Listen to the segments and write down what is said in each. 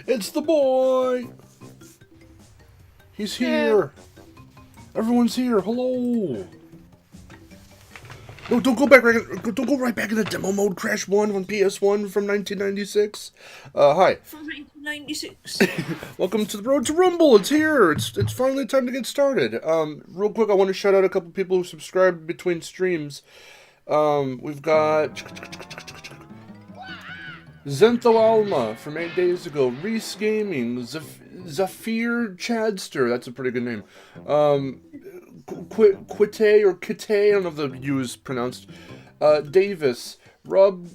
It's the boy! He's here! Everyone's here! Hello! No, don't go back. Don't go right back into demo mode. Crash 1 on PS1 from 1996. Hi. From 1996. Welcome to the Road to Rumble. It's here. It's finally time to get started. Real quick, I want to shout out a couple people who subscribed between streams. We've got Zentho Alma from 8 days ago. Reese Gaming. Zafir Chadster. That's a pretty good name. Quite or Kite, I don't know if the U is pronounced. Davis, Rob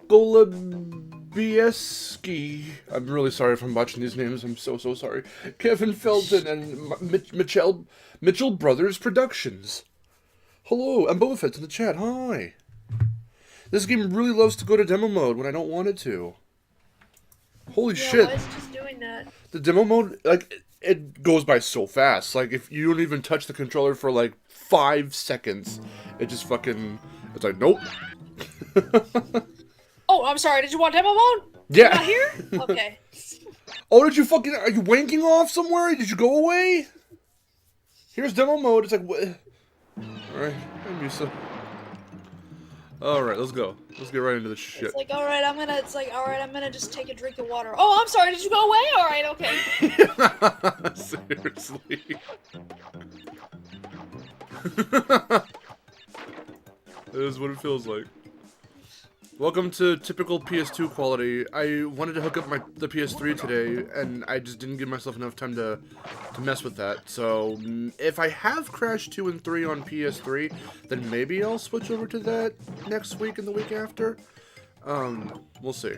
Golubieski. I'm really sorry if I'm botching these names. I'm so sorry. Kevin Felton and Mitchell Brothers Productions. Hello, and Boba Fett's in the chat. Hi. This game really loves to go to demo mode when I don't want it to. Holy shit. Why is it just doing that? The demo mode, like, it goes by so fast. Like, if you don't even touch the controller for, like, 5 seconds, it just fucking... It's like, nope. Oh, I'm sorry. Did you want demo mode? Yeah. Not here? Okay. Oh, did you fucking... Are you wanking off somewhere? Did you go away? Here's demo mode. It's like, what? Alright, I'm used to... Alright, let's go. Let's get right into this shit. It's like, alright, I'm gonna just take a drink of water. Oh, I'm sorry, did you go away? Alright, okay. Seriously. That is what it feels like. Welcome to typical PS2 quality. I wanted to hook up the PS3 today, and I just didn't give myself enough time to mess with that. So, if I have Crash 2 and 3 on PS3, then maybe I'll switch over to that next week and the week after. We'll see.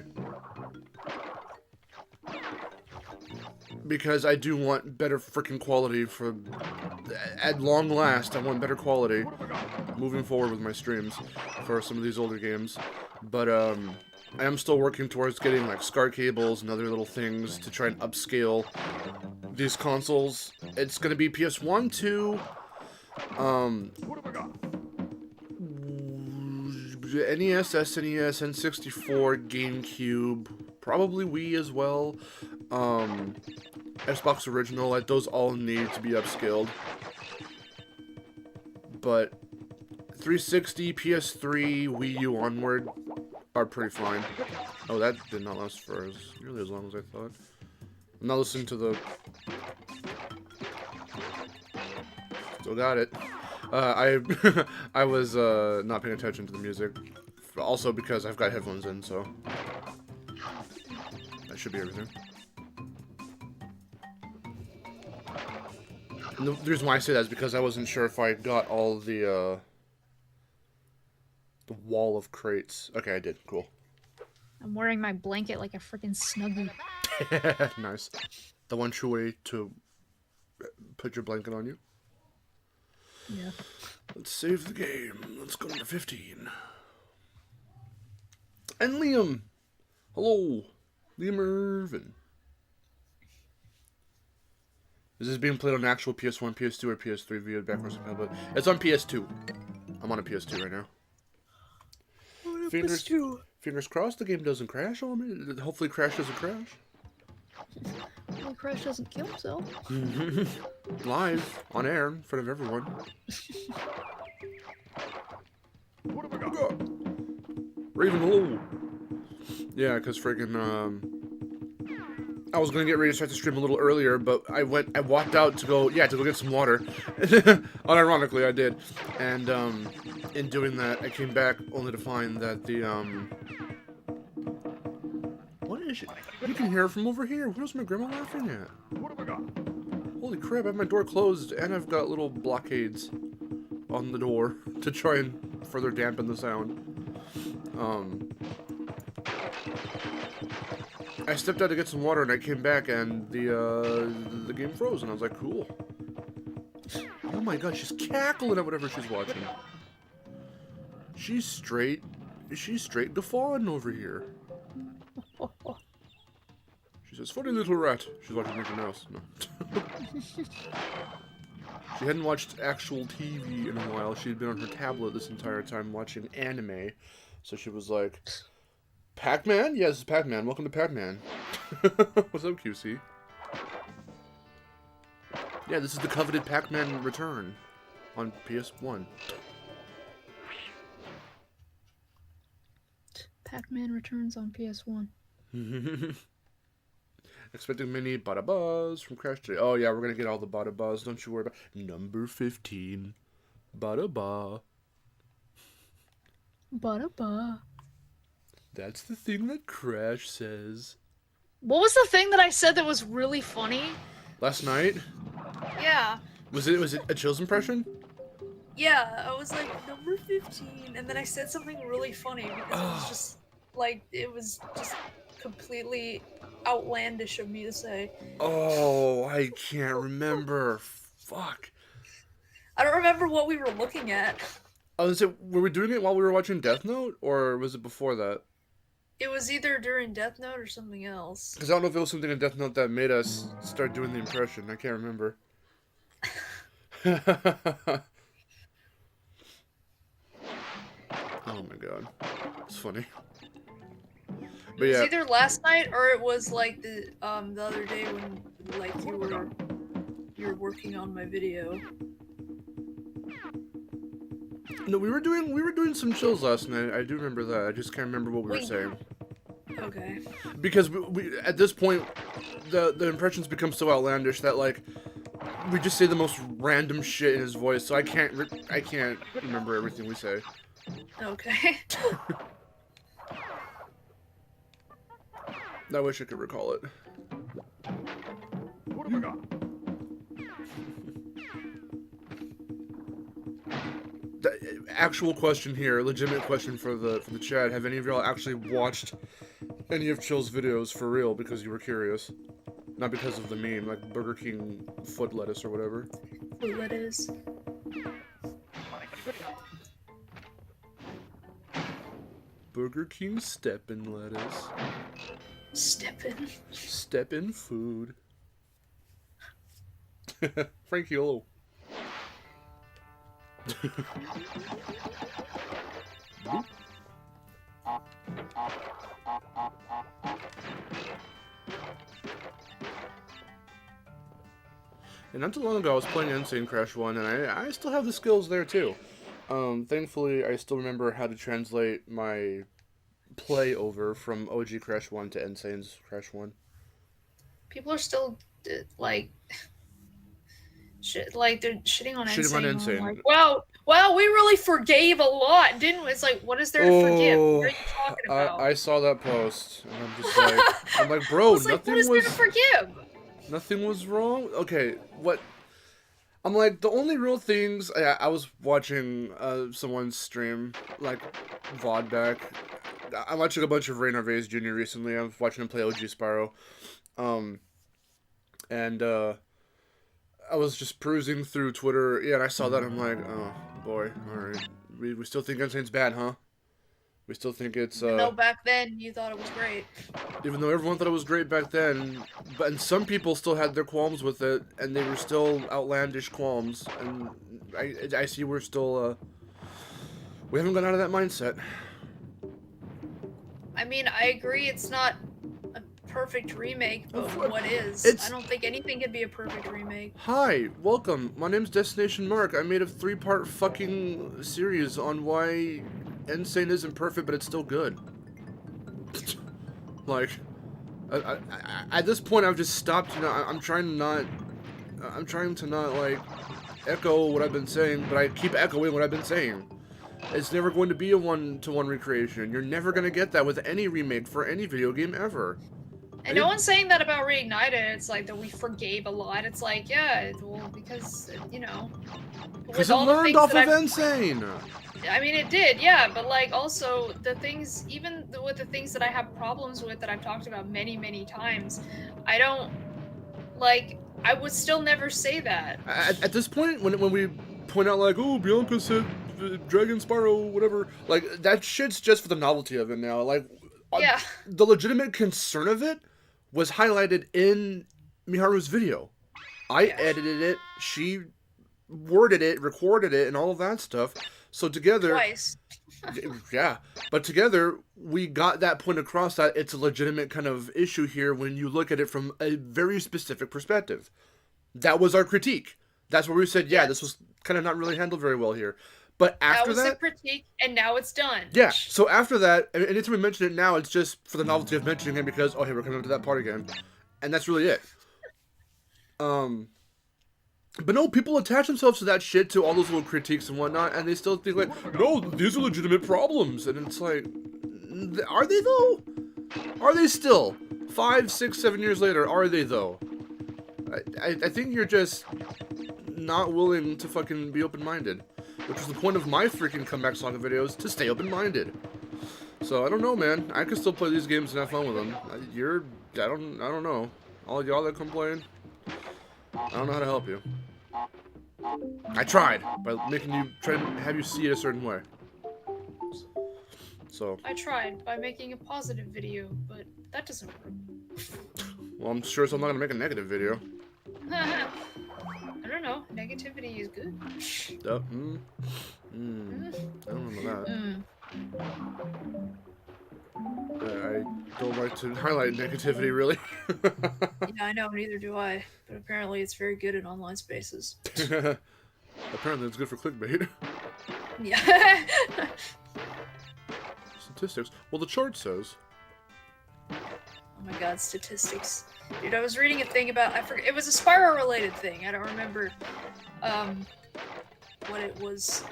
Because I do want better freaking quality for... At long last, I want better quality moving forward with my streams for some of these older games. But, I am still working towards getting, like, SCAR cables and other little things to try and upscale these consoles. It's gonna be PS1, 2, NES, SNES, N64, GameCube, probably Wii as well, Xbox Original, like, those all need to be upscaled. But 360, PS3, Wii U onward are pretty fine. Oh, that did not last for nearly as long as I thought. I'm not listening to the... Still got it. I was not paying attention to the music. Also because I've got headphones in, so... That should be everything. And the reason why I say that is because I wasn't sure if I got all the wall of crates. Okay, I did. Cool. I'm wearing my blanket like a freaking snuggie. Nice. The one true way to put your blanket on you. Yeah. Let's save the game. Let's go to 15. And Liam. Hello. Liam Irvin. Is this being played on actual PS1, PS2, or PS3 via backwards compatibility? It's on PS2. I'm on a PS2 right now. Fingers crossed the game doesn't crash on me. Hopefully Crash doesn't crash. Well, Crash doesn't kill himself. Live, on air, in front of everyone. What have I got? Raven, hello. Yeah, because friggin', I was gonna get ready to start the stream a little earlier, but I walked out to go get some water. Unironically, I did. And, in doing that, I came back only to find that the, what is it? You can hear it from over here. What is my grandma laughing at? What have I got? Holy crap, I have my door closed, and I've got little blockades on the door to try and further dampen the sound. I stepped out to get some water, and I came back, and the game froze, and I was like, cool. Oh my god, she's cackling at whatever she's watching. She's straight guffawing over here. She says, funny little rat. She's watching Mickey Mouse. No. She hadn't watched actual TV in a while. She'd been on her tablet this entire time watching anime. So she was like, Pac-Man? Yeah, this is Pac-Man. Welcome to Pac-Man. What's up, QC? Yeah, this is the coveted Pac-Man return on PS1. Pac-Man returns on PS1. Expecting mini Bada Buzz from Crash today. Oh yeah, we're gonna get all the Bada Buzz. Don't you worry about number 15. Bada Ba. Ba-da-ba. That's the thing that Crash says. What was the thing that I said that was really funny? Last night? Yeah. Was it a Chills impression? Yeah, I was like, number 15, and then I said something really funny because it was just, like, it was just completely outlandish of me to say. Oh, I can't remember. Fuck. I don't remember what we were looking at. Oh, were we doing it while we were watching Death Note, or was it before that? It was either during Death Note or something else. Because I don't know if it was something in Death Note that made us start doing the impression. I can't remember. Oh my god. It's funny. But It was yeah. either last night or it was like the other day when like you were working on my video. No, we were doing some chills last night. I do remember that. I just can't remember what we were Wait. saying. Okay. Because we at this point, the impressions become so outlandish that like we just say the most random shit in his voice. So I can't remember everything we say. Okay. I wish I could recall it. What have we got? Actual question here, legitimate question for the chat. Have any of y'all actually watched any of Chill's videos for real because you were curious? Not because of the meme, like Burger King foot lettuce or whatever. Foot lettuce. Burger King steppin' lettuce. Steppin'. Steppin' food. Frankie, hello. And not too long ago, I was playing Insane Crash 1, and I still have the skills there, too. Thankfully, I still remember how to translate my play over from OG Crash 1 to Insane's Crash 1. People are still like shit, like they're shitting on Shitting on Insane. Insane. Like, wow, we really forgave a lot, didn't we? It's like, what is there to forgive? What are you talking about? I saw that post, and I'm just like, I'm like, bro, It's like, what is there to forgive? Nothing was wrong? Okay, what? I'm like, the only real things... I was watching someone's stream, like, VOD back. I'm watching a bunch of Ray Narvaez Jr. recently. I'm watching him play OG Spyro. I was just perusing through Twitter. Yeah, and I saw that. I'm like, oh, boy. Alright. We still think Insane's bad, huh? We still think it's... No, back then, you thought it was great. Even though everyone thought it was great back then, and some people still had their qualms with it, and they were still outlandish qualms, and I see we're still, we haven't gone out of that mindset. I mean, I agree it's not a perfect remake, but what is? I don't think anything can be a perfect remake. Hi, welcome. My name's Destination Mark. I made a 3-part fucking series on why Insane isn't perfect, but it's still good. Like, at this point, I've just stopped. You know, I'm trying to not like echo what I've been saying, but I keep echoing what I've been saying. It's never going to be a one-to-one recreation. You're never gonna get that with any remake for any video game ever. And no one's saying that about Reignited. It's like that we forgave a lot. It's like, yeah, well, because you know, because it learned off of Insane. I mean, it did, yeah, but like also the things, even with the things that I have problems with that I've talked about many, many times, I don't like. I would still never say that. At this point, when we point out like, oh, Bianca said Dragon Spyro, whatever, like that shit's just for the novelty of it now. Like, yeah, the legitimate concern of it was highlighted in Miharu's video. I edited it. She worded it, recorded it, and all of that stuff. So together, Twice. yeah, but together we got that point across that it's a legitimate kind of issue here when you look at it from a very specific perspective. That was our critique. That's where we said, yeah, this was kind of not really handled very well here. But after that was the critique, and now it's done. yeah. So after that, and anytime we mention it now, it's just for the novelty of mentioning it because, oh, hey, we're coming up to that part again, and that's really it. But no, people attach themselves to that shit, to all those little critiques and whatnot, and they still think like, no, these are legitimate problems, and it's like, are they though? Are they still? 5, 6, 7 years later, are they though? I think you're just not willing to fucking be open-minded, which is the point of my freaking comeback saga videos, to stay open-minded. So I don't know, man. I can still play these games and have fun with them. I don't know. All y'all that complain, I don't know how to help you. I tried by trying to have you see it a certain way. So I tried by making a positive video, but that doesn't work. well, I'm sure I'm not gonna make a negative video. I don't know. Negativity is good. I don't know that. I don't like to highlight negativity, really. Yeah, I know. Neither do I. But apparently, it's very good in online spaces. Apparently, it's good for clickbait. Yeah. Statistics. Well, the chart says. Oh my god, statistics. Dude, I was reading a thing about, I forget, it was a Spyro related thing. I don't remember what it was.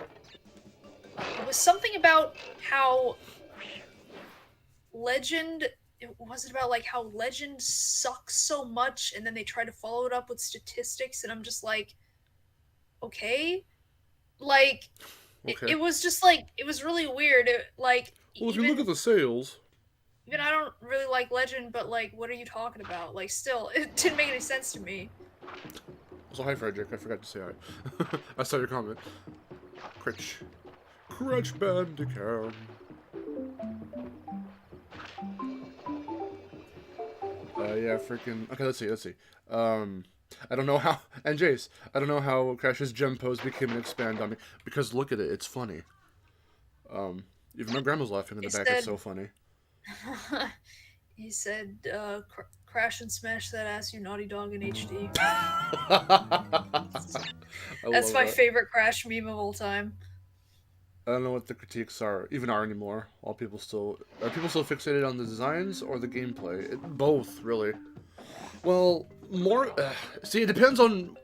It was something about how Legend, was it about like how Legend sucks so much and then they try to follow it up with statistics, and I'm just like, okay? Like, Okay. it was just like, it was really weird. Like, well, if you look at the sales. Even I don't really like Legend, but like, what are you talking about? Like, still, it didn't make any sense to me. Also, hi, Frederick. I forgot to say hi. I saw your comment. Critch Bandicoot. Yeah, freaking. Okay, let's see. I don't know how. And Jace, I don't know how Crash's gem pose became an expand on me because look at it. It's funny. Even my grandma's laughing in the back. It's so funny. He said, crash and smash that ass, you naughty dog in HD. That's my favorite Crash meme of all time. I don't know what the critiques are anymore. Are people still fixated on the designs or the gameplay? Both, really. Well, more. See, it depends on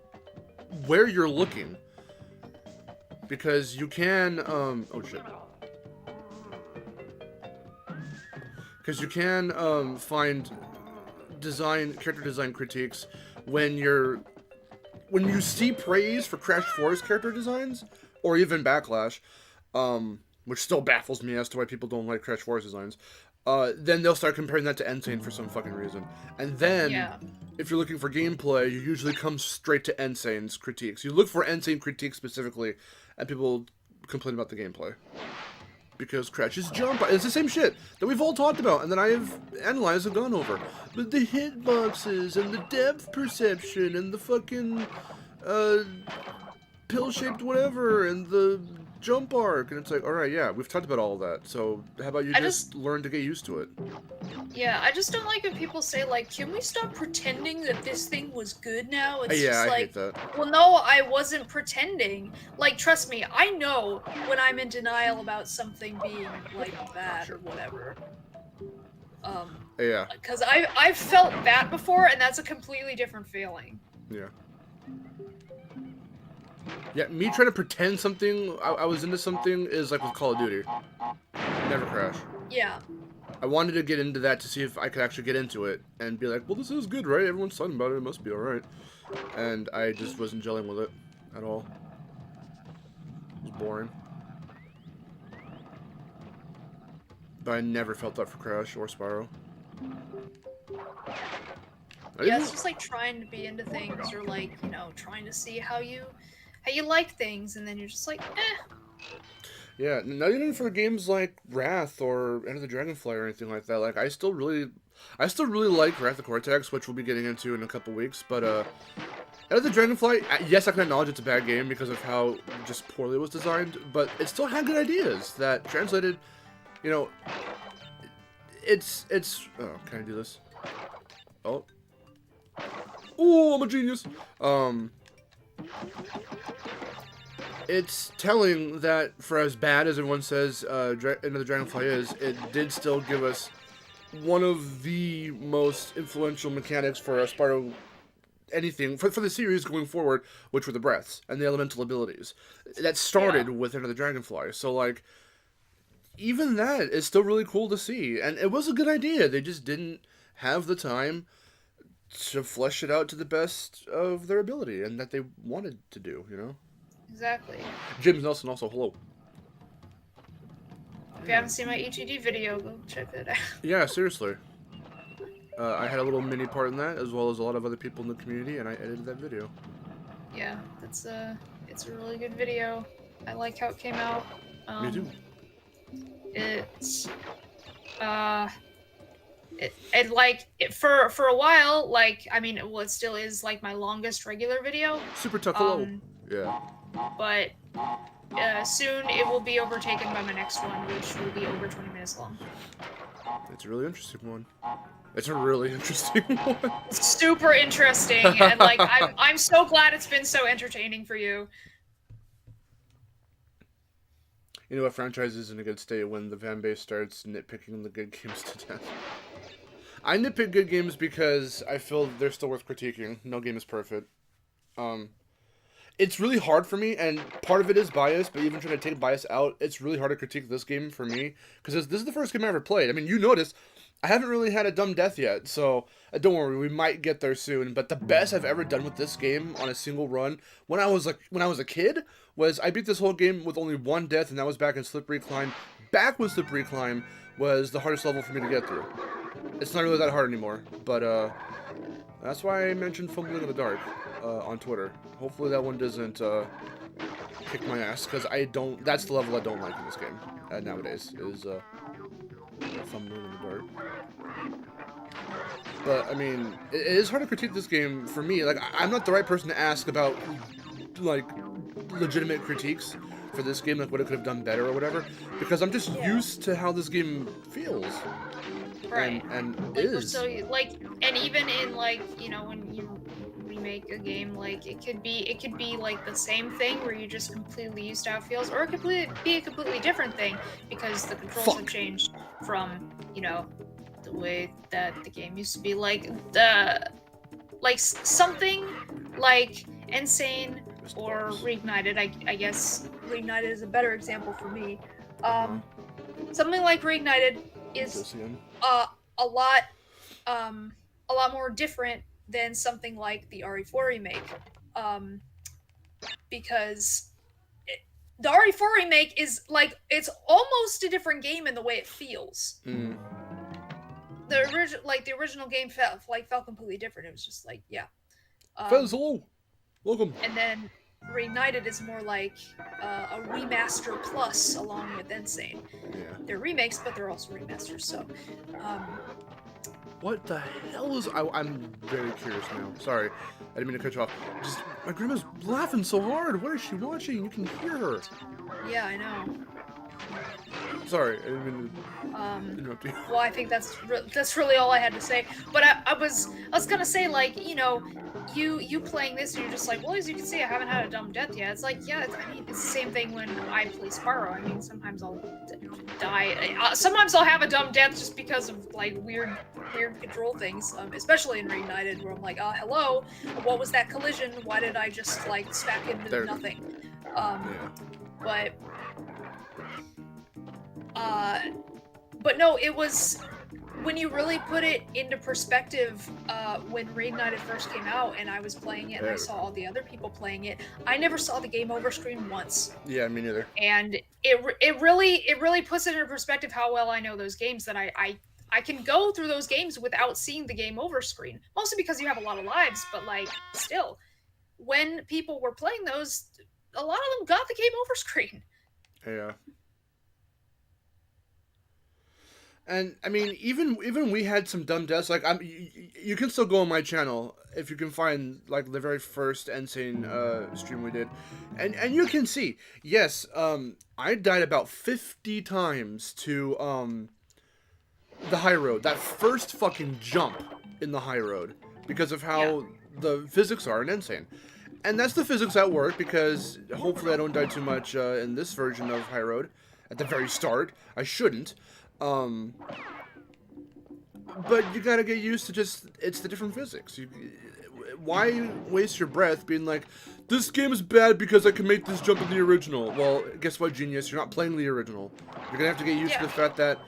where you're looking, because you can. Oh shit. Because you can find character design critiques when you see praise for Crash 4's character designs, or even backlash, which still baffles me as to why people don't like Crash 4's designs. Then they'll start comparing that to Insane for some fucking reason. And then, if you're looking for gameplay, you usually come straight to Insane's critiques. You look for Insane critiques specifically, and people complain about the gameplay. Because Crash's jump, it's the same shit that we've all talked about and that I've analyzed and gone over. But the hitboxes and the depth perception and the fucking pill-shaped whatever and the jump arc, and it's like, alright, yeah, we've talked about all of that, so how about you just learn to get used to it? Yeah, I just don't like when people say, like, can we stop pretending that this thing was good now? It's yeah, just I like, hate that. Well, no, I wasn't pretending. Like, trust me, I know when I'm in denial about something being, like, bad or whatever. Yeah. Because I've felt that before, and that's a completely different feeling. Yeah. Yeah, me trying to pretend something, I was into something, is like with Call of Duty. Never Crash. Yeah. I wanted to get into that to see if I could actually get into it and be like, well, this is good, right? Everyone's talking about it. It must be alright. And I just wasn't gelling with it at all. It was boring. But I never felt that for Crash or Spyro. Yeah, it's just like trying to be into things, or like, you know, trying to see how you like things, and then you're just like, eh. Yeah, not even for games like Wrath or Enter the Dragonfly or anything like that. Like, I still really like Wrath of Cortex, which we'll be getting into in a couple weeks. But Enter the Dragonfly, yes, I can acknowledge it's a bad game because of how just poorly it was designed, but it still had good ideas that translated, you know, it's, oh, can I do this? Oh. Oh, I'm a genius. It's telling that for as bad as everyone says Enter the Dragonfly is, it did still give us one of the most influential mechanics for a Spyro anything for the series going forward, which were the breaths and the elemental abilities that started with Enter the Dragonfly. So like, even that is still really cool to see, and it was a good idea. They just didn't have the time to flesh it out to the best of their ability and that they wanted to do. You know. Exactly. James Nelson also hello. If you haven't seen my EGD video, go check that out. Yeah, seriously. I had a little mini part in that, as well as a lot of other people in the community, and I edited that video. Yeah, it's a really good video. I like how it came out. Me too. It's for a while, like, I mean, well, it still is like my longest regular video. Super tough hello. Yeah. But soon it will be overtaken by my next one, which will be over 20 minutes long. It's a really interesting one. It's a really interesting one. Super interesting, and like I'm so glad it's been so entertaining for you. You know what franchise is in a good state when the fan base starts nitpicking the good games to death. I nitpick good games because I feel they're still worth critiquing. No game is perfect. It's really hard for me, and part of it is bias, but even trying to take bias out, it's really hard to critique this game for me, because this is the first game I ever played. I mean, you noticed, I haven't really had a dumb death yet, so don't worry, we might get there soon, but the best I've ever done with this game on a single run, when I was a kid, was I beat this whole game with only one death, and that was back in Slippery Climb. Back when Slippery Climb was the hardest level for me to get through. It's not really that hard anymore, but that's why I mentioned Fumbling in the Dark on Twitter. Hopefully that one doesn't kick my ass, because that's the level I don't like in this game nowadays, is Fumbling in the Dark. But, I mean, it is hard to critique this game for me. Like, I'm not the right person to ask about, like, legitimate critiques for this game, like what it could have done better or whatever, because I'm just used to how this game feels. Right. And like, is. So, like, and even in, like, you know, when you remake a game, like, it could be like the same thing where you just completely used to how it feels, or it could be a completely different thing because the controls have changed from, you know, the way that the game used to be. Like, something like Insane or Reignited, I guess Reignited is a better example for me. Something like Reignited is a lot more different than something like the RE4 remake, because the RE4 remake is like, it's almost a different game in the way it feels. The original game felt completely different. It was just like, yeah. Hello, welcome. And then Reignited is more like a remaster plus, along with Insane. Yeah. They're remakes, but they're also remasters. So, what the hell is... I'm very curious now. Sorry, I didn't mean to cut you off. Just, my grandma's laughing so hard. What is she watching? You can hear her. Yeah, I know. Sorry, I didn't mean to interrupt you. Well, I think that's really all I had to say. But I was gonna say, like, you know, you playing this and you're just like, well, as you can see, I haven't had a dumb death yet. It's like, yeah, I mean, it's the same thing when I play Spyro. I mean, sometimes I'll die. Sometimes I'll have a dumb death just because of, like, weird control things, especially in Reignited, where I'm like, hello, what was that collision? Why did I just, like, smack into nothing? But no, it was, when you really put it into perspective, when Reignited first came out and I was playing it and I saw all the other people playing it, I never saw the game over screen once. Yeah, me neither. And it really puts it into perspective how well I know those games, that I can go through those games without seeing the game over screen. Mostly because you have a lot of lives, but, like, still, when people were playing those, a lot of them got the game over screen. Yeah. And I mean, even we had some dumb deaths. Like, you can still go on my channel if you can find like the very first Insane stream we did, and you can see, yes, I died about 50 times to the high road. That first fucking jump in the high road because of how the physics are in Insane. And that's the physics at work because hopefully I don't die too much in this version of high road at the very start. I shouldn't. But you gotta get used to it's the different physics. Why waste your breath being like, this game is bad because I can make this jump in the original? Well, guess what, genius? You're not playing the original. You're gonna have to get used to the fact that...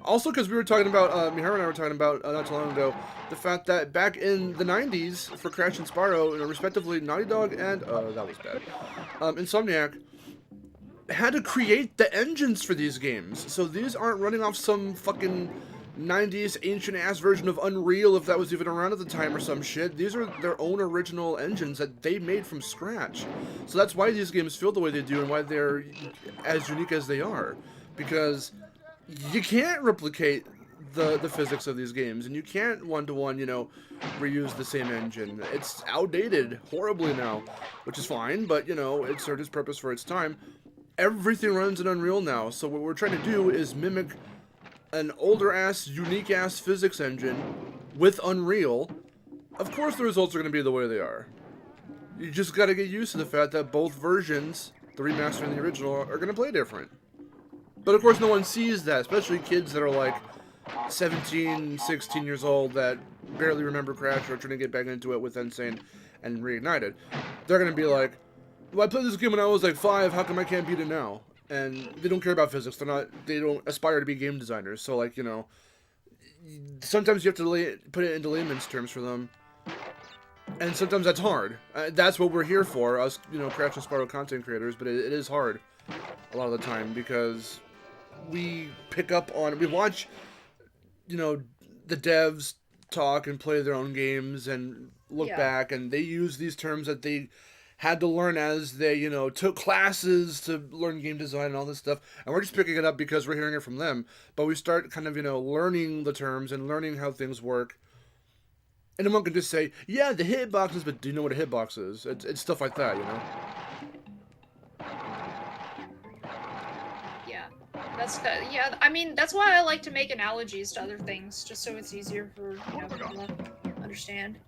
Also, because we were talking about, Mihara and I were talking about, not too long ago, the fact that back in the 90s, for Crash and Spyro, respectively, Naughty Dog and, that was bad, Insomniac, had to create the engines for these games. So these aren't running off some fucking 90s ancient-ass version of Unreal, if that was even around at the time or some shit. These are their own original engines that they made from scratch. So that's why these games feel the way they do and why they're as unique as they are. Because... you can't replicate the physics of these games, and you can't one-to-one, reuse the same engine. It's outdated horribly now, which is fine, but, it served its purpose for its time. Everything runs in Unreal now, so what we're trying to do is mimic an older-ass, unique-ass physics engine with Unreal. Of course the results are going to be the way they are. You just got to get used to the fact that both versions, the remaster and the original, are going to play different. But of course no one sees that, especially kids that are like 17, 16 years old that barely remember Crash or trying to get back into it with Insane and Reignited. They're going to be like, well, I played this game when I was like 5, how come I can't beat it now? And they don't care about physics, they don't aspire to be game designers, so like, sometimes you have to put it into layman's terms for them. And sometimes that's hard. That's what we're here for, us, Crash and Spyro content creators, but it is hard a lot of the time because... we pick up on, we watch, the devs talk and play their own games and look back, and they use these terms that they had to learn as they, took classes to learn game design and all this stuff, and we're just picking it up because we're hearing it from them, but we start kind of, learning the terms and learning how things work, and then one can just say, yeah, the hitboxes, but do you know what a hitbox is? It's stuff like that, That's I mean, that's why I like to make analogies to other things, just so it's easier for people to understand.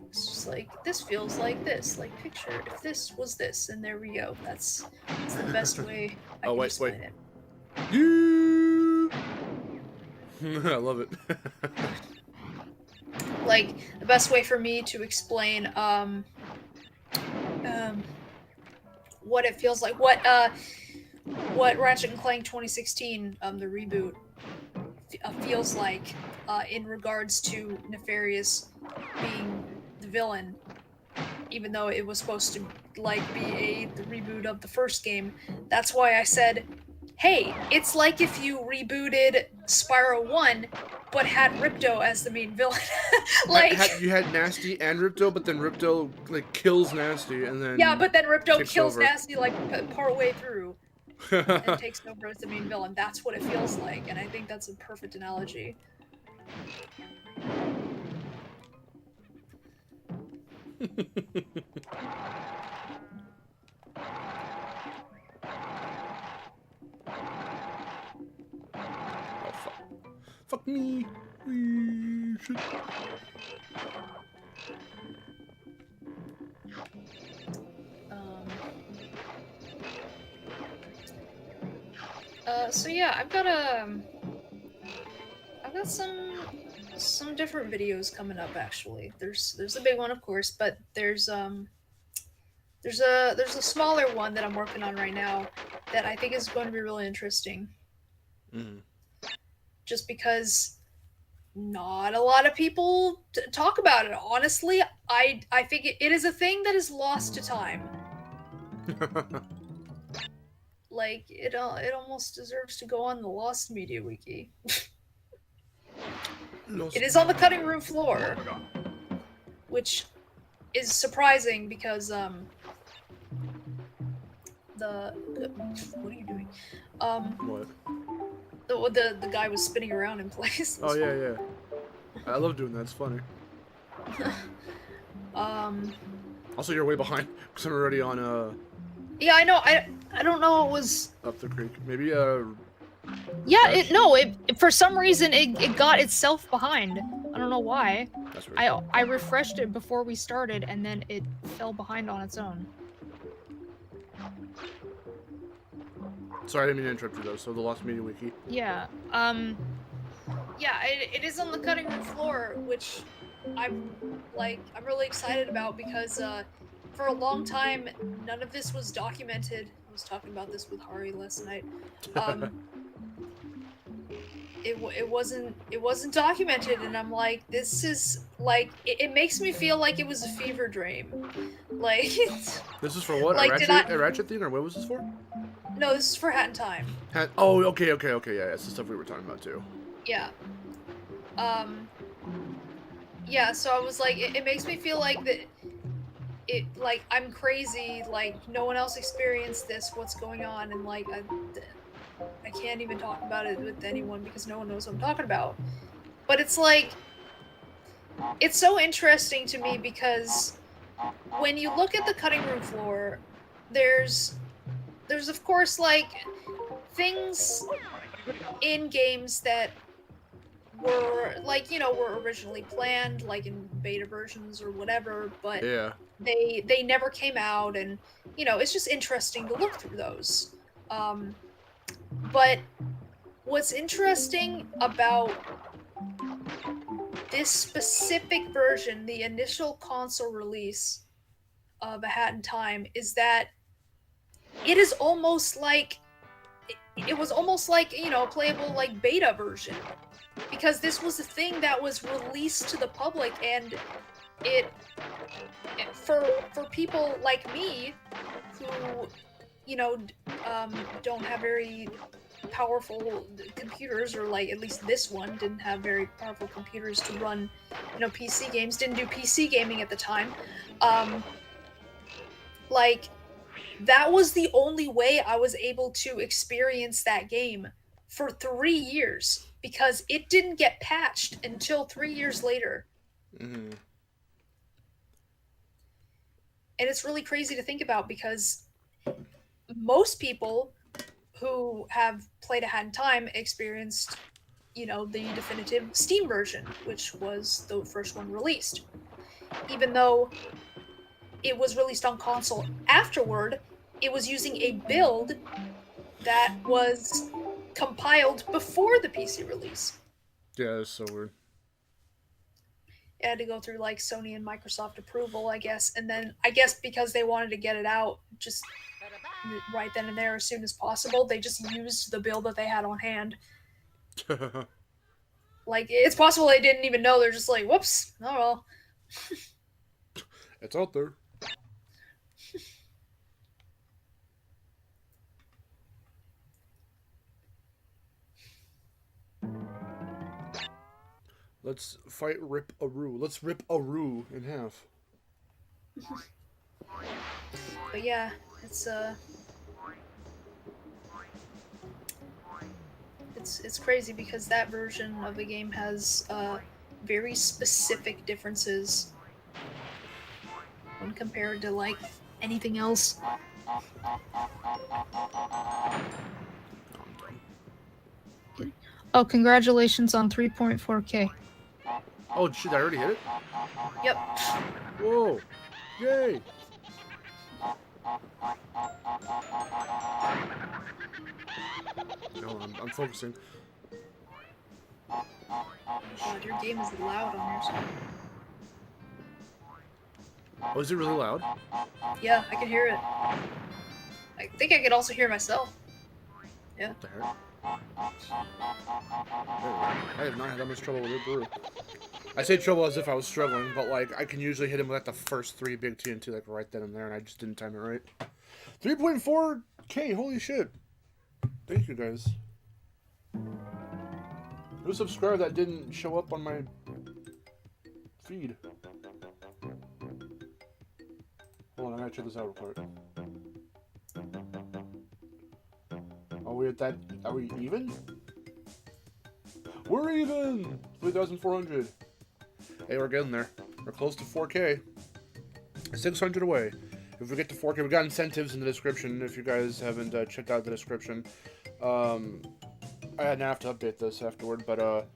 It's just like, this feels like this. Like, picture if this was this, and there we go. That's the best way I can explain it. I love it. Like, the best way for me to explain what it feels like, what Ratchet and Clank 2016, the reboot, feels like in regards to Nefarious being the villain, even though it was supposed to be the reboot of the first game. That's why I said, hey, it's like if you rebooted Spyro 1 but had Ripto as the main villain. You had Nasty and Ripto, but then Ripto kills Nasty, and then but then Ripto kills Nasty part way through and takes over as the main villain. That's what it feels like, and I think that's a perfect analogy. Fuck me. Shit. So yeah, I've got some different videos coming up actually. There's a big one, of course, but there's a smaller one that I'm working on right now that I think is going to be really interesting. Just because not a lot of people talk about it. Honestly, I think it is a thing that is lost to time. Like, it almost deserves to go on the Lost Media Wiki. It is on the cutting room floor, which is surprising because what are you doing? What? The guy was spinning around in place. Oh yeah, yeah. I love doing that. It's funny. Also, you're way behind because I'm already on Yeah, I know. I don't know. It was. up the creek. Maybe Yeah. Crash? It for some reason it got itself behind. I don't know why. That's weird. I refreshed it before we started, and then it fell behind on its own. Sorry, I didn't mean to interrupt you though. So the Lost Media Wiki. Yeah. Yeah. It is on the cutting room floor, which I'm really excited about because for a long time none of this was documented. I was talking about this with Hari last night. It wasn't documented, and I'm like, this is like it makes me feel like it was a fever dream. Like This is for what? Like, A ratchet thing, or what was this for? no, this is for Hat in Time. Oh, okay. Yeah, it's the stuff we were talking about too. Yeah. Yeah, so I was like, it makes me feel like that like I'm crazy, like no one else experienced this, what's going on, and like I can't even talk about it with anyone because no one knows what I'm talking about. But it's like it's so interesting to me because when you look at the cutting room floor, there's of course like things in games that were like, you know, were originally planned like in beta versions or whatever, but Yeah. they never came out, and you know, it's just interesting to look through those. But what's interesting about this specific version, the initial console release of A Hat in Time, is that it is almost like it was almost like, you know, a playable like beta version, because this was a thing that was released to the public, and it for people like me who, you know, don't have very powerful computers, or like at least this one didn't have very powerful computers to run, you know, PC games, didn't do PC gaming at the time. Like that was the only way I was able to experience that game for 3 years, because it didn't get patched until 3 years later. Mm-hmm. And it's really crazy to think about because most people who have played A Hat in Time experienced, you know, the definitive Steam version, which was the first one released. Even though it was released on console afterward, it was using a build that was compiled before the PC release. Yeah, it's so weird. It had to go through like Sony and Microsoft approval, I guess, and then I guess because they wanted to get it out just right then and there as soon as possible, they just used the build that they had on hand. Like, it's possible they didn't even know. They're just like, whoops, oh well. It's out there. Let's fight Rip Aru. Let's rip Aru in half. But yeah, it's crazy because that version of the game has very specific differences when compared to like anything else. Oh, congratulations on 3.4K. Oh shit! I already hit it. Yep. Whoa! Yay! No, I'm focusing. God, your game is loud on your side. Oh, is it really loud? Yeah, I can hear it. I think I could also hear myself. Yeah. What the heck? I have not had that much trouble with it, Brew. I say trouble as if I was struggling, but like I can usually hit him with like the first 3 big TNT like right then and there, and I just didn't time it right. 3.4K, holy shit! Thank you guys. Who subscribed that didn't show up on my feed? Hold on, I gotta check this out real quick. Are we at that? Are we even? We're even! 3,400. Hey, we're getting there. We're close to 4K. 600 away. If we get to 4K, we got incentives in the description. If you guys haven't checked out the description. I have to update this afterward, but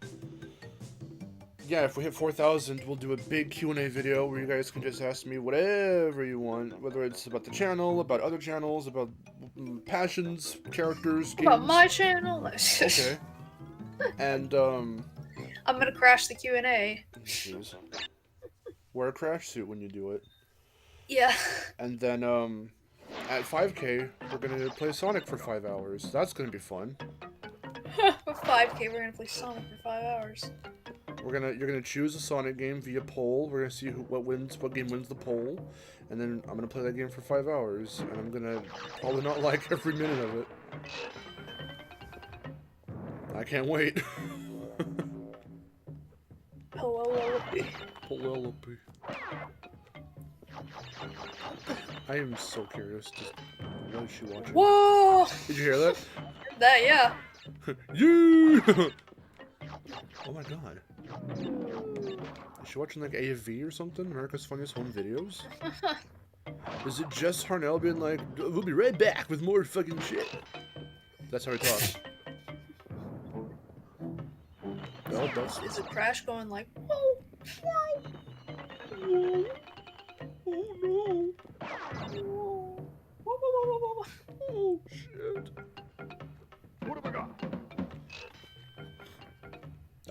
yeah, if we hit 4,000, we'll do a big Q&A video where you guys can just ask me whatever you want, whether it's about the channel, about other channels, about passions, characters, games. About my channel. Okay. And I'm gonna crash the Q&A. Jeez. Wear a crash suit when you do it. Yeah. And then at 5K, we're gonna play Sonic for 5 hours. That's gonna be fun. For 5K, we're gonna play Sonic for 5 hours. You're gonna choose a Sonic game via poll. We're gonna see what game wins the poll, and then I'm gonna play that game for 5 hours, and I'm gonna probably not like every minute of it. I can't wait. Penelope. I am so curious. Just what is she watching? Whoa! Did you hear that? That, yeah. Yeah! Oh my god. Is she watching like AFV or something? America's Funniest Home Videos? Is it just Harnell being like, we'll be right back with more fucking shit? That's how he talks. Well, that's... Is it Crash going like, whoa, whoa, Oh no! whoa, whoa, whoa, whoa. Oh shit! What have I got?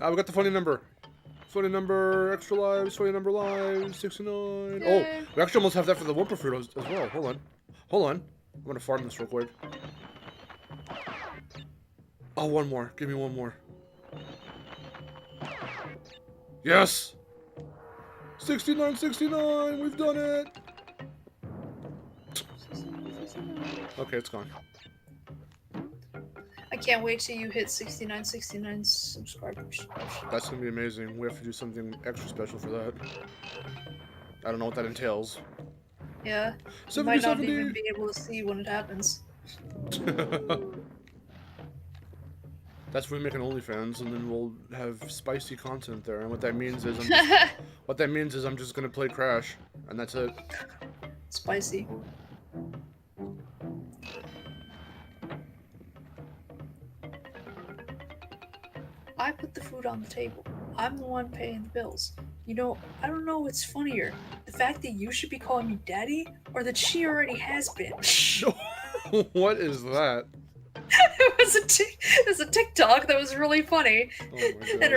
We got the funny number. Funny number, extra lives, funny number lives, 69. Yay. Oh, we actually almost have that for the Wumper Fruit as well. Hold on. Hold on. I'm gonna farm this real quick. Oh, one more. Give me one more. Yes! 69, 69! We've done it! Okay, it's gone. I can't wait till you hit 69 subscribers. That's gonna be amazing. We have to do something extra special for that. I don't know what that entails. Yeah. You 70, might not 70. even be able to see when it happens. That's when we make an OnlyFans, and then we'll have spicy content there. And what that means is, I'm just gonna play Crash, and that's it. Spicy. I put the food on the table. I'm the one paying the bills. You know, I don't know what's funnier. The fact that you should be calling me daddy, or that she already has been. What is that? It was a TikTok that was really funny. Oh my god. And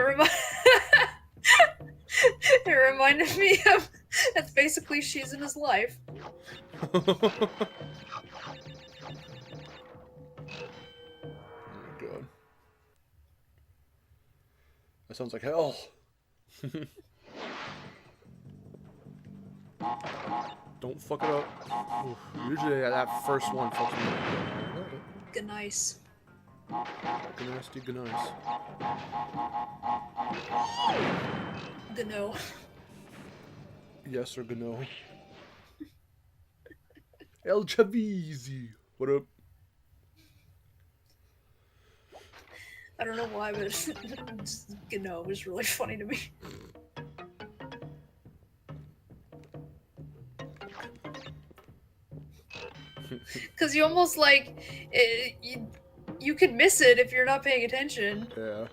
it reminded me of, that's basically she's in his life. Oh my god. That sounds like hell. Don't fuck it up. Oof. Usually that first one fucks me up. Good nice. Nasty, good nice. Good no. Yes or good no. El Chavizi. What up? I don't know why, but good no was really funny to me. Because you almost like you could miss it if you're not paying attention. Yeah.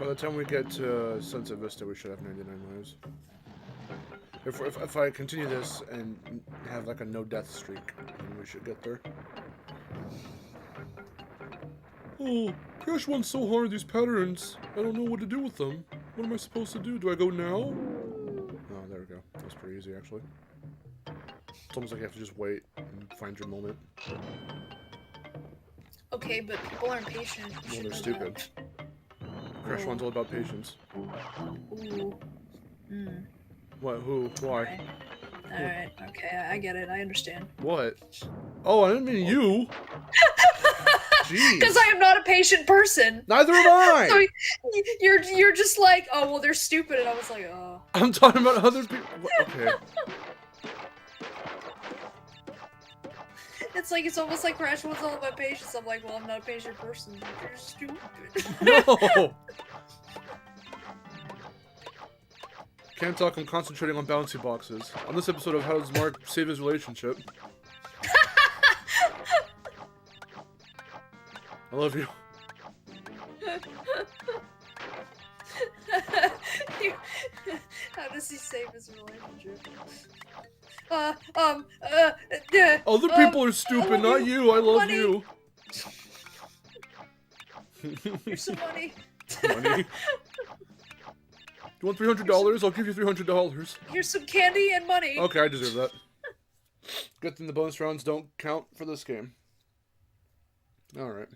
By the time we get to Sunset Vista, we should have 99 lives. If I continue this and have like a no death streak, then we should get there. Oh, Crash won so hard these patterns. I don't know what to do with them. What am I supposed to do? Do I go now? Oh, there we go. That was pretty easy, actually. It's almost like you have to just wait and find your moment. Okay, but people aren't patient. You Well, should they're know stupid. Crash one's all about patience. that. Ooh. Mm. What? Who? Why? Alright, okay, I get it, I understand. What? Oh, I didn't mean you! Jeez. Because I am not a patient person! Neither am I! So you're just like, oh, well, they're stupid, and I was like, oh. I'm talking about other people. Okay. It's like it's almost like Crash wants all of my patience. I'm like, well, I'm not a patient person. You're stupid. No! Can't talk, I'm concentrating on bouncy boxes. On this episode of How Does Mark Save His Relationship? I love you. How does he save his relationship? Other people are stupid, not you. I love Money. you. Here's some money. Money. You want $300? I'll give you $300. Here's some candy and money. Okay, I deserve that. Good thing the bonus rounds don't count for this game. Alright.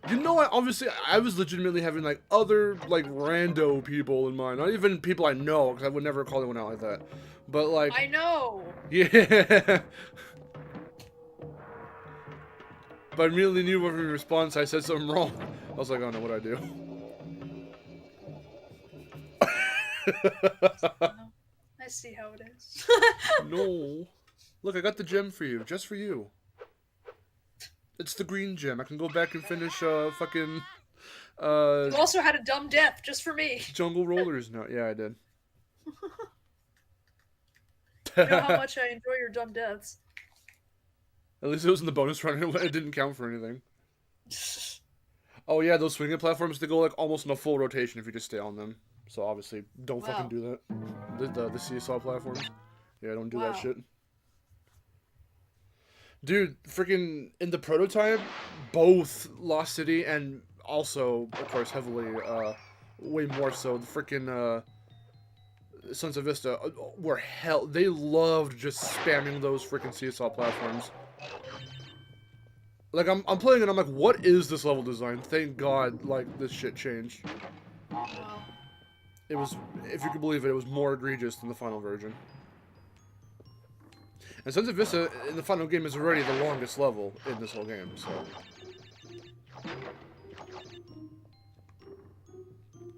You know what? Obviously, I was legitimately having, like, other, like, rando people in mind. Not even people I know, because I would never call anyone out like that. But, like... I know. Yeah. But I immediately knew in response I said something wrong. I was like, oh no, what'd I do? I see how it is. No. Look, I got the gem for you. Just for you. It's the green gem. I can go back and finish, fucking... You also had a dumb death, just for me. Jungle Rollers now. Yeah, I did. You know how much I enjoy your dumb deaths. At least it was in the bonus run. It didn't count for anything. Oh yeah, those swinging platforms, they go like almost in a full rotation if you just stay on them. So obviously, don't fucking do that. The seesaw platforms. Yeah, don't do that shit. Dude, freaking in the prototype, both Lost City and also, of course, heavily, way more so, the freaking, Sons of Vista were hell. They loved just spamming those freaking seesaw platforms. Like, I'm playing and I'm like, what is this level design? Thank God, like, this shit changed. It was, if you could believe it, it was more egregious than the final version. And Sons of Vista in the final game is already the longest level in this whole game, so.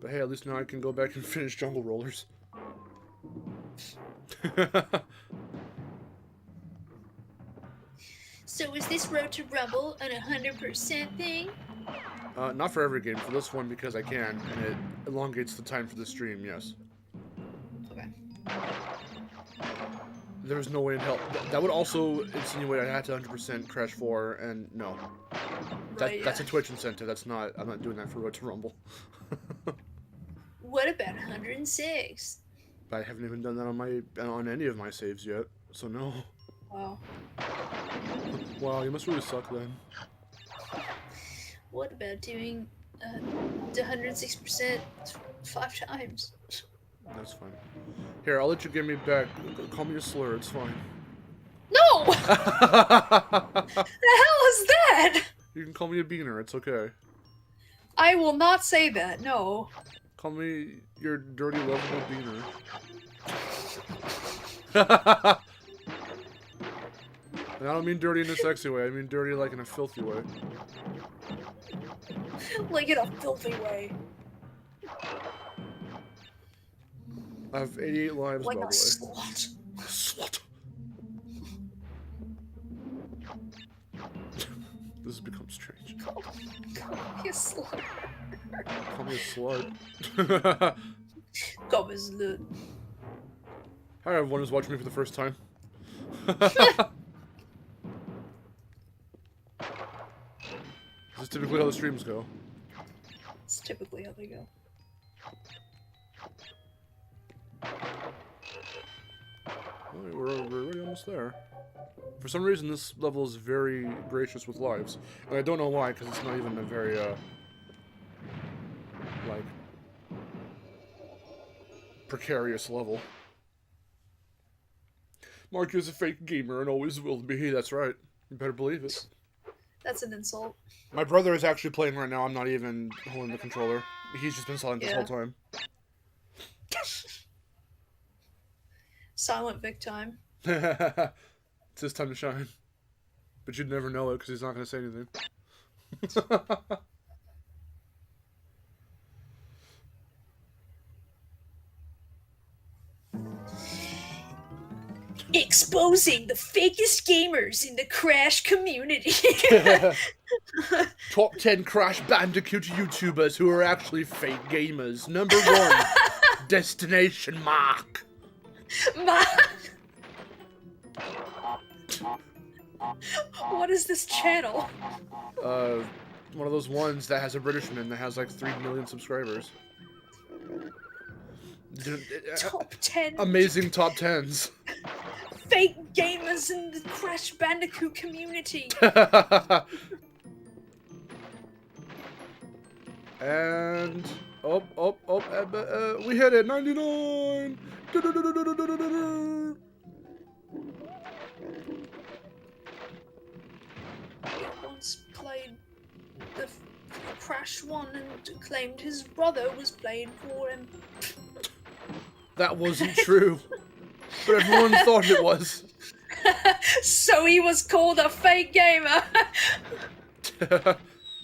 But hey, at least now I can go back and finish Jungle Rollers. So is this Road to Rumble an 100% thing? Not for every game. For this one, because I can, and it elongates the time for the stream, yes. Okay. There's no way in hell. That would also insinuate I had to 100% Crash 4, and no. That's a Twitch incentive. That's not... I'm not doing that for Road to Rumble. What about 106? I haven't even done that on any of my saves yet, so no. Wow. Wow, you must really suck then. What about doing the 106% 5 times? That's fine. Here, I'll let you give me back. Call me a slur, it's fine. No! The hell is that? You can call me a beaner, it's okay. I will not say that, no. Call me your dirty, lovable beaner. And I don't mean dirty in a sexy way, I mean dirty like in a filthy way. Like in a filthy way. I have 88 lives, Like by a the way. slut. Slut. This has become strange. Call me a slut. Call me a slut. Call me a slut. Hi everyone who's watching me for the first time. This is typically how the streams go. It's typically how they go. Oh, we're already almost there. For some reason, this level is very gracious with lives. And I don't know why, because it's not even a very, like, precarious level. Mark is a fake gamer and always will be. That's right. You better believe it. That's an insult. My brother is actually playing right now. I'm not even holding the controller. He's just been silent this whole time. Silent Vic time. It's his time to shine. But you'd never know it because he's not going to say anything. Exposing the fakest gamers in the Crash community. Top 10 Crash Bandicoot YouTubers who are actually fake gamers. Number 1, Destination Mark. What is this channel? One of those ones that has a Britishman that has like 3 million subscribers. Top 10 Amazing top 10s. fake gamers in the Crash Bandicoot community. And we hit it. 99. Once played the Crash one and claimed his brother was playing for him. That wasn't true, but everyone thought it was. So he was called a fake gamer.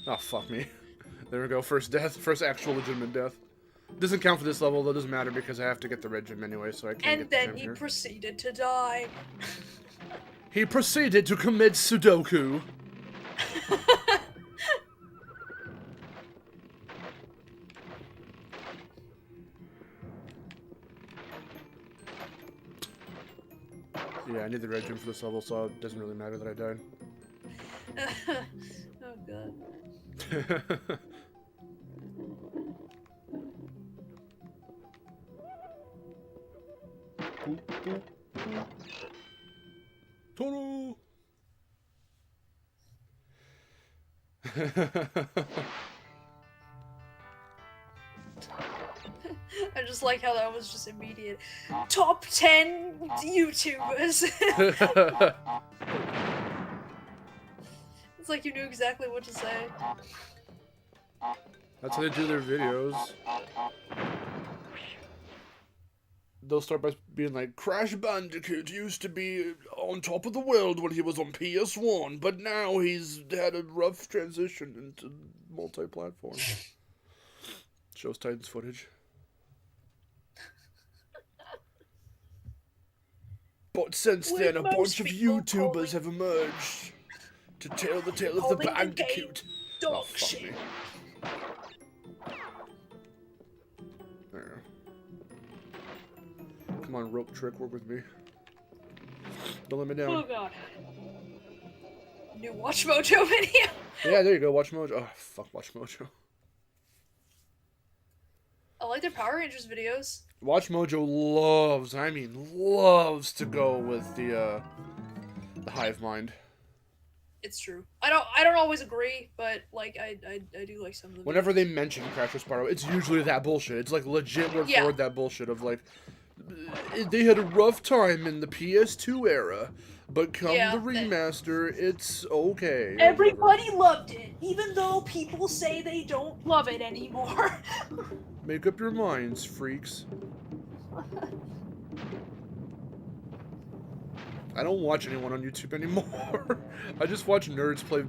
Oh, fuck me. There we go. First death. First actual legitimate death. Doesn't count for this level. That doesn't matter because I have to get the red gem anyway, so I can't And get the then gem he here. proceeded to die. He proceeded to commit Sudoku. Yeah, I need the red gem for this level, so it doesn't really matter that I died. Oh god. Toro! I just like how that was just immediate. Top 10 YouTubers. It's like you knew exactly what to say. That's how they do their videos. They'll start by being like, Crash Bandicoot used to be on top of the world when he was on PS1, but now he's had a rough transition into multi-platform. Shows Titans footage. But since then, a bunch of YouTubers have emerged to tell the tale of the Bandicoot. Dog fuck shit. me. There. Come on, rope trick, work with me. Don't let me down. Oh god. New Watch Mojo video. Yeah, there you go, Watch Mojo. Oh, fuck Watch Mojo. I like their Power Rangers videos. Watch Mojo loves to go with the hive mind. It's true. I don't always agree, but like I do like some of them. Whenever they mention Crash or Spyro, it's usually that bullshit. It's like legit word for word that bullshit of like, they had a rough time in the PS2 era, but come the remaster, it's okay. Everybody loved it, even though people say they don't love it anymore. Make up your minds, freaks. I don't watch anyone on YouTube anymore. I just watch nerds play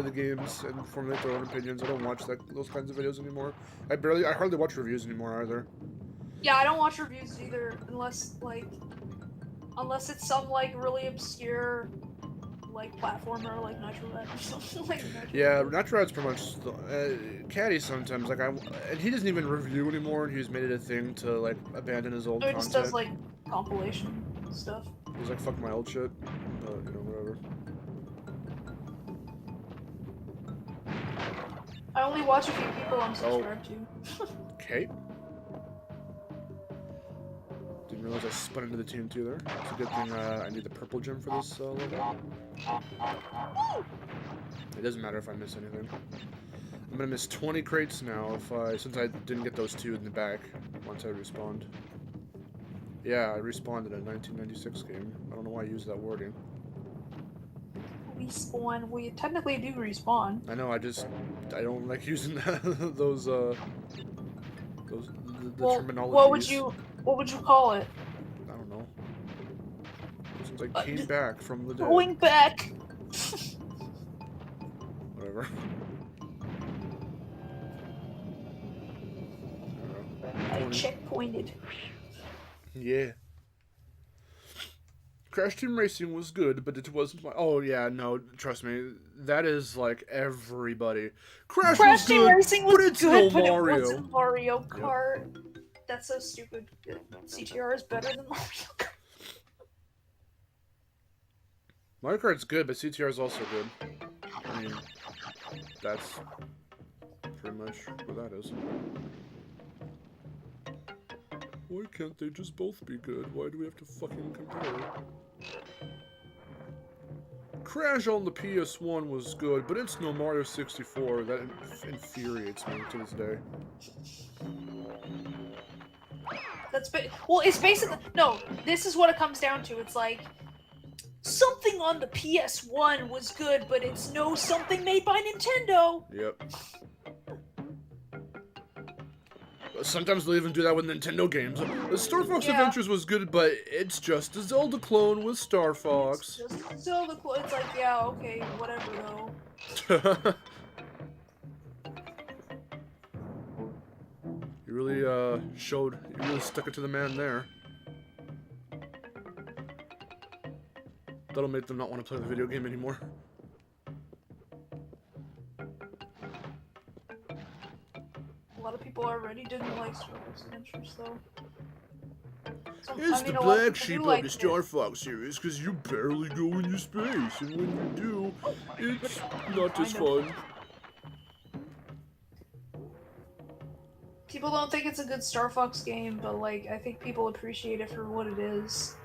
the games and formulate their own opinions. I don't watch those kinds of videos anymore. I hardly watch reviews anymore either. Yeah, I don't watch reviews either, unless it's some like really obscure like platformer like Nitro Red or something like that. Yeah, Nitro Red's pretty much Caddy sometimes. Like and he doesn't even review anymore. And he's made it a thing to like abandon his old He content. just does like compilation stuff. He's like, fuck my old shit. But you know, whatever. I only watch a few people I'm subscribed to. Okay. Didn't realize I spun into the TNT there. It's a good thing I need the purple gem for this level. It doesn't matter if I miss anything. I'm gonna miss 20 crates now since I didn't get those 2 in the back once I respawned. Yeah, I respawned in a 1996 game. I don't know why I used that wording. Respawn. We technically do respawn. I know. I don't like using those terminologies. What would you call it? I don't know. Since I came back from the dead. Going back. Whatever. I checkpointed. Yeah. Crash Team Racing was good, but it wasn't my... Oh, yeah, no, trust me. That is, like, everybody. Crash was Team good, Racing was but it's good, no but Mario. it wasn't Mario Kart. That's so stupid. CTR is better than Mario Kart. Mario Kart's good, but CTR is also good. I mean, that's pretty much what that is. Why can't they just both be good? Why do we have to fucking compare? Crash on the PS1 was good, but it's no Mario 64. That infuriates me to this day. Well, it's basically no. This is what it comes down to. It's like something on the PS1 was good, but it's no something made by Nintendo. Yep. Sometimes they'll even do that with Nintendo games. Star Fox Adventures was good, but it's just a Zelda clone with Star Fox. It's just a Zelda clone. It's like, yeah, okay, whatever though. You really you really stuck it to the man there. That'll make them not want to play the video game anymore. A lot of people already didn't like Star Fox Adventures, though. It's the black sheep of the Star Fox series, because you barely go into space, and when you do, it's not as fun. People don't think it's a good Star Fox game, but like, I think people appreciate it for what it is.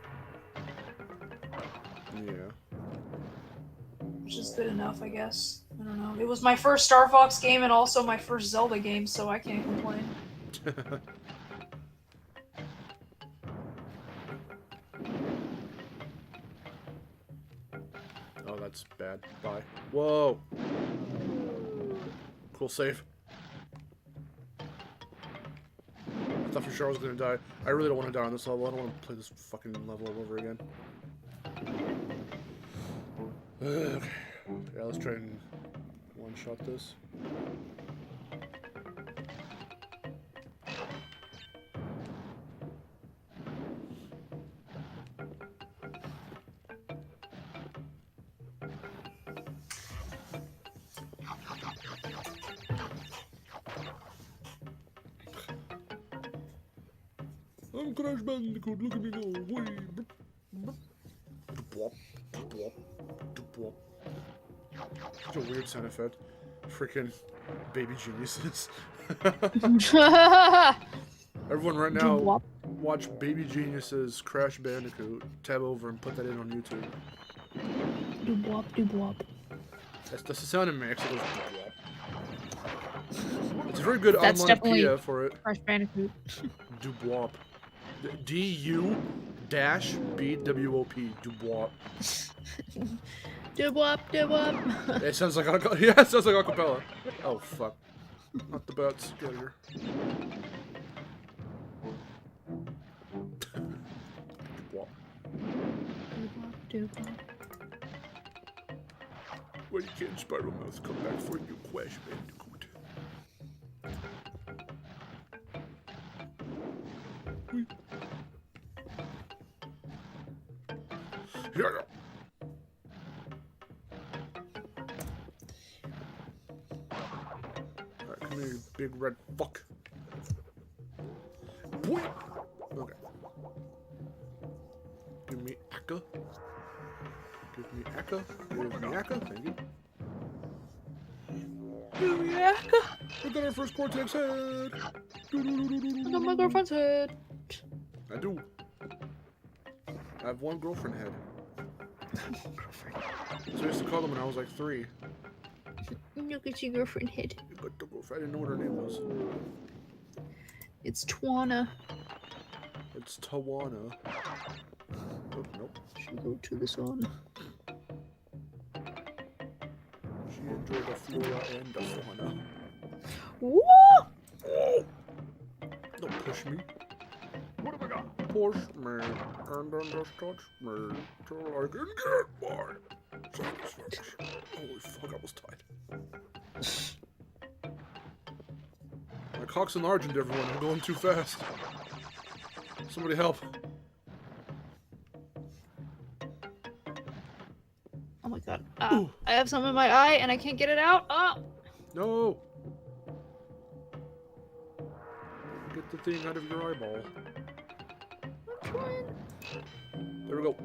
Yeah. Which is good enough, I guess. I don't know. It was my first Star Fox game and also my first Zelda game, so I can't complain. Oh, that's bad. Bye. Whoa! Cool save. I thought for sure I was gonna die. I really don't want to die on this level. I don't want to play this fucking level all over again. Okay. Yeah, let's try and one-shot this. I'm Crash Bandicoot, look at me go, whee! Such a weird sound effect. Freaking baby geniuses. Everyone right now, watch Baby Geniuses Crash Bandicoot. Tab over and put that in on YouTube. Doobwop, doobwop. That's the sound it makes. It goes doobwop. It's a very good onomatopoeia for it. Crash Bandicoot. Doobwop. D-U-B-W-O-P. Doobwop. Doobwop, doobwop. It sounds like yeah, it sounds like acapella. Oh fuck. Not the bats. Get out of here. Doobwop. Doobwop. When can Spyro Mouth come back for you, Crash Bandicoot? Yeah. Alright, come here, you big red fuck. Boy. Okay. Give me Akka. Give me Akka. Give me Akka. Thank you. Give me Akka. We got our first Cortex head. I got my girlfriend's head. I do. I have one girlfriend head. So I used to call them when I was like 3. Look at your girlfriend head. You got the girlfriend. I didn't know what her name was. It's Twana. It's Tawana. Oh, nope. She go to the sun. She enjoyed the flora and the fauna. Woo! Oh! Don't push me. What have I got? Push me and then just touch me till I can get my satisfaction. Holy fuck, I almost died. My cock's enlarging, everyone. I'm going too fast. Somebody help. Ooh. I have some in my eye and I can't get it out. Oh. No. Get the thing out of your eyeball. There we go.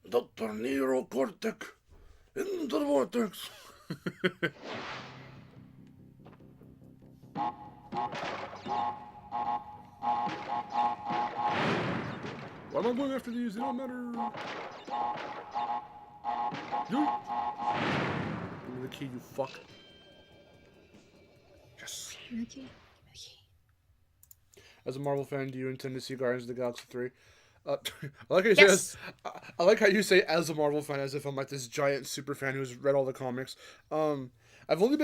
Dr. Nero Cortex into the vortex. Why am I going after these? They don't matter. Give me the key, you fuck. Yes. Give me the key. Give me the key. As a Marvel fan, do you intend to see Guardians of the Galaxy 3? I like how you Yes. say I like how you say as a Marvel fan, as if I'm like this giant super fan who's read all the comics. I've only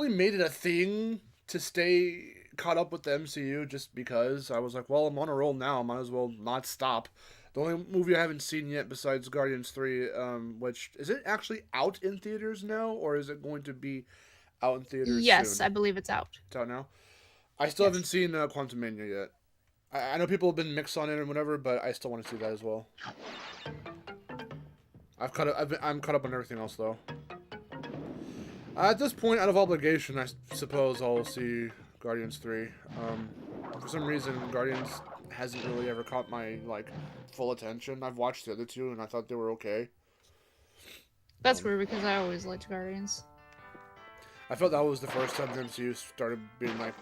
made it a thing to stay caught up with the MCU just because I was like, well, I'm on a roll now, might as well not stop. The only movie I haven't seen yet besides Guardians 3, which is it actually out in theaters now, or is it going to be out in theaters Yes, soon? I believe it's out. It's out now. I still haven't seen Quantumania yet. I know people have been mixed on it and whatever, but I still want to see that as well. I'm caught up on everything else though. At this point, out of obligation, I suppose I'll see Guardians 3. For some reason, Guardians hasn't really ever caught my full attention. I've watched the other two and I thought they were okay. That's weird because I always liked Guardians. I felt that was the first time the MCU started being like,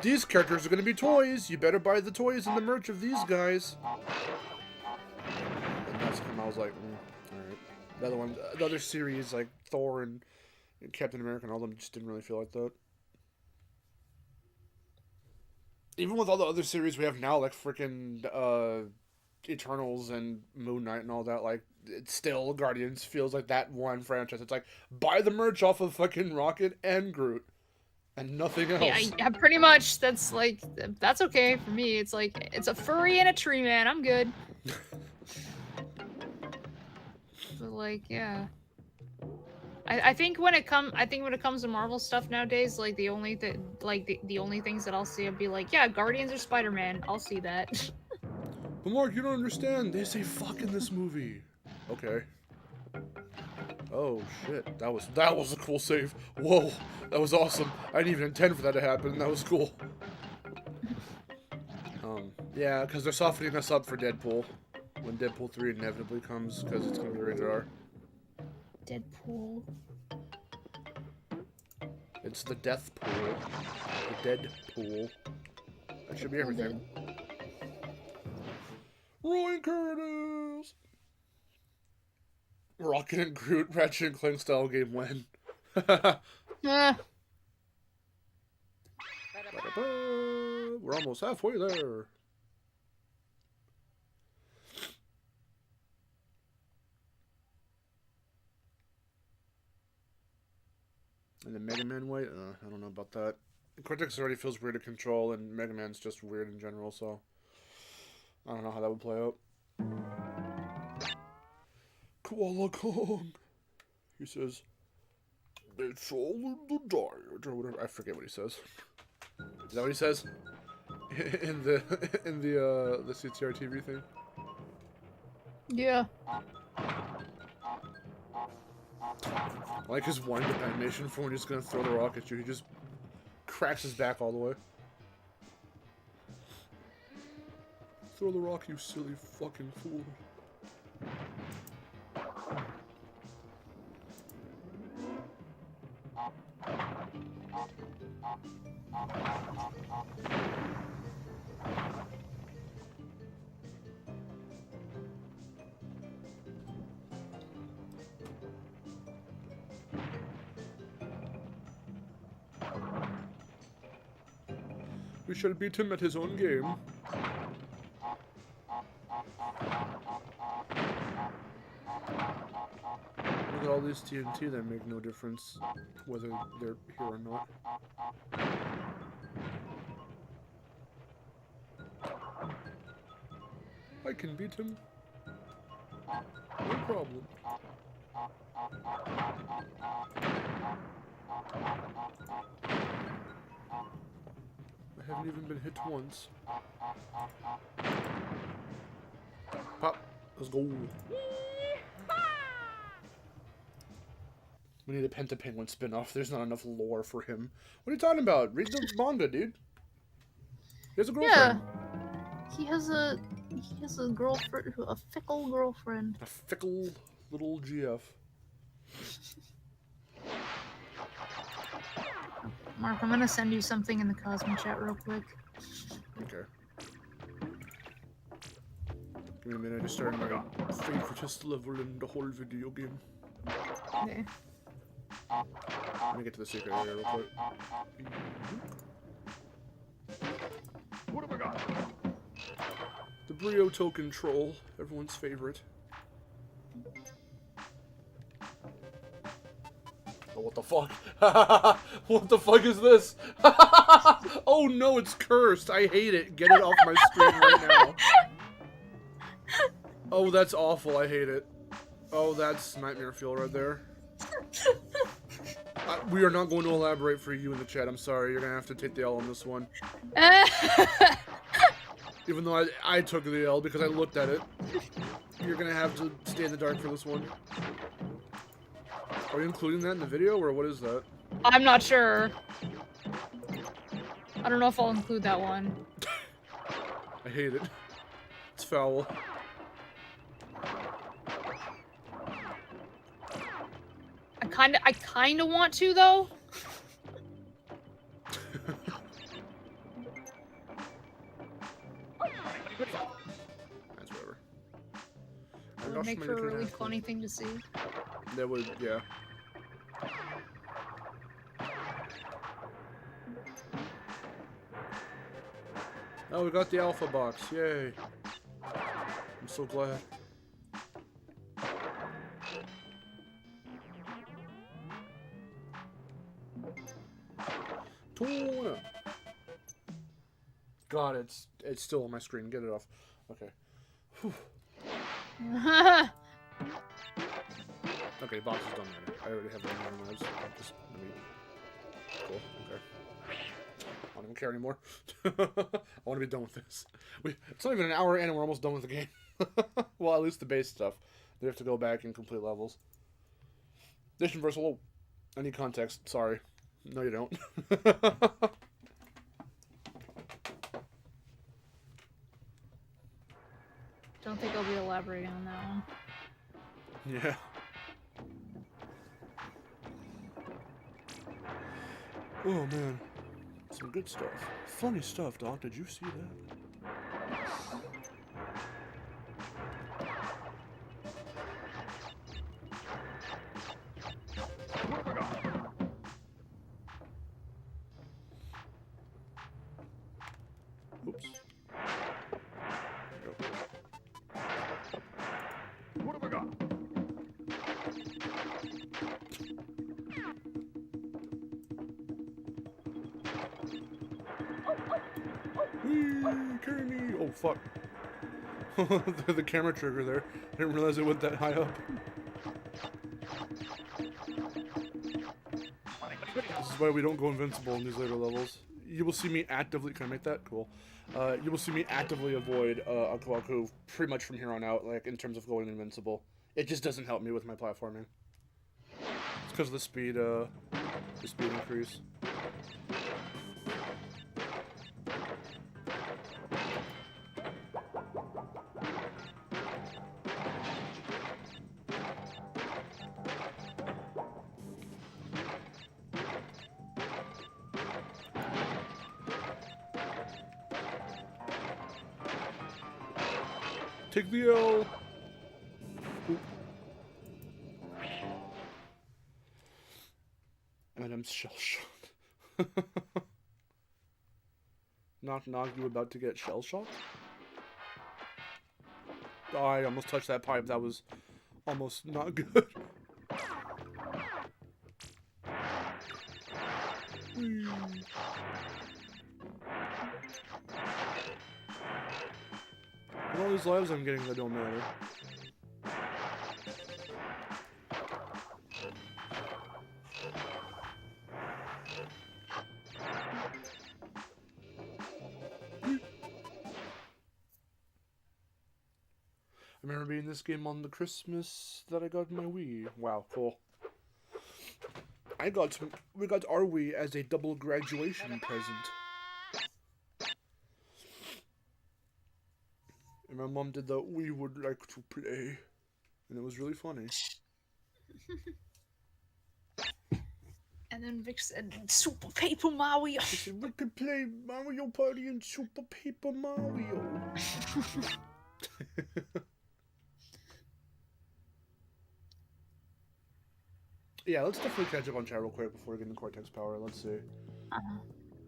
these characters are going to be toys. You better buy the toys and the merch of these guys. And that's when I was like, alright. The other series, like Thor and Captain America and all them, just didn't really feel like that. Even with all the other series we have now, like freaking Eternals and Moon Knight and all that, like, it's still Guardians feels like that one franchise. It's like, buy the merch off of fucking Rocket and Groot. And nothing else. Yeah, pretty much. That's okay for me. It's like, it's a furry and a tree man. I'm good. But like, yeah. I think when it comes to Marvel stuff nowadays, like the only things that I'll see, I'll be like, yeah, Guardians or Spider-Man. I'll see that. But Mark, you don't understand. They say fuck in this movie. Okay. Oh shit, that was a cool save. Whoa, that was awesome. I didn't even intend for that to happen. That was cool. Yeah, because they're softening us up for Deadpool when Deadpool 3 inevitably comes, because it's gonna be rated R. Deadpool. It's the death pool. The dead pool. That should be everything. Roy Curtis! Rocket and Groot, Ratchet and Clank style game when? We're almost halfway there. And the Mega Man way? I don't know about that. Cortex already feels weird to control, and Mega Man's just weird in general, so I don't know how that would play out. Koala Kong, he says, it's all in the diet, or whatever. I forget what he says. Is that what he says? in the CTR TV thing? Yeah. I like his wind-up animation for when he's gonna throw the rock at you. He just cracks his back all the way. Throw the rock, you silly fucking fool. We shall beat him at his own game. Look at all these TNT that make no difference whether they're here or not. I can beat him. No problem. I haven't even been hit once. Pop. Let's go. We need a Penta Penguin spin-off. There's not enough lore for him. What are you talking about? Read the manga, dude. He has a girlfriend. Yeah. He has a girlfriend, a fickle girlfriend. A fickle little GF. Mark, I'm gonna send you something in the Cosmo chat real quick. Okay. Give me a minute. I just started my favoritist level in the whole video game. Okay. Let me get to the secret area real quick. What have I got? The Brio token troll, everyone's favorite. Oh, what the fuck? What the fuck is this? Oh no, it's cursed. I hate it. Get it off my screen right now. Oh, that's awful. I hate it. Oh, that's nightmare fuel right there. We are not going to elaborate for you in the chat. I'm sorry. You're going to have to take the L on this one. Even though I took the L because I looked at it. You're going to have to stay in the dark for this one. Are you including that in the video, or what is that? I'm not sure. I don't know if I'll include that one. I hate it. It's foul. I kinda want to though. That's whatever. It would make for a really funny thing to see. That would, yeah. Oh, we got the alpha box. Yay. I'm so glad. Tuna. God, it's still on my screen. Get it off. Okay. Whew. Okay, box is done already. I already have it on my lives. Just let me. Cool. Okay. I don't even care anymore. I want to be done with this. It's not even an hour in and we're almost done with the game. Well, at least the base stuff. They have to go back and complete levels. This universal. I need context. Sorry. No, you don't. Don't think I'll be elaborating on that one. Yeah. Oh man. Some good stuff. Funny stuff, Doc. Did you see that? What have I got? Oops. There we go. What have I got? Whee! Carry me! Oh, fuck. The camera trigger there. I didn't realize it went that high up. This is why we don't go invincible in these later levels. You will see me actively... Can I make that? Cool. You will see me actively avoid Aku Aku pretty much from here on out, like, in terms of going invincible. It just doesn't help me with my platforming. It's because of the speed increase. Take the L. Oop. And I'm shell shocked. Knock knock, you about to get shell shocked? Oh, I almost touched that pipe. That was almost not good. And all these lives I'm getting that don't matter. I remember beating this game on the Christmas that I got my Wii. Wow, cool. we got our Wii as a double graduation present. And my mom did the "we would like to play," and it was really funny. And then Vic said, Super Paper Mario. She said, "We could play Mario Party and Super Paper Mario." Yeah, let's definitely catch up on chat real quick before we get into Cortex Power. Let's see.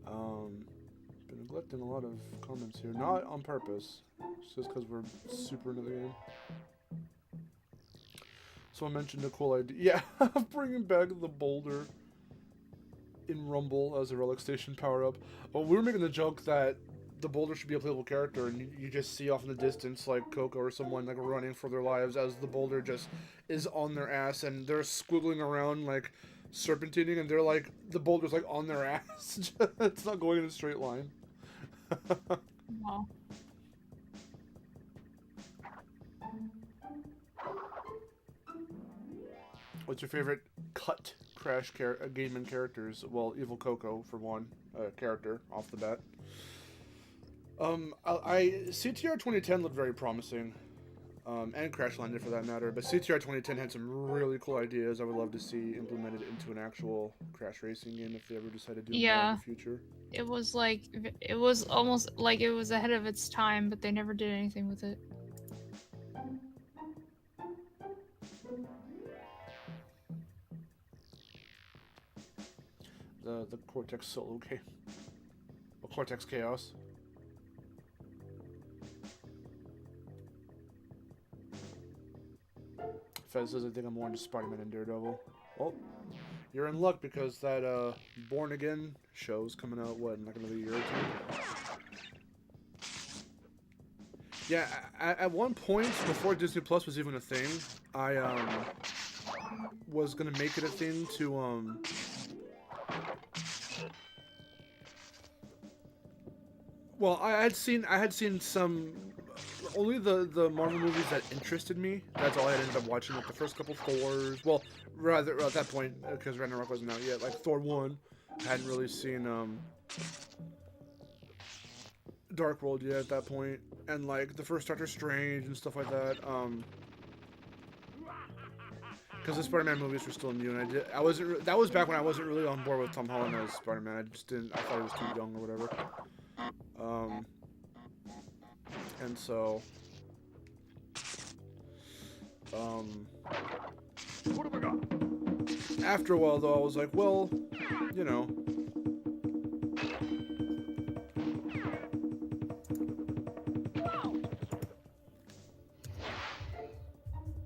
Been neglecting a lot of comments here. Not on purpose. It's just because we're super into the game. Someone mentioned a cool idea. Yeah, bringing back the boulder in Rumble as a Relic Station power-up. Well, we were making the joke that the boulder should be a playable character, and you just see off in the distance, like, Coco or someone, like, running for their lives as the boulder just is on their ass, and they're squiggling around, like, serpentining, and they're, like, the boulder's, like, on their ass. It's not going in a straight line. Wow. What's your favorite cut Crash gaming characters? Well, Evil Coco, for one, character, off the bat. CTR 2010 looked very promising, and Crash Landed for that matter, but CTR 2010 had some really cool ideas I would love to see implemented into an actual Crash racing game if they ever decide to do more in the future. It was like, it was almost like it was ahead of its time, but they never did anything with it. The Cortex solo game. Or Cortex Chaos. Fez says I think I'm more into Spider-Man and Daredevil. Well, you're in luck because that Born Again show's coming out, what, in like another year or two? Yeah, at one point, before Disney Plus was even a thing, I was gonna make it a thing to well, I had seen some, only the Marvel movies that interested me. That's all I ended up watching. Like the first couple Thors. Well, rather at that point, because Ragnarok wasn't out yet. Like Thor 1, I hadn't really seen Dark World yet at that point, and like the first Doctor Strange and stuff like that. Because the Spider-Man movies were still new, and that was back when I wasn't really on board with Tom Holland as Spider-Man. I just didn't. I thought he was too young or whatever. And so, What have I got? after a while, though, I was like, well, you know.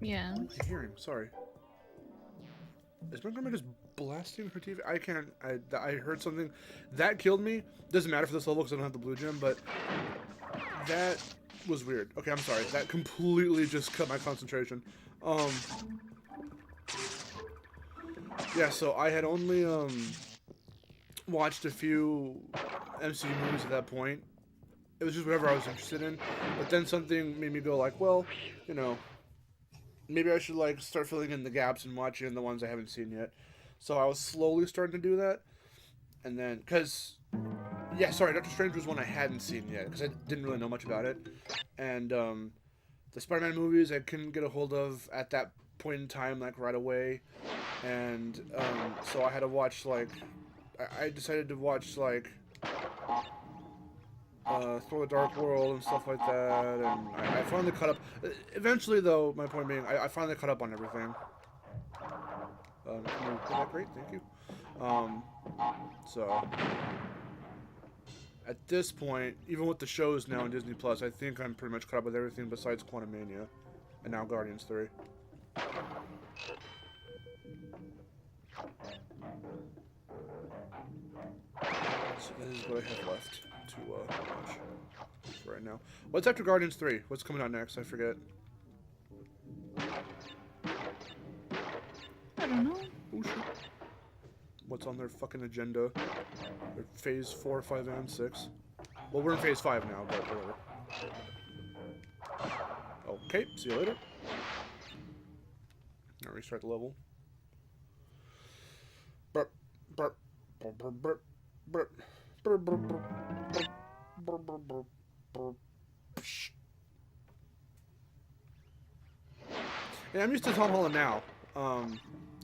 Yeah. What am I hearing? Sorry. Is my grandma just blasting her TV? I can't. I heard something. That killed me. Doesn't matter for this level because I don't have the blue gem, but that was weird. Okay, I'm sorry. That completely just cut my concentration. Yeah, so I had only watched a few MCU movies at that point. It was just whatever I was interested in. But then something made me go like, well, you know, maybe I should like start filling in the gaps and watching the ones I haven't seen yet. So I was slowly starting to do that. And then, because, yeah, sorry, Doctor Strange was one I hadn't seen yet, because I didn't really know much about it. And the Spider-Man movies I couldn't get a hold of at that point in time, like, right away. And so I had to watch, like, I decided to watch, like, Thor the Dark World and stuff like that, and I finally caught up. Eventually, though, my point being, I finally caught up on everything. Did that great, thank you. So, at this point, even with the shows now on Disney Plus, I think I'm pretty much caught up with everything besides Quantumania, and now Guardians 3. So this is what I have left to watch for right now. What's after Guardians 3? What's coming out next? I forget. I don't know. Oh, shit. What's on their fucking agenda? Their phase 4, 5, and 6. Well, we're in phase 5 now, but whatever. Okay, see you later. Now restart the level. But Yeah, I'm used to Tom Holland now.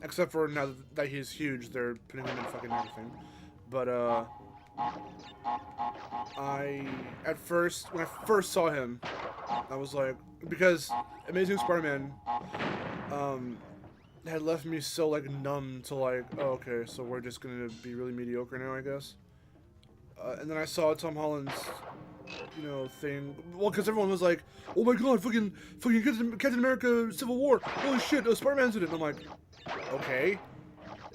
Except for now that he's huge, they're putting him in fucking everything. But, at first, when I first saw him, I was like, because Amazing Spider-Man, had left me so, like, numb to, like, oh, okay, so we're just gonna be really mediocre now, I guess. And then I saw Tom Holland's, you know, thing. Well, because everyone was like, oh my god, fucking Captain America Civil War. Holy shit, Spider-Man's in it. And I'm like, okay.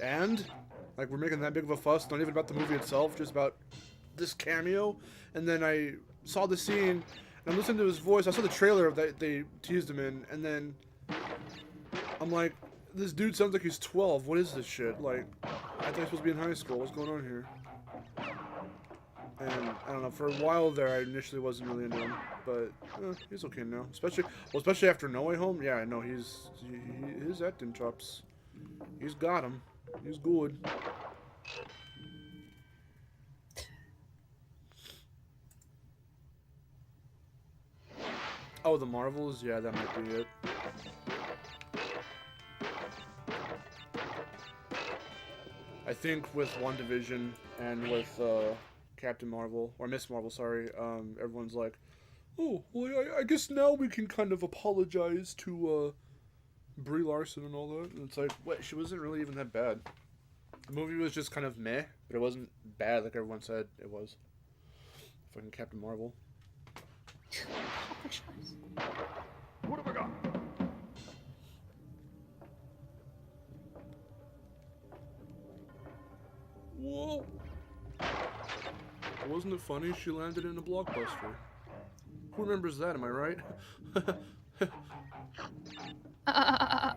And? Like, we're making that big of a fuss, not even about the movie itself, just about this cameo. And then I saw the scene, and I'm listening to his voice. I saw the trailer that they teased him in, and then I'm like, this dude sounds like he's 12. What is this shit? Like, I thought he was supposed to be in high school. What's going on here? And I don't know. For a while there, I initially wasn't really into him, but he's okay now. Especially after No Way Home. Yeah, I know his acting chops. He's got him. He's good. Oh, the Marvels. Yeah, that might be it. I think with WandaVision and with Captain Marvel, or Miss Marvel, sorry, everyone's like, oh, well, I guess now we can kind of apologize to Brie Larson and all that. And it's like, wait, she wasn't really even that bad. The movie was just kind of meh, but it wasn't bad like everyone said it was. Fucking Captain Marvel. What have I got? Whoa! Wasn't it funny? She landed in a blockbuster. Who remembers that, am I right? I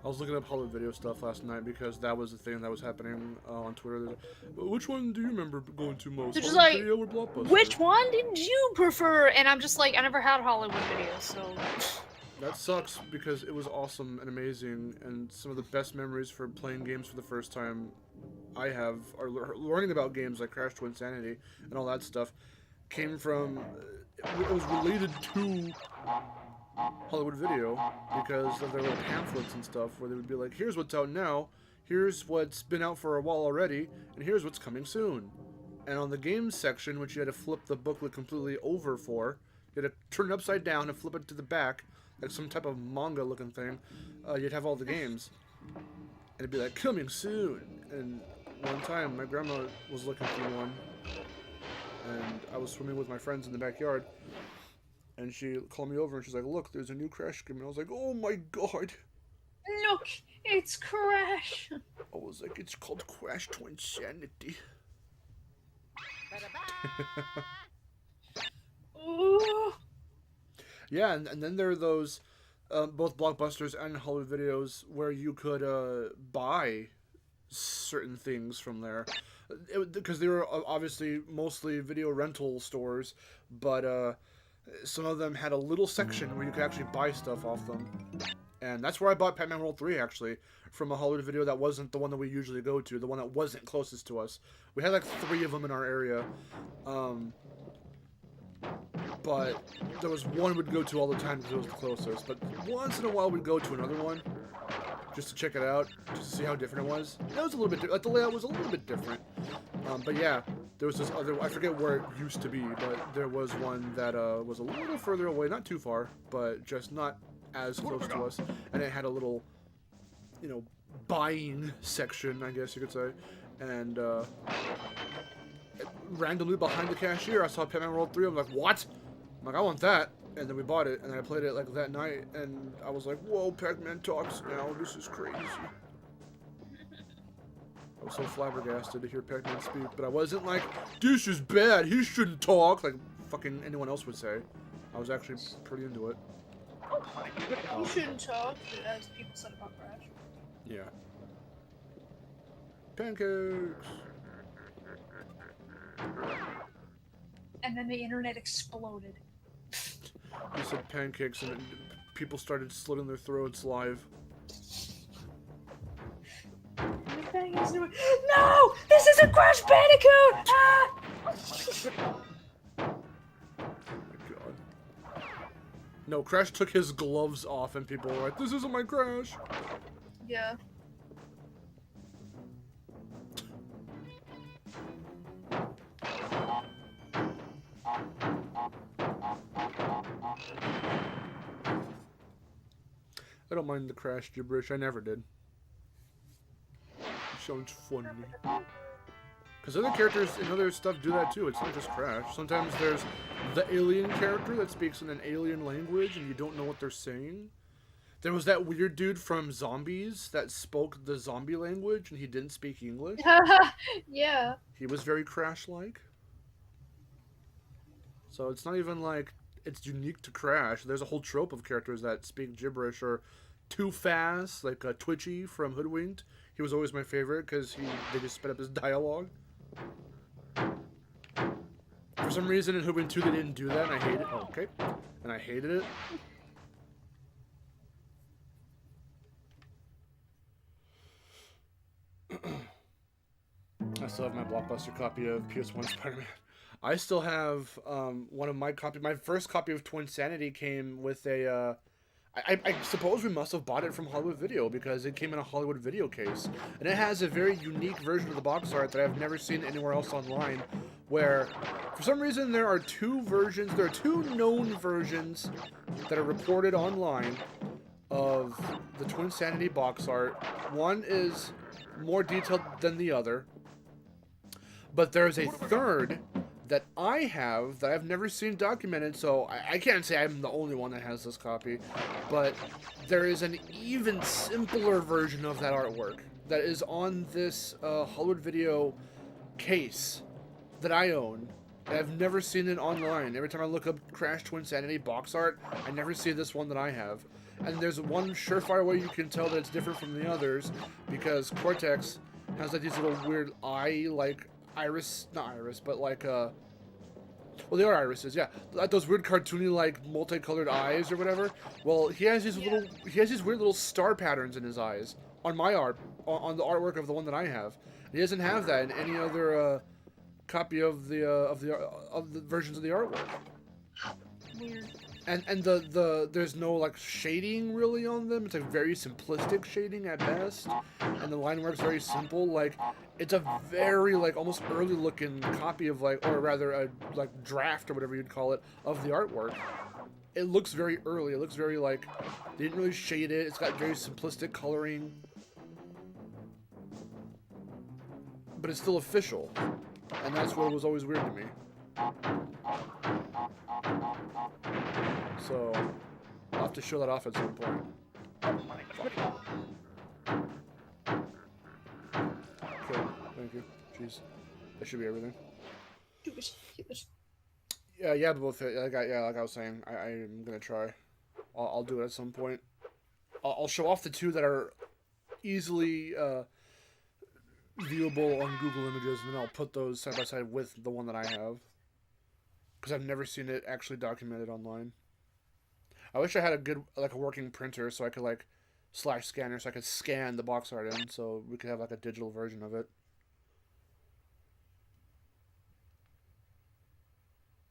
was looking up Hollywood video stuff last night because that was the thing that was happening on Twitter. Which one do you remember going to most? They're just Hollywood like, video or Blockbuster? which one did you prefer? And I'm just like, I never had Hollywood videos, so. That sucks because it was awesome and amazing, and some of the best memories for playing games for the first time I have, or learning about games like Crash to Insanity and all that stuff, came from, it was related to Hollywood Video because of their little pamphlets and stuff where they would be like, here's what's out now, here's what's been out for a while already, and here's what's coming soon. And on the games section, which you had to flip the booklet completely over for, you had to turn it upside down and flip it to the back, like some type of manga looking thing, you'd have all the games. And it'd be like, coming soon. And one time, my grandma was looking for one, and I was swimming with my friends in the backyard, and she called me over and she's like, look, there's a new Crash game. And I was like, oh my god. Look, it's Crash. I was like, it's called Crash to Insanity. Ooh. Yeah, and then there are those, both Blockbusters and Hollywood Videos, where you could buy certain things from there. Because they were obviously mostly video rental stores, but some of them had a little section where you could actually buy stuff off them. And that's where I bought Pac-Man World 3, actually, from a Hollywood Video that wasn't the one that we usually go to, the one that wasn't closest to us. We had like 3 of them in our area. But there was one we'd go to all the time because it was the closest. But once in a while we'd go to another one just to check it out, just to see how different it was. It was a little bit, like the layout was a little bit different. But yeah, there was this other, I forget where it used to be, but there was one that was a little further away, not too far, but just not as close to us. And it had a little, you know, buying section, I guess you could say. And randomly behind the cashier, I saw Pac-Man World 3. I'm like, what? I'm like, I want that. And then we bought it, and then I played it like that night, and I was like, whoa, Pac-Man talks now. This is crazy. I was so flabbergasted to hear Pac-Man speak, but I wasn't like, this is bad. He shouldn't talk, like fucking anyone else would say. I was actually pretty into it. You shouldn't talk, as people said about Crash. Yeah. Pancakes. And then the internet exploded. You said pancakes, and people started slitting their throats live. No! This isn't Crash Bandicoot! Ah! Oh my god. No, Crash took his gloves off and people were like, this isn't my Crash! Yeah. I don't mind the Crash gibberish, I never did. It sounds funny. Because other characters and other stuff do that too, it's not just Crash. Sometimes there's the alien character that speaks in an alien language and you don't know what they're saying. There was that weird dude from Zombies that spoke the zombie language and he didn't speak English. Yeah. He was very Crash-like. So it's not even like it's unique to Crash. There's a whole trope of characters that speak gibberish or too fast, like Twitchy from Hoodwinked. He was always my favorite because they just sped up his dialogue. For some reason in Hoodwinked 2 they didn't do that and I hated it. Oh, okay. And I hated it. I still have my Blockbuster copy of PS1 Spider-Man. I still have one of my copies. My first copy of Twinsanity came with a. I suppose we must have bought it from Hollywood Video because it came in a Hollywood Video case, and it has a very unique version of the box art that I've never seen anywhere else online. Where, for some reason, there are two versions. There are two known versions that are reported online of the Twinsanity box art. One is more detailed than the other, but there's a third that I have that I've never seen documented, so I can't say I'm the only one that has this copy, but there is an even simpler version of that artwork that is on this Hollywood Video case that I own. I've never seen it online. Every time I look up Crash Twinsanity box art, I never see this one that I have. And there's one surefire way you can tell that it's different from the others, because Cortex has like these little weird like iris, not iris, but like well, they are irises, yeah, like those weird cartoony like multicolored eyes or whatever. Well, he has these weird little star patterns in his eyes on my art, on the artwork of the one that I have. He doesn't have that in any other copy of the versions of the artwork. Weird. And there's no like shading really on them. It's like very simplistic shading at best, and the line work's very simple. Like it's a very like almost early looking copy of like, or rather a like draft or whatever you'd call it of the artwork. It looks very early. It looks very like they didn't really shade it. It's got very simplistic coloring, but it's still official, and that's what was always weird to me. So, I'll have to show that off at some point. Okay, thank you. Jeez. That should be everything. Yeah, both. Like I was saying, I'm gonna try. I'll do it at some point. I'll show off the two that are easily viewable on Google Images, and then I'll put those side by side with the one that I have. Because I've never seen it actually documented online. I wish I had a good, like a working printer so I could like, /scanner so I could scan the box art in so we could have like a digital version of it.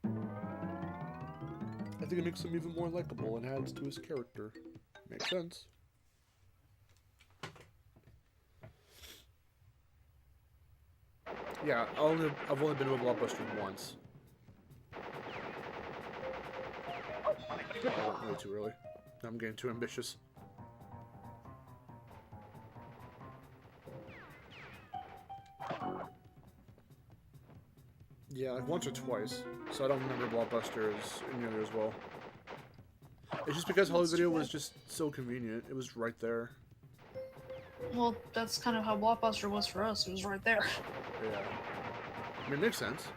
I think it makes him even more likable and adds to his character. Makes sense. Yeah, I've only been to a Blockbuster once. Oh, way too early. I'm getting too ambitious. Yeah, like once or twice. So I don't remember Blockbusters in there as well. It's just because Hollywood Video was just so convenient. It was right there. Well, that's kind of how Blockbuster was for us. It was right there. Yeah. I mean, it makes sense.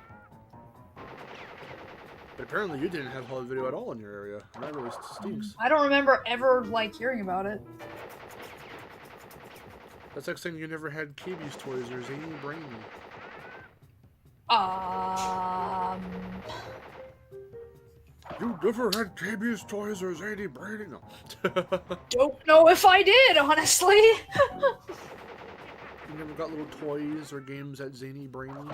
But apparently you didn't have Hollywood Video at all in your area. And that really stinks. I don't remember ever, like, hearing about it. That's like saying you never had KB's toys or Zany Brainy. You never had KB's toys or Zany Brady? No. Don't know if I did, honestly. You never got little toys or games at Zany Brainy?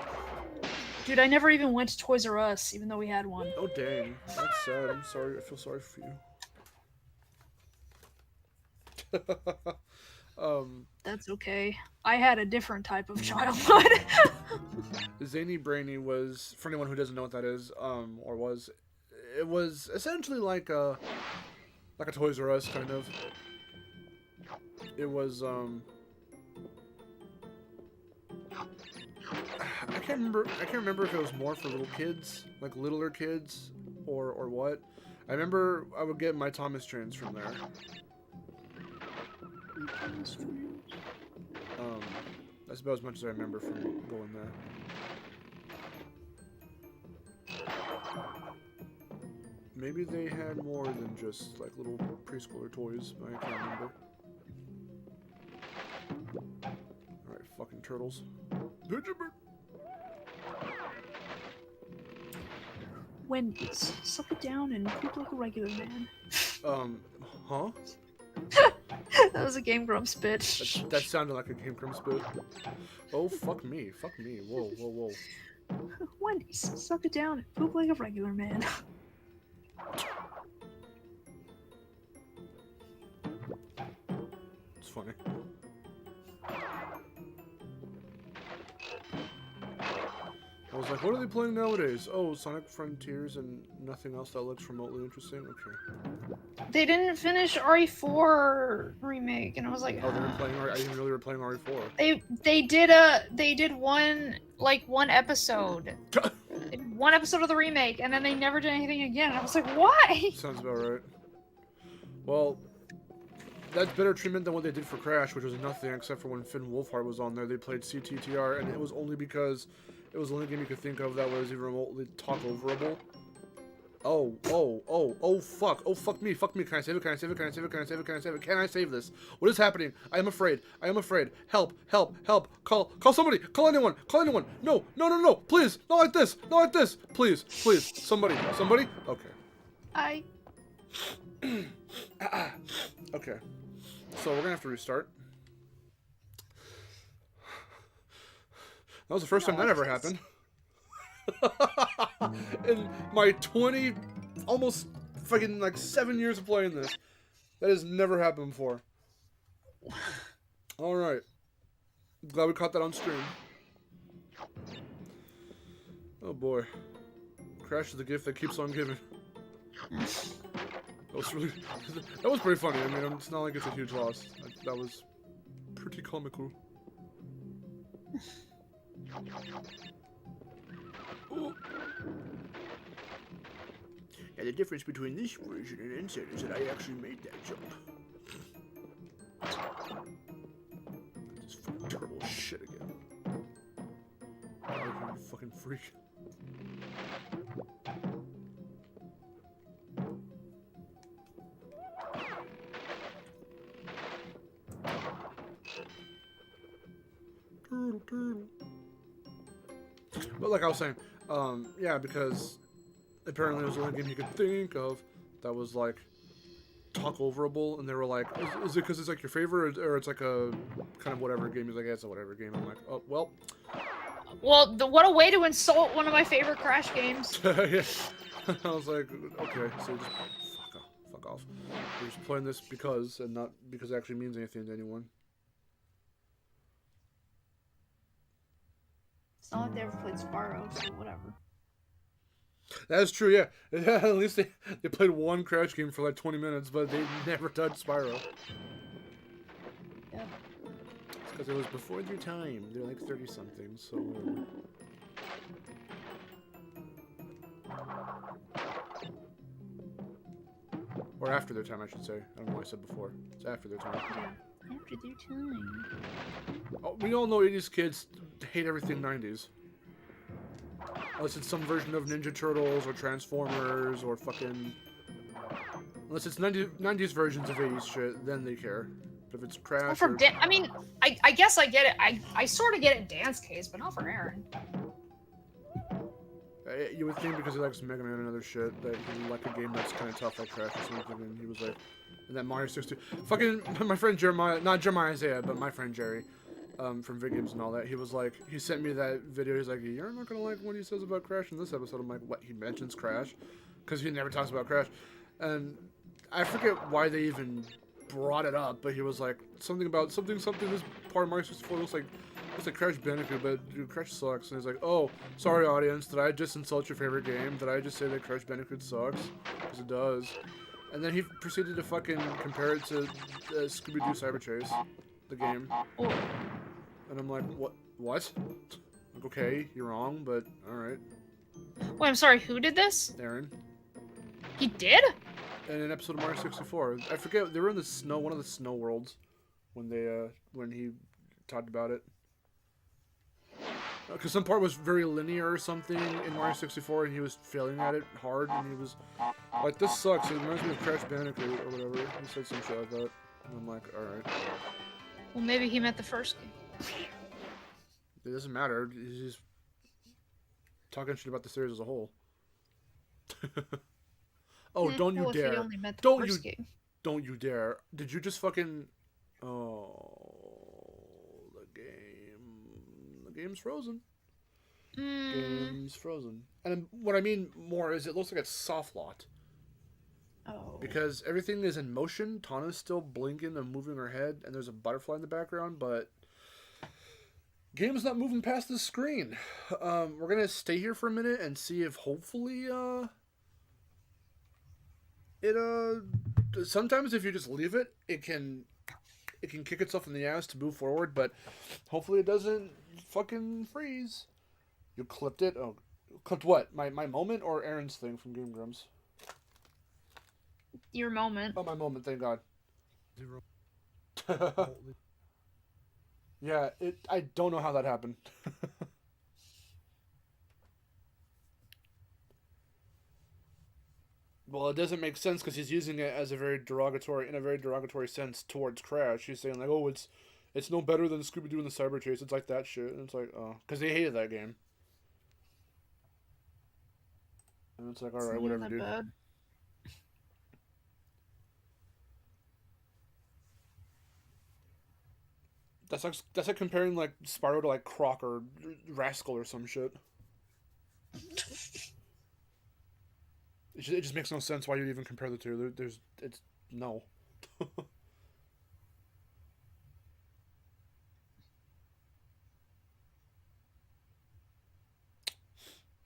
Dude, I never even went to Toys R Us, even though we had one. Oh dang, that's sad. I'm sorry. I feel sorry for you. That's okay. I had a different type of childhood. Zany Brainy was, for anyone who doesn't know what that is, or was, it was essentially like a Toys R Us kind of. It was I can't remember if it was more for little kids, like littler kids, or what. I remember I would get my Thomas Trains from there. That's about as much as I remember from going there. Maybe they had more than just like little preschooler toys, but I can't remember. Alright, fucking turtles. Wendy's. Suck it down and poop like a regular man. Huh? That was a Game Grumps bit. That sounded like a Game Grumps bit. Oh, fuck me. Fuck me. Whoa, whoa, whoa. Wendy's. Suck it down and poop like a regular man. It's funny. I was like, what are they playing nowadays? Oh, Sonic Frontiers and nothing else that looks remotely interesting? Okay. They didn't finish RE4 remake, and I was like, Oh, they were playing I didn't know they were playing RE4. They did one episode. They did one episode of the remake, and then they never did anything again. And I was like, why? Sounds about right. Well, that's better treatment than what they did for Crash, which was nothing except for when Finn Wolfhard was on there. They played CTTR, and it was only because it was the only game you could think of that was even remotely talk-overable. Oh, fuck me. Can I save it? Can I save it? Can I save this? What is happening? I am afraid. Help. Call somebody. Call anyone. No. Please, not like this. Please. Somebody. Okay. Okay. So we're gonna have to restart. That was the first time that ever happened. In my 20, almost fucking like 7 years of playing this. That has never happened before. Alright. Glad we caught that on stream. Oh boy. Crash is the gift that keeps on giving. That was pretty funny. I mean, it's not like it's a huge loss. That was pretty comical. Ooh. Yeah, the difference between this version and Insane is that I actually made that jump. This fucking terrible shit again. Oh, you fucking freak. Turtle. But like I was saying, yeah, because apparently it was the only game you could think of that was like talk-overable, and they were like, is it because it's like your favorite, or it's like a kind of whatever game? He's like, yeah, it's a whatever game. I'm like, oh, well. Well, what a way to insult one of my favorite Crash games. Yeah. I was like, okay, so just fuck off. You're just playing this because, and not because it actually means anything to anyone. It's not like they ever played Spyro, so whatever. That is true, yeah. At least they played one Crash game for like 20 minutes, but they never touched Spyro. Yeah. It's because it was before their time. They're like 30-something, so whatever. Or after their time, I should say. I don't know what I said before. It's after their time. Yeah, after their time. Oh, we all know 80s kids hate everything 90s. Unless it's some version of Ninja Turtles or Transformers or fucking... Unless it's 90s versions of 80s shit, then they care. But if it's Crash Well, or... I mean, I guess I get it. I sort of get it in Dan's case, but not for Aaron. You would think because he likes Mega Man and other shit that he would like a game that's kind of tough like Crash or something. And he was like, and that Mario 62. Fucking my friend Jeremiah, not Jeremiah Isaiah, but my friend Jerry, from Vid Games and all that. He was like, he sent me that video. He's like, you're not gonna like what he says about Crash in this episode. I'm like, what? He mentions Crash, because he never talks about Crash, and I forget why they even brought it up, but he was like something about something. This part of Mario 64 looks like Crash Bandicoot, but dude, Crash sucks. And he's like, oh, sorry audience, did I just insult your favorite game? Did I just say that Crash Bandicoot sucks? Because it does. And then he proceeded to fucking compare it to Scooby-Doo Cyber Chase, the game. Oh. And I'm like, what? Like, okay, you're wrong, but alright. Wait, I'm sorry, who did this? Aaron. He did? In an episode of Mario 64. I forget, they were in the snow, one of the snow worlds, when they, when he talked about it. Because some part was very linear or something in Mario 64, and he was failing at it hard, and he was like, this sucks, it reminds me of Crash Bandicoot, or whatever. He said some shit like that. And I'm like, alright. Well, maybe he meant the first game. It doesn't matter, he's just talking shit about the series as a whole. Oh, don't you well, dare. If he only meant the Don't first you game. Don't you dare. Did you just fucking... Oh... The game's frozen. Game's frozen. And what I mean more is it looks like it's soft locked. Oh. Because everything is in motion. Tana's still blinking and moving her head, and there's a butterfly in the background, but... Game's not moving past the screen. We're gonna stay here for a minute and see if hopefully, sometimes if you just leave it, it can kick itself in the ass to move forward, but hopefully it doesn't fucking freeze. You clipped it? Oh, clipped what? My moment or Aaron's thing from Game Grumps? Your moment. Oh, my moment, thank God. Yeah, I don't know how that happened. Well, it doesn't make sense because he's using it as in a very derogatory sense towards Crash. He's saying like, oh, it's no better than Scooby-Doo and the Cyber Chase. It's like that shit. And it's like, oh, because they hated that game. And it's like, all right, whatever, dude. Bad. That's like comparing like Spyro to like Croc or Rascal or some shit. It just makes no sense why you'd even compare the two. It's no.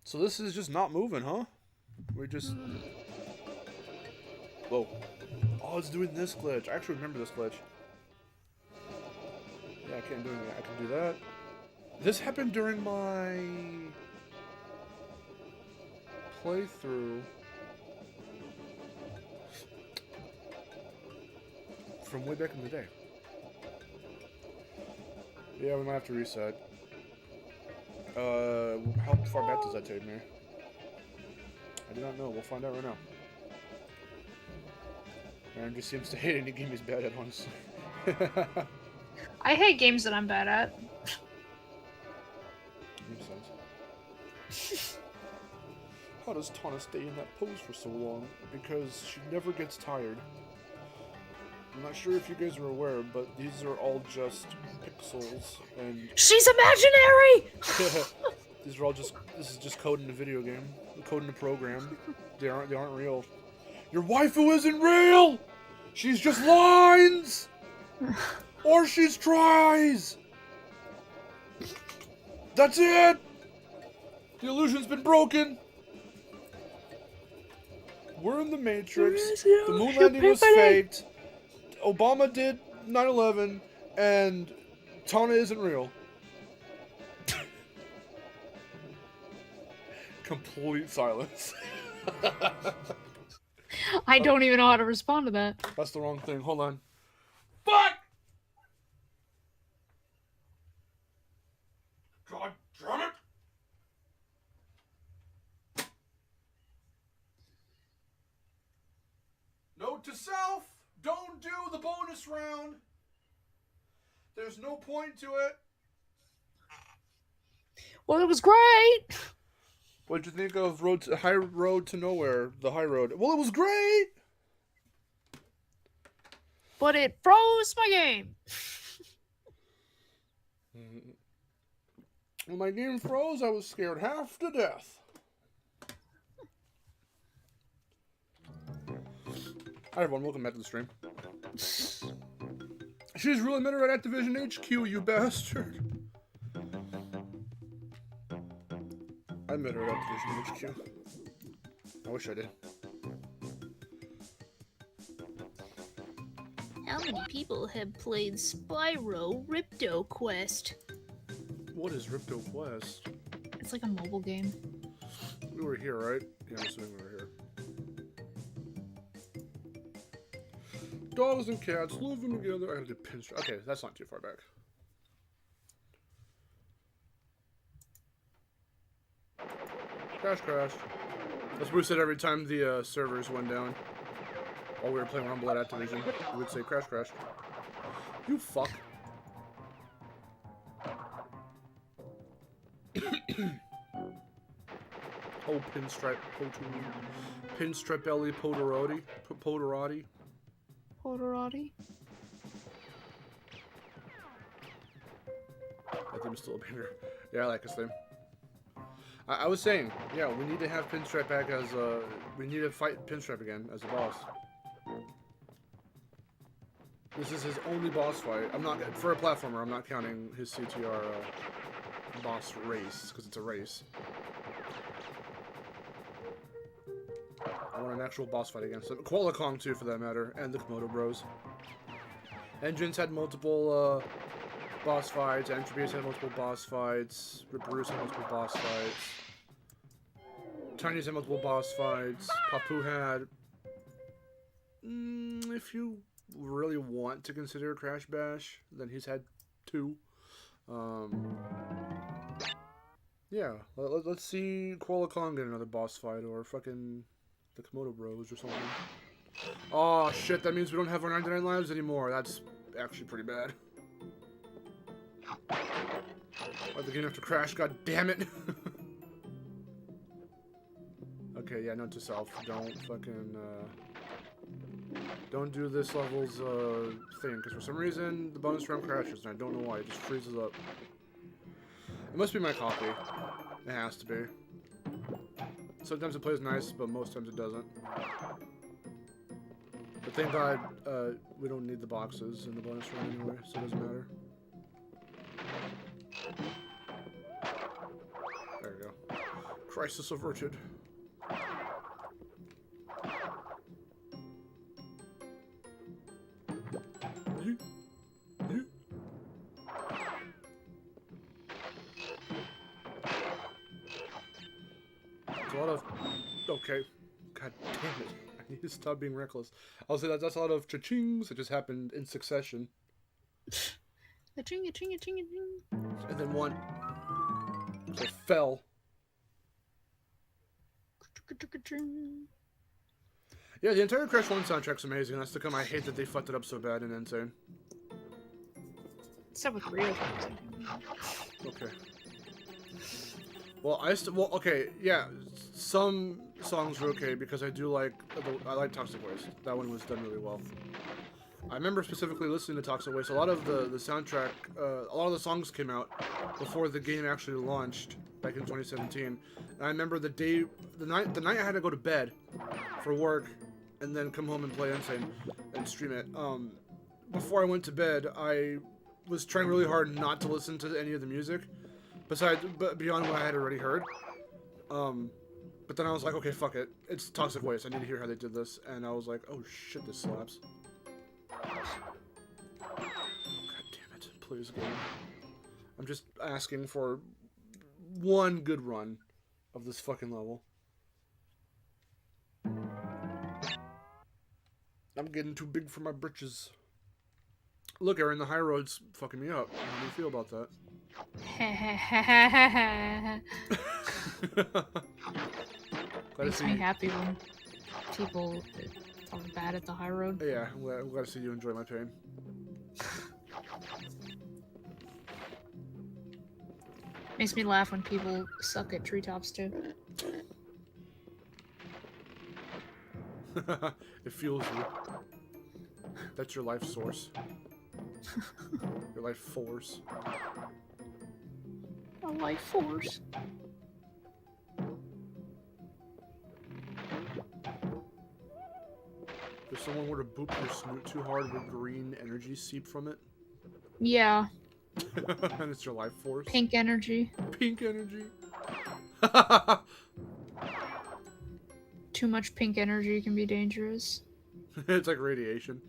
So this is just not moving, huh? We're just... Whoa. Oh, it's doing this glitch. I actually remember this glitch. Yeah, I can't do anything. I can do that. This happened during my playthrough from way back in the day. Yeah, we might have to reset. How far back does that take me? I do not know. We'll find out right now. Aaron just seems to hate any game he's bad at once. I hate games that I'm bad at. Makes sense. How does Tana stay in that pose for so long? Because she never gets tired. I'm not sure if you guys are aware, but these are all just pixels, and... She's imaginary! This is just code in a video game. Code in a program. They aren't real. Your waifu isn't real! She's just lines! Or she's tries! That's it! The illusion's been broken! We're in the Matrix. The moon landing was faked. Obama did 9/11, and Tana isn't real. Complete silence. I don't even know how to respond to that. That's the wrong thing. Hold on. Fuck! God damn it! Note to self. Don't do the bonus round. There's no point to it. Well, it was great! What'd you think of High Road to Nowhere? The High Road. Well, it was great. But it froze my game. When my game froze, I was scared half to death. Hi everyone, welcome back to the stream. She's really met her at Activision HQ, you bastard. I met her at Activision HQ. I wish I did. How many people have played Spyro Ripto Quest? What is Ripto Quest? It's like a mobile game. We were here, right? Yeah, I'm assuming we were here. Dogs and cats living together. I gotta do pinstripe. Okay, that's not too far back. Crash, crash. That's what we said every time the servers went down. While we were playing Rumble at Activision, we would say crash, crash. You fuck. Oh, pinstripe, pinstripe belly, Podorati. Podorati? That theme is still a banger. Yeah, I like his theme. I was saying, yeah, we need to have Pinstripe back as we need to fight Pinstripe again as a boss. This is his only boss fight. I'm not, for a platformer, I'm not counting his CTR boss race, because it's a race. I want an actual boss fight against him. Koala Kong too, for that matter, and the Komodo Bros. Engines had multiple boss fights, Entropius had multiple boss fights, Ripperus had multiple boss fights, Tiny's had multiple boss fights, Papu had... if you really want to consider Crash Bash, then he's had 2. Yeah, let's see Koala Kong get another boss fight, or fucking the Komodo Bros or something. Oh shit, that means we don't have our 99 lives anymore. That's actually pretty bad. Why'd the game have to crash? God damn it! Okay, yeah, note to self. Don't fucking, don't do this level's, thing, because for some reason, the bonus round crashes, and I don't know why. It just freezes up. It must be my copy. It has to be. Sometimes it plays nice, but most times it doesn't. But thank God, we don't need the boxes in the bonus round anyway, so it doesn't matter. There we go. Crisis averted. It's a lot of... Okay. God damn it. I need to stop being reckless. I'll say that's a lot of cha-chings that just happened in succession. A-ching, a-ching, a-ching, a-ching. And then one... So fell. Yeah, the entire Crash 1 soundtrack's amazing. That's to come. I hate that they fucked it up so bad and insane. Except with Rio. Okay. Well, okay, yeah. Some songs were okay because I do like... I like Toxic Waste. That one was done really well. I remember specifically listening to Toxic Waste. A lot of the soundtrack, a lot of the songs came out before the game actually launched back in 2017. And I remember the night I had to go to bed for work and then come home and play Insane and stream it. Before I went to bed, I was trying really hard not to listen to any of the music, beyond what I had already heard. But then I was like, okay, fuck it. It's Toxic Waste. I need to hear how they did this. And I was like, oh shit, this slaps. Oh, God damn it. Please, game. I'm just asking for one good run of this fucking level. I'm getting too big for my britches. Look, Aaron, the high road's fucking me up. How do you feel about that? Makes me happy when people are bad at the high road. Yeah, I'm glad to see you enjoy my pain. Makes me laugh when people suck at treetops too. It fuels you. That's your life source. Your life force. A life force. If someone were to boop your snoot too hard, would green energy seep from it? Yeah. And it's your life force. Pink energy. Pink energy. Too much pink energy can be dangerous. It's like radiation.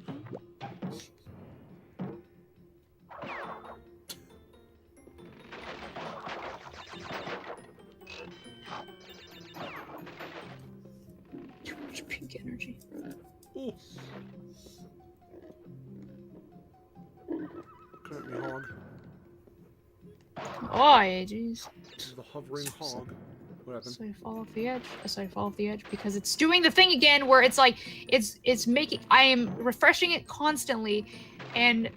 Too much pink energy. Ooh. Couldn't be hog. Oh, yeah, jeez. This is the hovering hog. What happened? So I fall off the edge. So I fall off the edge because it's doing the thing again where it's like it's making. I am refreshing it constantly, and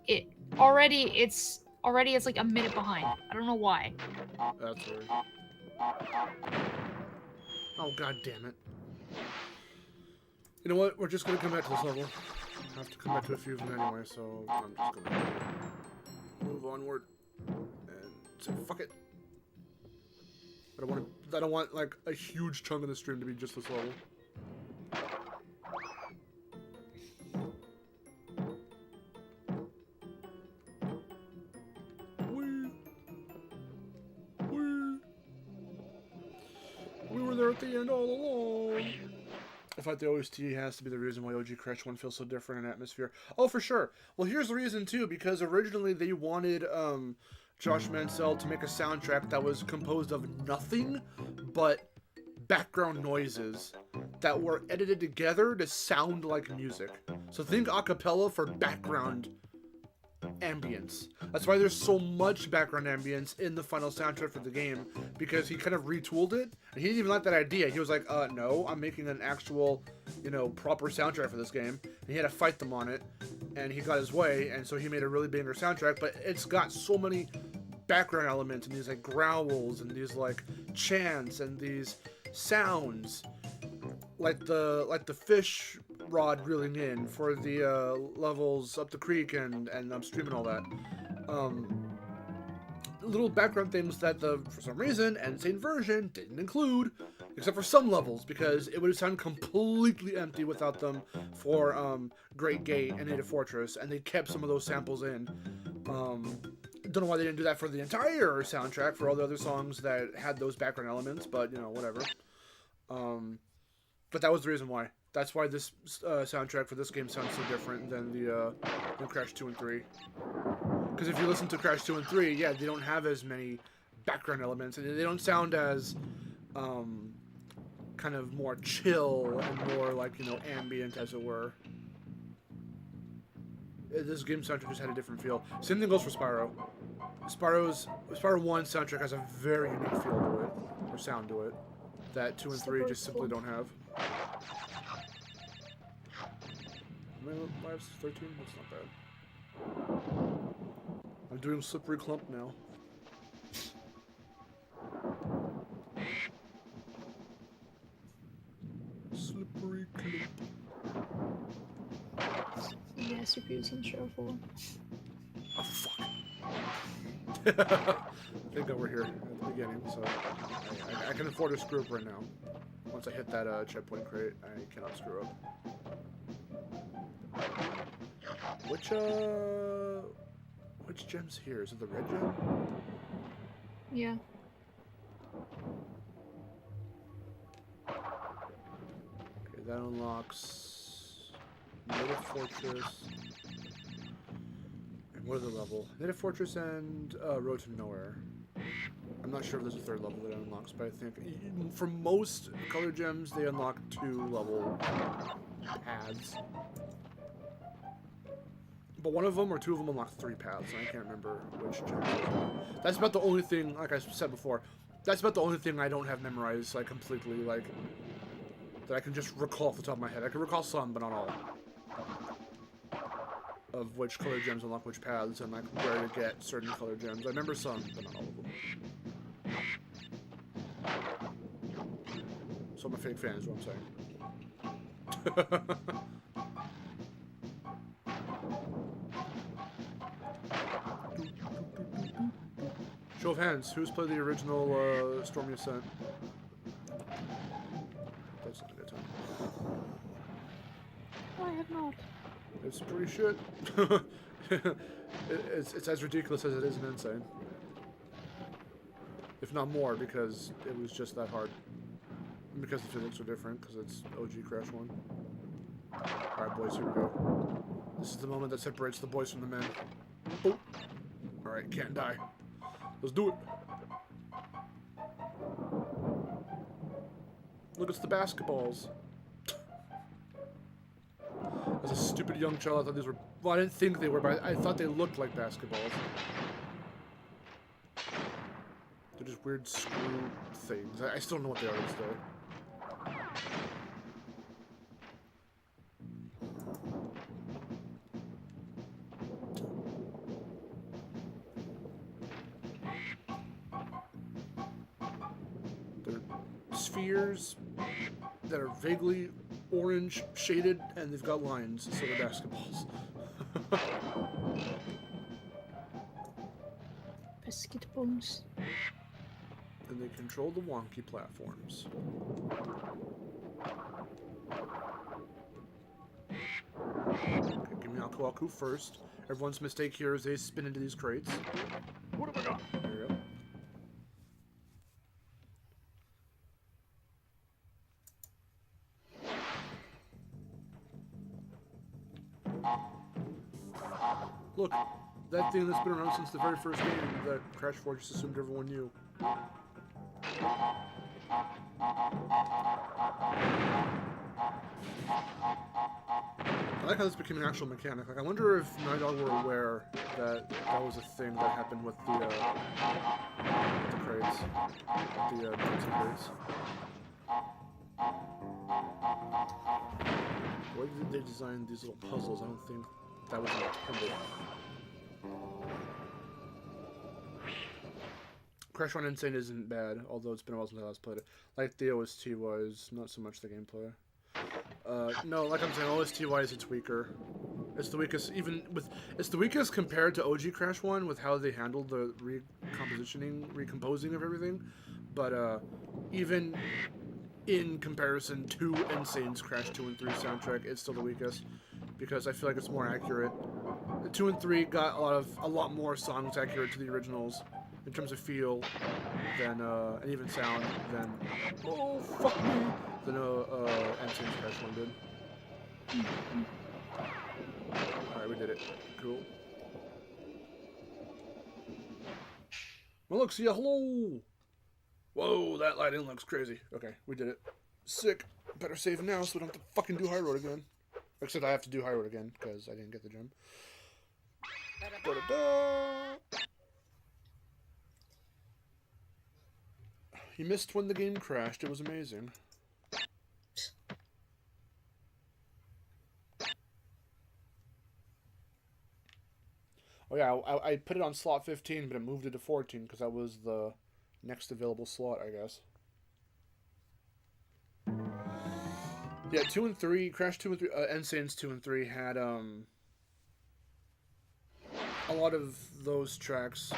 it's like a minute behind. I don't know why. That's weird. Oh, god damn it. You know what? We're just gonna come back to this level. I have to come back to a few of them anyway, so I'm just gonna move onward and say fuck it. I don't want like a huge chunk of the stream to be just this level. We were there at the end all along. I thought the OST has to be the reason why OG Crash 1 feels so different in atmosphere. Oh, for sure. Well, here's the reason, too, because originally they wanted Josh Mansell to make a soundtrack that was composed of nothing but background noises that were edited together to sound like music. So think a cappella for background ambience. That's why there's so much background ambience in the final soundtrack for the game, because he kind of retooled it, and he didn't even like that idea. He was like, no, I'm making an actual, proper soundtrack for this game, and he had to fight them on it, and he got his way, and so he made a really banger soundtrack, but it's got so many background elements, and these, like, growls, and these, like, chants, and these sounds, like the fish rod reeling in for the levels up the creek and upstream and all that. Little background things that for some reason, Insane version didn't include, except for some levels, because it would sound completely empty without them for Great Gate and Native Fortress, and they kept some of those samples in. Don't know why they didn't do that for the entire soundtrack for all the other songs that had those background elements, but, whatever. But that was the reason why. That's why this soundtrack for this game sounds so different than than Crash 2 and 3. Because if you listen to Crash 2 and 3, yeah, they don't have as many background elements, and they don't sound as kind of more chill and more like, ambient, as it were. This game soundtrack just had a different feel. Same thing goes for Spyro. Spyro 1 soundtrack has a very unique feel to it, or sound to it, that 2 and 3 just simply don't have. Lives 13? That's not bad. I'm doing Slippery Clump now. Slippery Clump. Yes, you're using show for. Oh, fuck. I think over here at the beginning, so I can afford to screw up right now. Once I hit that checkpoint crate, I cannot screw up. Which gem's here? Is it the red gem? Yeah. Okay, that unlocks Native Fortress. And what other level? Native Fortress and Road to Nowhere. I'm not sure if there's a third level that unlocks, but I think for most color gems, they unlock 2 level paths. But one of them or 2 of them unlock 3 paths, and I can't remember which gem. That's about the only thing, like I said before, that's about the only thing I don't have memorized, like, completely, like, that I can just recall off the top of my head. I can recall some, but not all. Of which color gems unlock which paths, and, like, where to get certain color gems. I remember some, but not all of them. So I'm a fake fan, is what I'm saying. Show of hands, who's played the original Stormy Ascent? That's not a good time. I have not. It's pretty shit. It's as ridiculous as it is in Insane. If not more, because it was just that hard. And because the physics are different, because it's OG Crash 1. Alright, boys, here we go. This is the moment that separates the boys from the men. Oh. Alright, can't die. Let's do it. Look, it's the basketballs. As a stupid young child, I thought these were... Well, I didn't think they were, but I thought they looked like basketballs. They're just weird screw things. I still don't know what they are to this day. They're spheres that are vaguely orange shaded, and they've got lines, so they're basketballs. Basketballs. And they control the wonky platforms. Okay, give me Aku Aku first. Everyone's mistake here is they spin into these crates. What have I got? There you go. Look, that thing that's been around since the very first game that Crash 4 just assumed everyone knew. I like how this became an actual mechanic. Like, I wonder if Naughty Dog were aware that that was a thing that happened with the crates, the dancing crates. Why did they design these little puzzles? I don't think that was intended. Crash 1 Insane isn't bad, although it's been a while since I last played it. Like the OST was, not so much the gameplay. No, like I'm saying, OST-wise, it's weaker. It's the weakest, it's the weakest compared to OG Crash 1 with how they handled the recomposing of everything. But, even in comparison to Insane's Crash 2 and 3 soundtrack, it's still the weakest. Because I feel like it's more accurate. The 2 and 3 got a lot more songs accurate to the originals in terms of feel than, and even sound than, oh, fuck me, than, Insane's Crash 1 did. Alright, we did it. Cool. Well, look, see ya, hello! Whoa, that lighting looks crazy. Okay, we did it. Sick. Better save now so we don't have to fucking do High Road again. Except I have to do High Road again, because I didn't get the gem. Da-da-da! You missed when the game crashed. It was amazing. Oh yeah, I put it on slot 15, but it moved it to 14 because that was the next available slot, I guess. Yeah, 2 and 3, Crash 2 and 3, Insane's 2 and 3 had a lot of those tracks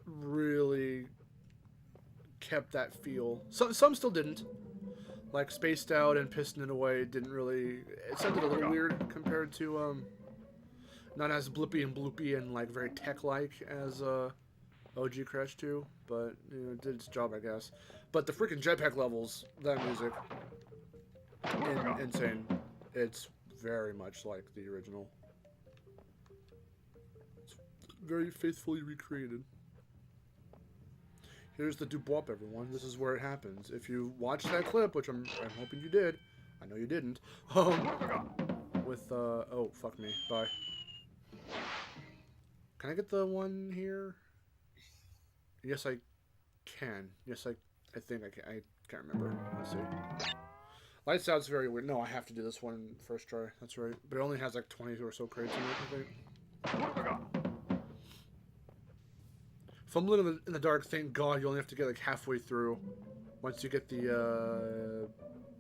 really kept that feel. Some still didn't. Like Spaced Out and Piston It Away didn't really. It sounded a little weird compared to not as blippy and bloopy and like very tech-like as OG Crash 2, but you know, it did its job, I guess. But the freaking jetpack levels, that music in Insane, it's very much like the original. It's very faithfully recreated. Here's the doo-wop, everyone. This is where it happens. If you watched that clip, which I'm hoping you did, I know you didn't. With oh fuck me, bye. Can I get the one here? Yes, I can. Yes, I think I can. I can't remember. Let's see. Lights Out's very weird. No, I have to do this one first try. That's right. But it only has like 20 or so crates in it, I think. Fumbling in the dark, thank God you only have to get like halfway through Once you get the,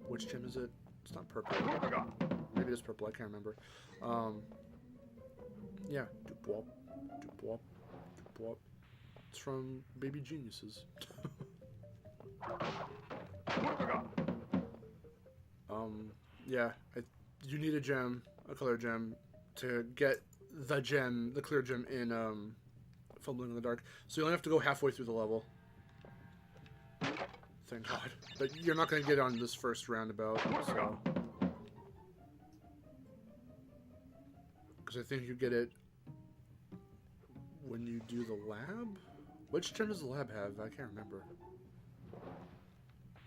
which gem is it? It's not purple. What have I got? Maybe it's purple, I can't remember. Yeah, doop-wop, doop-wop, doop-wop. It's from Baby Geniuses. What have I got? Yeah, you need a gem, a color gem, to get the gem, the clear gem in, Fumbling in the Dark. So you only have to go halfway through the level. Thank God. But you're not going to get on this first roundabout, so... Because I think you get it when you do the lab? Which gem does the lab have? I can't remember.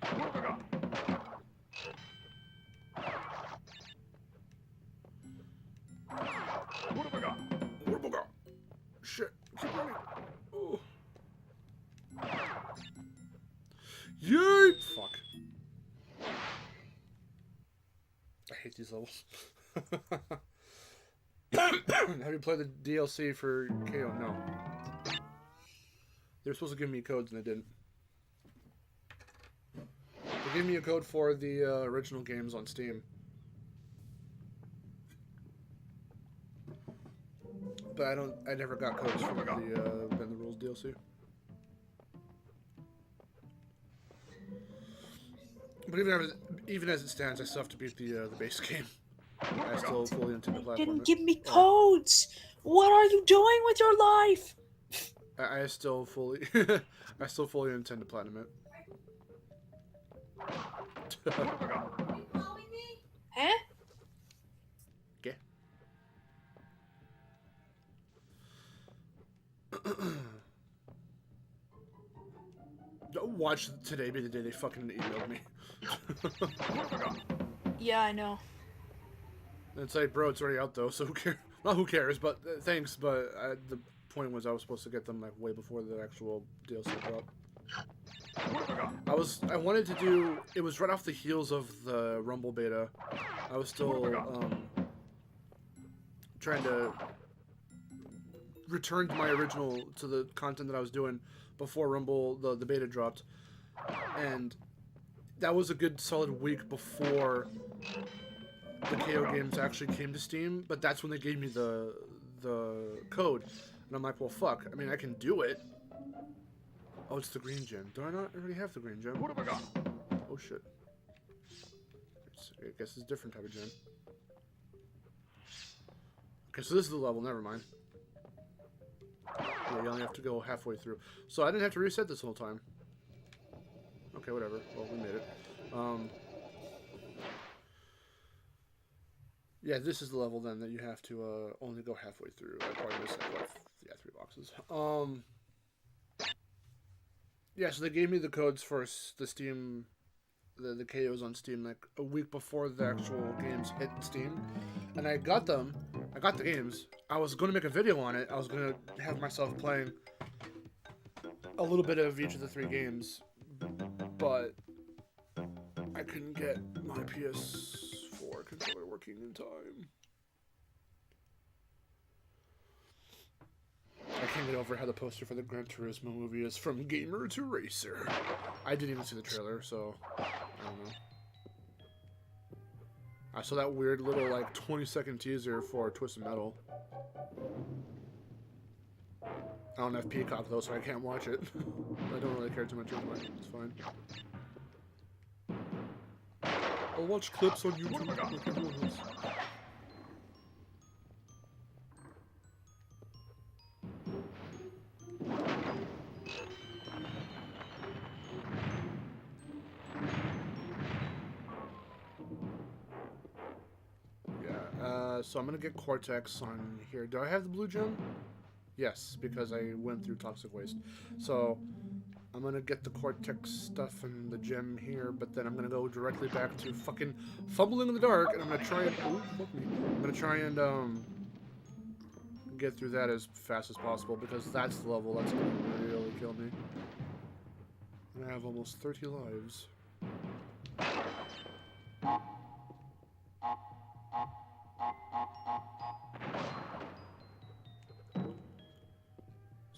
What have I got? What have I got? What have I got? Shit. Keep running. Oh. Yay! Fuck. I hate these levels. Have you played the DLC for KO? No. They were supposed to give me codes and they didn't. They gave me a code for the original games on Steam. But I never got codes for the Bend the Rules DLC. But even as it stands, I still have to beat the base game. I still fully intend to You platform didn't it. give me codes. What are you doing with your life? I still fully intend to platinum it. Huh? Okay. Watch today be the day they fucking emailed me. Yeah, I know. And it's like, bro, it's already out though, so who cares? Not who cares, but thanks. But the point was I was supposed to get them like way before the actual DLC drop. I wanted to do. It was right off the heels of the Rumble beta. I was still trying to return to my original, to the content that I was doing before Rumble the beta dropped, and that was a good solid week before the KO games actually came to Steam. But that's when they gave me the code, and I'm like, well, fuck. I mean, I can do it. Oh, it's the green gem. Do I not already have the green gem? What have I got? Oh shit. I guess it's a different type of gem. Okay, so this is the level. Never mind. Yeah, you only have to go halfway through. So I didn't have to reset this whole time. Okay, whatever. Well, we made it. Yeah, this is the level then that you have to only go halfway through. I probably missed like, 3 boxes. Yeah, so they gave me the codes for the Steam, the KOs on Steam like a week before the actual games hit Steam, and I got them. I got the games. I was going to make a video on it. I was going to have myself playing a little bit of each of the 3 games, but I couldn't get my PS4 controller working in time. I can't get over how the poster for the Gran Turismo movie is from gamer to racer. I didn't even see the trailer, so I don't know. I saw that weird little like 20-second teaser for Twisted Metal. I don't have Peacock though, so I can't watch it. I don't really care too much anyway. It's fine. I'll watch clips on YouTube like everyone else. So I'm gonna get Cortex on here. Do I have the blue gem? Yes, because I went through Toxic Waste. So I'm gonna get the Cortex stuff and the gem here, but then I'm gonna go directly back to fucking Fumbling in the Dark, and I'm gonna try and I'm gonna try and get through that as fast as possible, because that's the level that's gonna really kill me. I have almost 30 lives.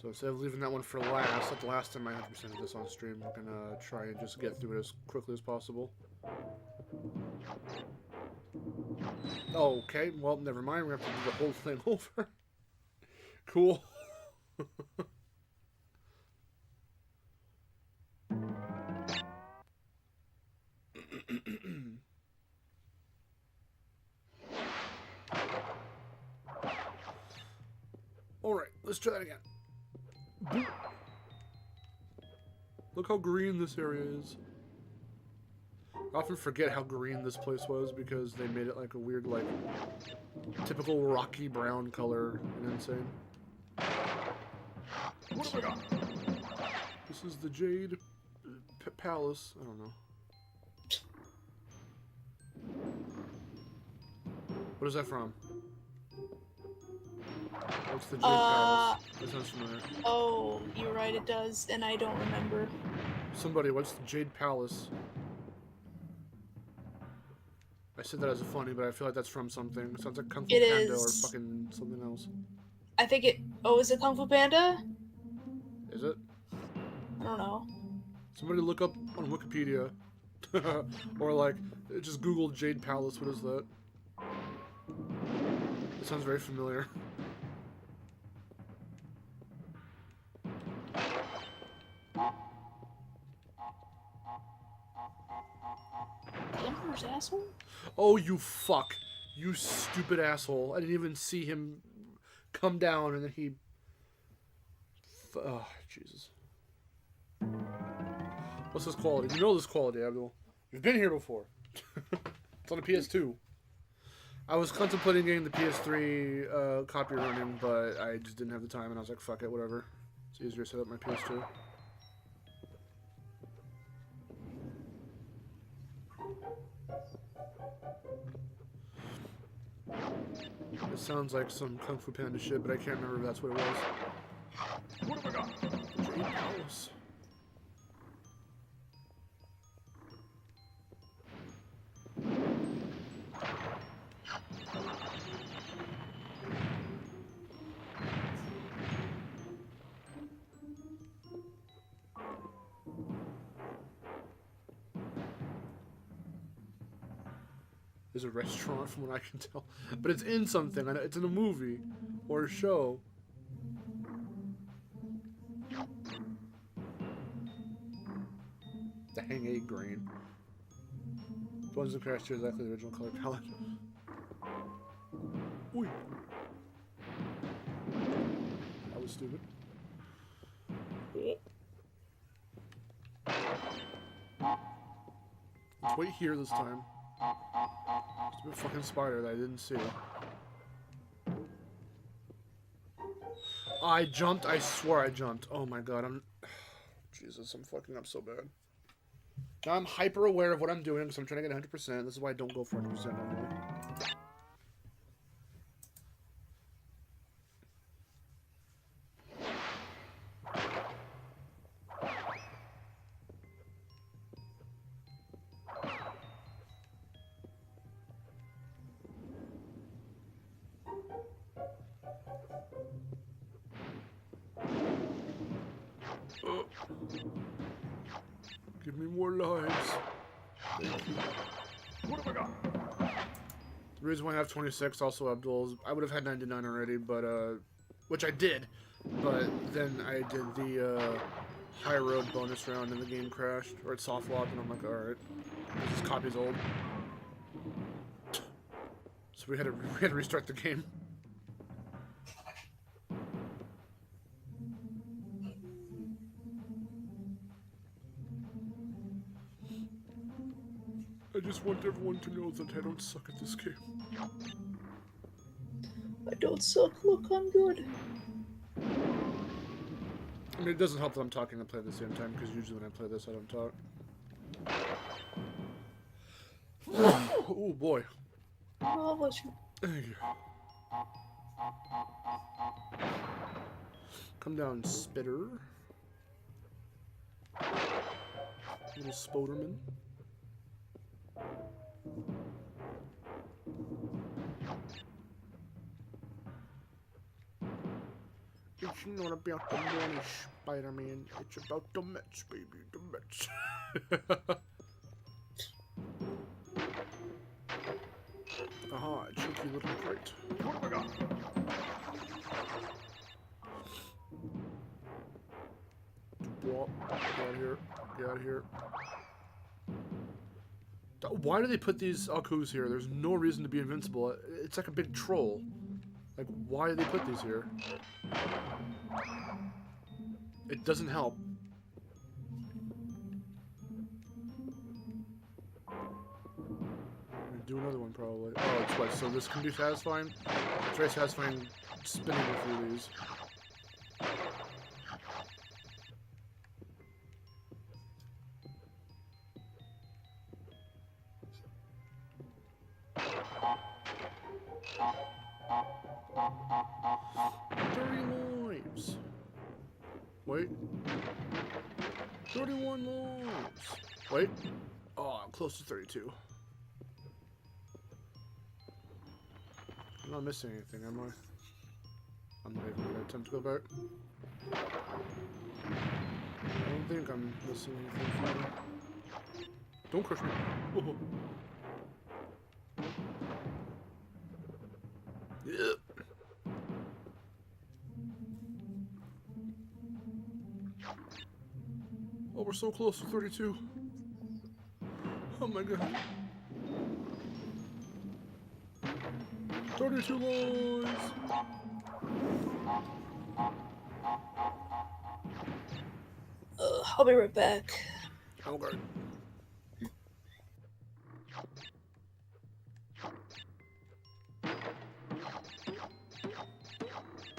So instead of leaving that one for last, like the last time I 100%ed this on stream, we're gonna try and just get through it as quickly as possible. Oh, okay, well, never mind. We have to do the whole thing over. Cool. Alright, let's try that again. Boop. Look how green this area is. I often forget how green this place was because they made it like a weird, like, typical rocky brown color and insane. What have we got? This is the Jade Palace. I don't know. What is that from? What's the Jade Palace? That sounds familiar. Oh, you're right, it does, and I don't remember. Somebody, what's the Jade Palace? I said that as a funny, but I feel like that's from something. It sounds like Kung Fu It Panda or is. fucking something else. I think it. Oh, is it Kung Fu Panda? Is it? I don't know. Somebody look up on Wikipedia. Or like, just Google Jade Palace. What is that? It sounds very familiar. The Emperor's asshole? Oh, you fuck. You stupid asshole. I didn't even see him come down and then he... Oh, Jesus. What's this quality? You know this quality, Abdul. You've been here before. It's on the PS2. I was contemplating getting the PS3 copy running, but I just didn't have the time and I was like, fuck it, whatever. It's easier to set up my PS2. It sounds like some Kung Fu Panda shit, but I can't remember if that's what it was. What have we got? Jade Palace. There's a restaurant from what I can tell. But it's in something. I know it's in a movie or a show. The Hang 8 grain. The ones that crashed here exactly the original color palette. Ooh. That was stupid. Let's wait here this time. Stupid fucking spider that I didn't see. I jumped. I swore I jumped. Oh my god, Jesus, I'm fucking up so bad. Now I'm hyper aware of what I'm doing because I'm trying to get 100%. This is why I don't go for 100% normally. Give me more lives. Thank you. What have we got? The reason why I have 26, also Abdul's, I would have had 99 already, but, which I did, but then I did the, high road bonus round and the game crashed, or it soft locked, and I'm like, alright, this copy's old. So we had to restart the game. I just want everyone to know that I don't suck at this game. I don't suck. Look, I'm good. I mean, it doesn't help that I'm talking and play at the same time, because usually when I play this, I don't talk. Oh boy. Oh, bless you. Thank you. Come down, spitter. Little Spoderman. It's not about the money, Spider-Man. It's about the Mets, baby. The Mets. Aha, cheeky little crate. What have I got? What? Get out of here. Get out of here. Why do they put these Akus here? There's no reason to be invincible. It's like a big troll. Like, why do they put these here? It doesn't help. I'm gonna do another one probably. Oh, it's what? So this can be satisfying? It's very satisfying spinning through these. Lives. Wait. 31 lives. Wait. Oh, I'm close to 32. I'm not missing anything, am I? I'm not even gonna attempt to go back. I don't think I'm missing anything from me. Don't crush me. Oh. Yeah. Oh, we're so close to 32. Oh my god. 32 lives. I'll be right back. Okay.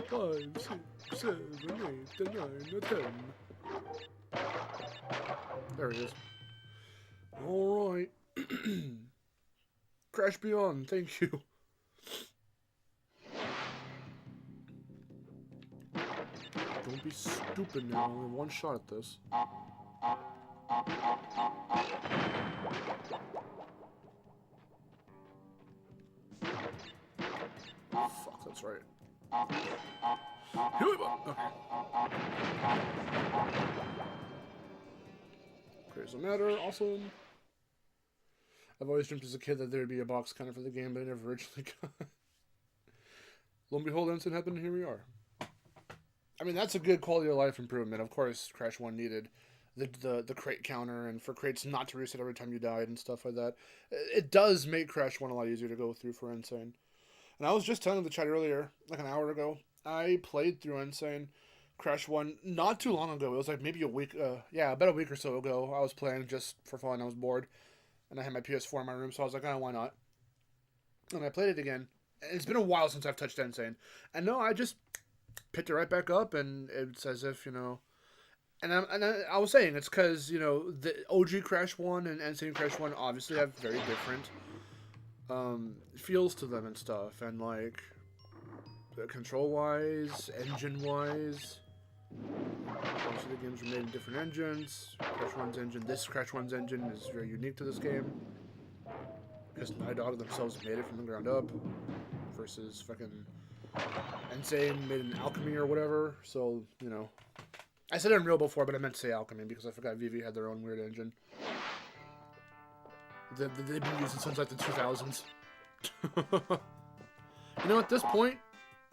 Five, 6, 7, 8, 9, 10. There he is. Alright. Crash Beyond, thank you. Don't be stupid now, only one shot at this. Fuck, that's right. Here we go. Okay. Crazy matter, awesome. I've always dreamt as a kid that there'd be a box kind of for the game, but I never originally got. Lo and behold, instant happened, and here we are. I mean, that's a good quality of life improvement. Of course, Crash 1 needed the crate counter, and for crates not to reset every time you died and stuff like that. It does make Crash 1 a lot easier to go through for Insane. And I was just telling the chat earlier, like an hour ago, I played through Insane Crash 1 not too long ago. It was like maybe a week, about a week or so ago. I was playing just for fun. I was bored. And I had my PS4 in my room, so I was like, oh, why not? And I played it again. And it's been a while since I've touched Insane. And no, I just picked it right back up, and it's as if, you know... And I was saying, it's because, you know, the OG Crash 1 and Insane Crash 1 obviously have very different feels to them and stuff. And, like, control-wise, engine-wise... Obviously, the games were made in different engines. Crash 1's engine, this Crash 1's engine is very unique to this game. Because Naughty Dog themselves made it from the ground up. Versus fucking Insane made in Alchemy or whatever. So, you know. I said Unreal before, but I meant to say Alchemy because I forgot Vivi had their own weird engine. They've been using since like the 2000s. You know, at this point,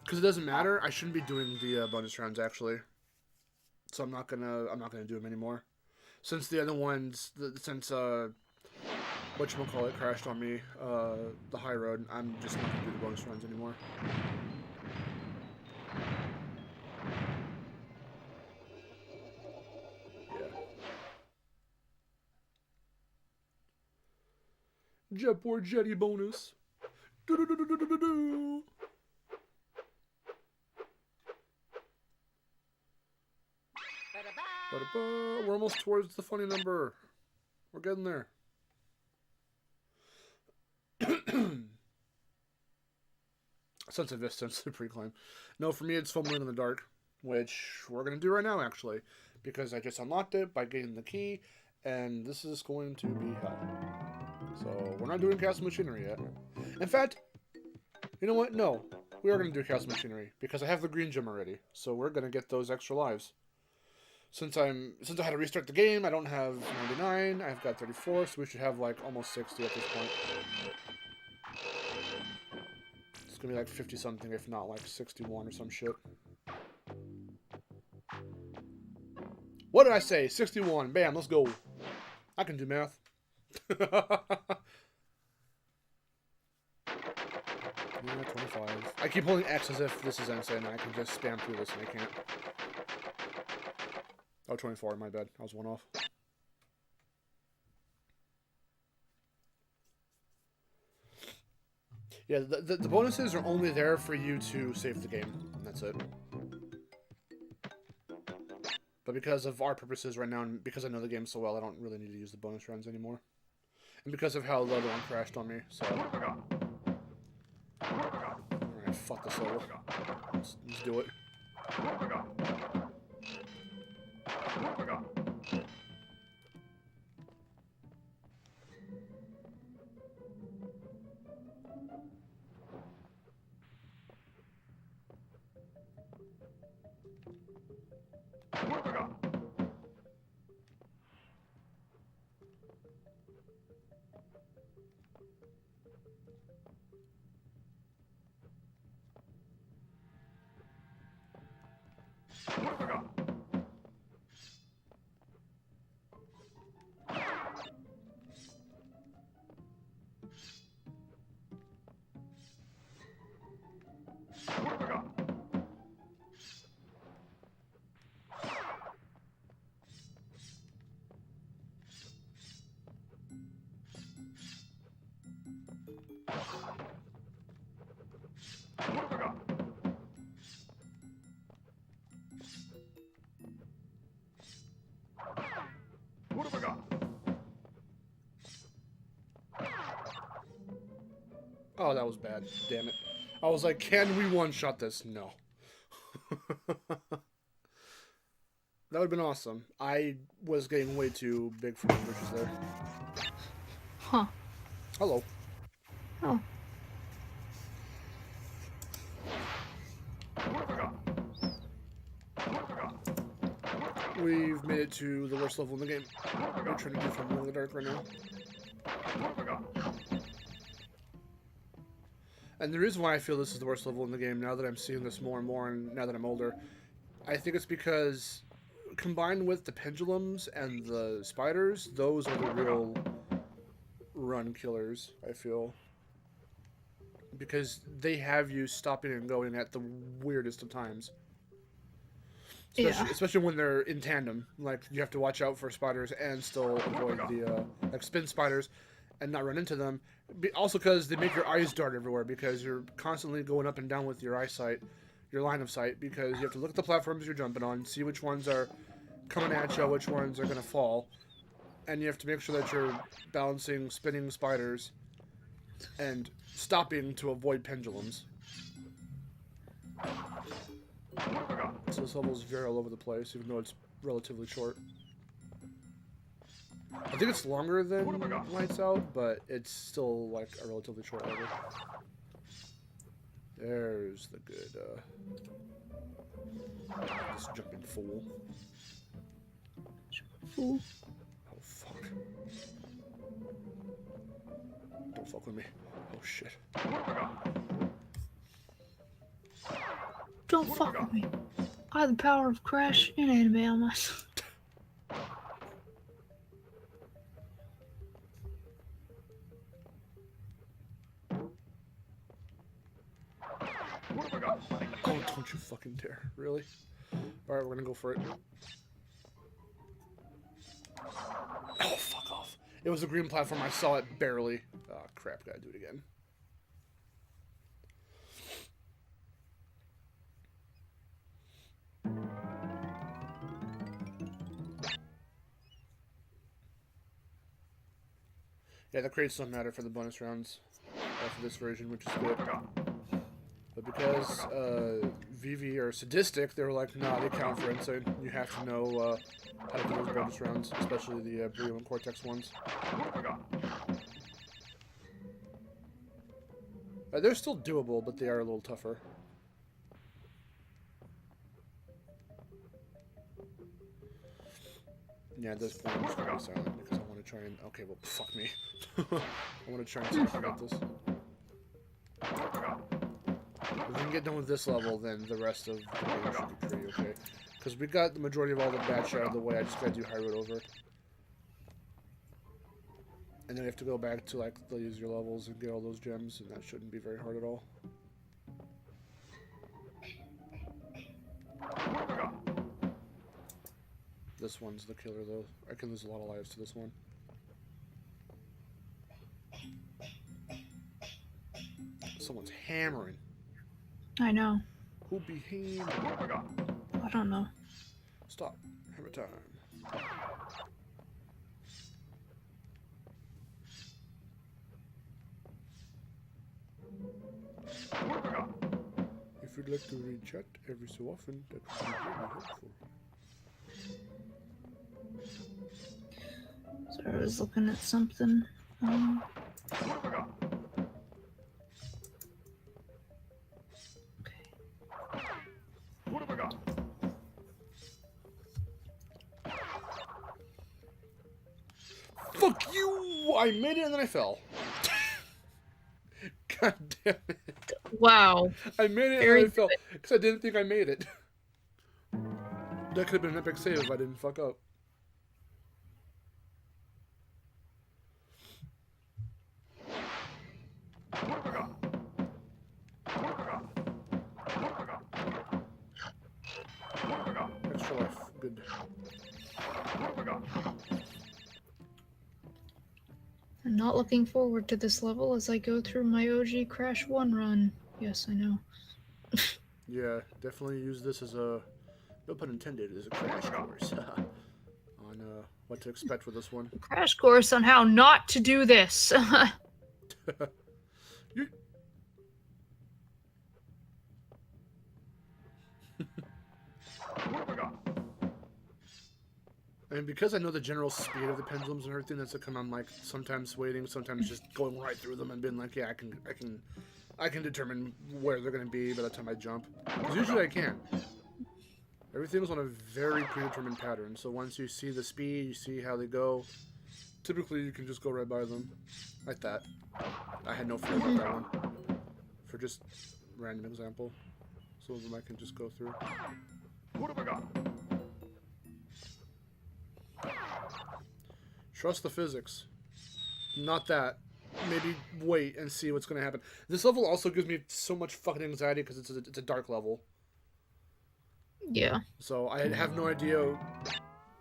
because it doesn't matter, I shouldn't be doing the bonus rounds actually. So I'm not gonna do them anymore. Since the other ones, whatchamacallit crashed on me, the high road, I'm just not gonna do the bonus runs anymore. Yeah. Jetboard Jetty bonus. Do-do-do-do-do-do-do. We're almost towards the funny number. We're getting there. Sense of Vista, pre-climb. No, for me it's Fumbling in the Dark, which we're going to do right now, actually, because I just unlocked it by getting the key, and this is going to be hell. So, we're not doing Castle Machinery yet. In fact, you know what? No. we are going to do Chaos Machinery, because I have the green gem already, so we're going to get those extra lives. Since I had to restart the game, I don't have 99, I've got 34, so we should have like almost 60 at this point. It's going to be like 50 something, if not like 61 or some shit. What did I say? 61. Bam, let's go. I can do math. Yeah, 25. I keep holding X as if this is insane and I can just spam through this and I can't. Oh, 24, my bad. I was one off. Yeah, the bonuses are only there for you to save the game, and that's it. But because of our purposes right now, and because I know the game so well, I don't really need to use the bonus runs anymore. And because of how the other one crashed on me, so... Alright, fuck the solo. Let's do it. Oh, that was bad. Damn it. I was like, can we one-shot this? No. That would have been awesome. I was getting way too big for my britches there. Huh. Hello. Oh. We've made it to the worst level in the game. We're trying to do from in the dark right now. And the reason why I feel this is the worst level in the game, now that I'm seeing this more and more, and now that I'm older, I think it's because, combined with the pendulums and the spiders, those are the real run killers, I feel. Because they have you stopping and going at the weirdest of times. Especially when they're in tandem. Like, you have to watch out for spiders and still avoid the, like, spin spiders and not run into them. Also because they make your eyes dart everywhere because you're constantly going up and down with your eyesight, your line of sight, because you have to look at the platforms you're jumping on, see which ones are coming at you, which ones are going to fall, and you have to make sure that you're balancing spinning spiders and stopping to avoid pendulums. So this level is very all over the place, even though it's relatively short. I think it's longer than Lights Out, but it's still like a relatively short level. There's the good, this jumping fool. Fool. Oh, fuck. Don't fuck with me. Oh, shit. Don't fuck with me. I have the power of Crash and anime on myself. Oh, don't you fucking dare. Really? Alright, we're gonna go for it. Oh, fuck off. It was a green platform. I saw it barely. Oh, crap. Gotta do it again. Yeah, the crates don't matter for the bonus rounds for this version, which is good. But because VV are sadistic, they were like, nah, they count for insane. You have to know how to do those bonus rounds, especially the Brio and Cortex ones. They're still doable, but they are a little tougher. Yeah, at this point I'm just gonna be silent because I want to try and... Okay, well, fuck me. I want to try and see if I can get this. If we can get done with this level, then the rest of the game should be pretty okay. Because we got the majority of all the bad shit out of the way, I just gotta do High Road over. And then we have to go back to, like, the easier levels and get all those gems, and that shouldn't be very hard at all. This one's the killer, though. I can lose a lot of lives to this one. Someone's hammering. I know. Who be hammering? I don't know. Stop. Hammer time. If you'd like to read chat every so often, that would be really helpful. So I was looking at something. Okay. What have I got? Fuck you! I made it and then I fell. God damn it. Wow. I made it Very and then I fell. Because I didn't think I made it. That could have been an epic save if I didn't fuck up. What have I got? What have I got? What have I got? What have I got? Extra life. Good. What have I got? I'm not looking forward to this level as I go through my OG Crash 1 run. Yes, I know. Yeah, definitely use this as a, no pun intended, as a crash course on what to expect with this one. Crash course on how not to do this. You... What have I got? And because I know the general speed of the pendulums and everything, that's come I'm like sometimes waiting, sometimes just going right through them and being like, yeah, I can determine where they're gonna be by the time I jump. Because usually I can. Everything's on a very predetermined pattern. So once you see the speed, you see how they go. Typically, you can just go right by them, like that. I had no fear about that one. For just random example, some of them I can just go through. What have I got? Trust the physics. Not that. Maybe wait and see what's going to happen. This level also gives me so much fucking anxiety because it's a dark level. Yeah. So I have no idea,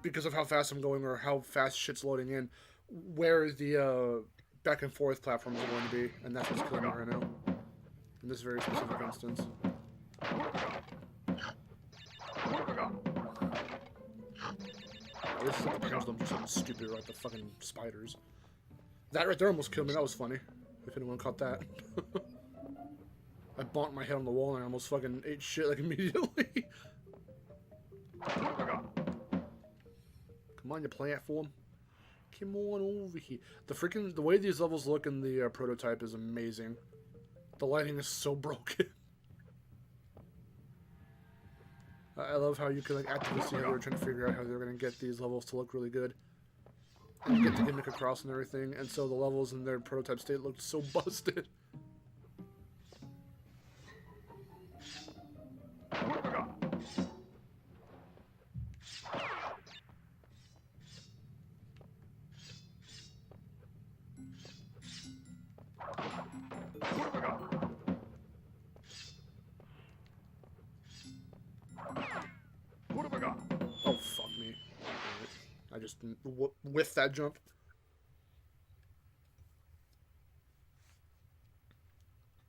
because of how fast I'm going or how fast shit's loading in, where the back and forth platforms are going to be. And that's what's killing me right now. In this very specific instance. This is like the pendulum or something stupid, like the fucking spiders. That right there almost killed me. That was funny. If anyone caught that. I bonked my head on the wall and I almost fucking ate shit like immediately. Come on, you platform. Come on over here. The way these levels look in the prototype is amazing. The lighting is so broken. I love how you can like actively see how they're trying to figure out how they're going to get these levels to look really good. And get the gimmick across and everything. And so the levels in their prototype state looked so busted. What have I got? Oh, fuck me. I just whiffed that jump.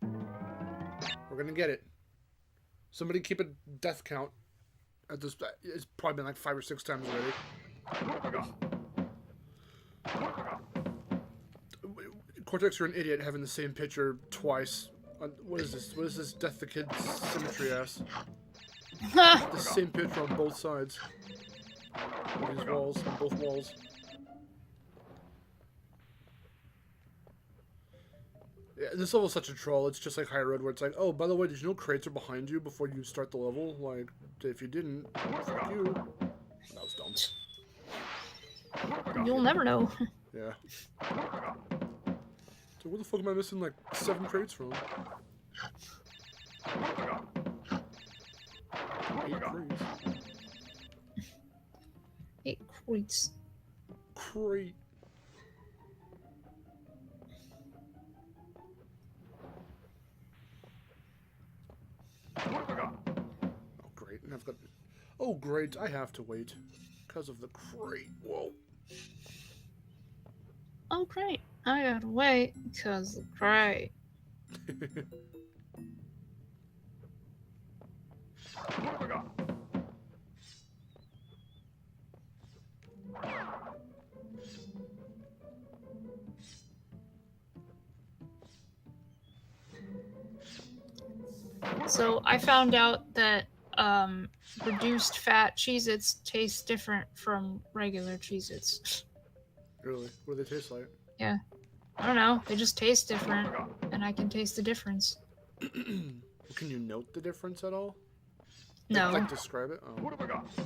We're gonna get it. Somebody keep a death count. At this, it's probably been like 5 or 6 times already. What have I got? Cortex, you're an idiot having the same picture twice. What is this? What is this Death the Kid symmetry ass? The same picture on both sides. On these walls, on both walls. Yeah, this level's such a troll. It's just like High Road, where it's like, oh, by the way, did you know crates are behind you before you start the level? Like, if you didn't, fuck you. That was dumb. You'll never know. Yeah. So where the fuck am I missing like 7 crates from? 8 crates. 8 crates. Crate. Oh great, and I've got. Oh great, I have to wait because of the crate. Whoa. Oh, great. I gotta wait, because great. So I found out that reduced fat Cheez-Its taste different from regular Cheez-Its. Really? What do they taste like? Yeah. I don't know. They just taste different, and I can taste the difference. Can you note the difference at all? No. Like describe it? Oh.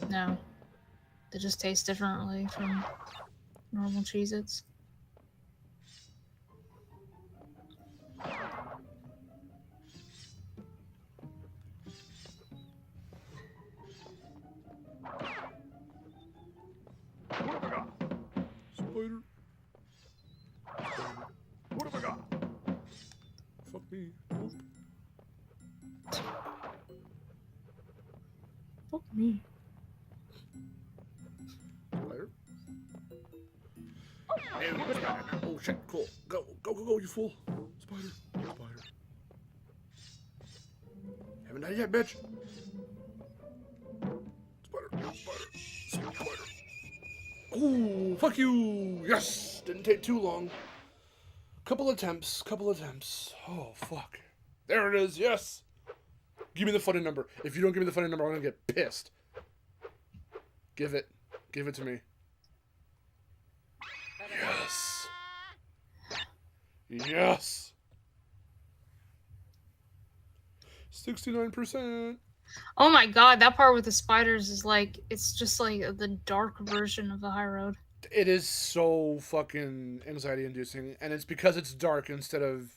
No. They just taste differently from normal Cheez-Its. Spider. What have I got? Fuck me. Nope. Fuck me. Spider. Hey, spider. Oh shit, cool. Go, go, go, go, you fool. Spider. Spider. Haven't died yet, bitch. Spider. Spider. Spider. Ooh, fuck you. Yes. Didn't take too long. Couple attempts. Oh, fuck. There it is. Yes. Give me the funny number. If you don't give me the funny number, I'm gonna get pissed. Give it. Give it to me. Yes. Yes. 69%. Oh my god, that part with the spiders is like, it's just like the dark version of the high road. It is so fucking anxiety inducing, and it's because it's dark instead of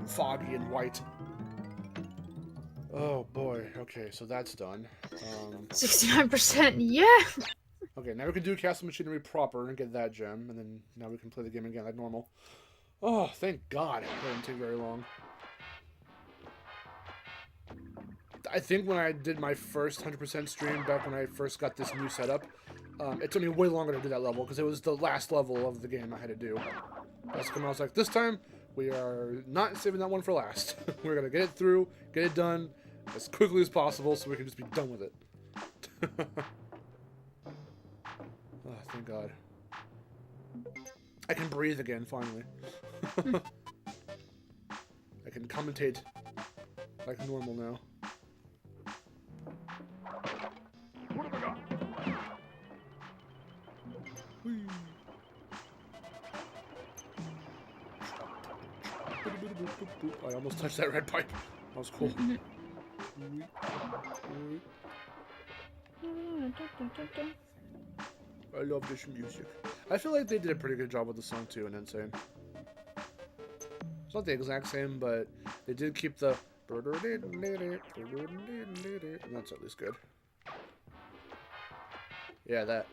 foggy and white. Oh boy. Okay, so that's done. 69%, yeah! Okay, now we can do Castle Machinery proper and get that gem, and then now we can play the game again like normal. Oh, thank God. It didn't take very long. I think when I did my first 100% stream back when I first got this new setup, it took me way longer to do that level because it was the last level of the game I had to do. That's when I was like, this time we are not saving that one for last. We're gonna get it through, get it done as quickly as possible so we can just be done with it. Oh, thank God. I can breathe again, finally. I can commentate like normal now. What have I got? Whee. I almost touched that red pipe. That was cool. I love this music. I feel like they did a pretty good job with the song too in Insane. It's not the exact same, but they did keep the and that's at least good. Yeah, that.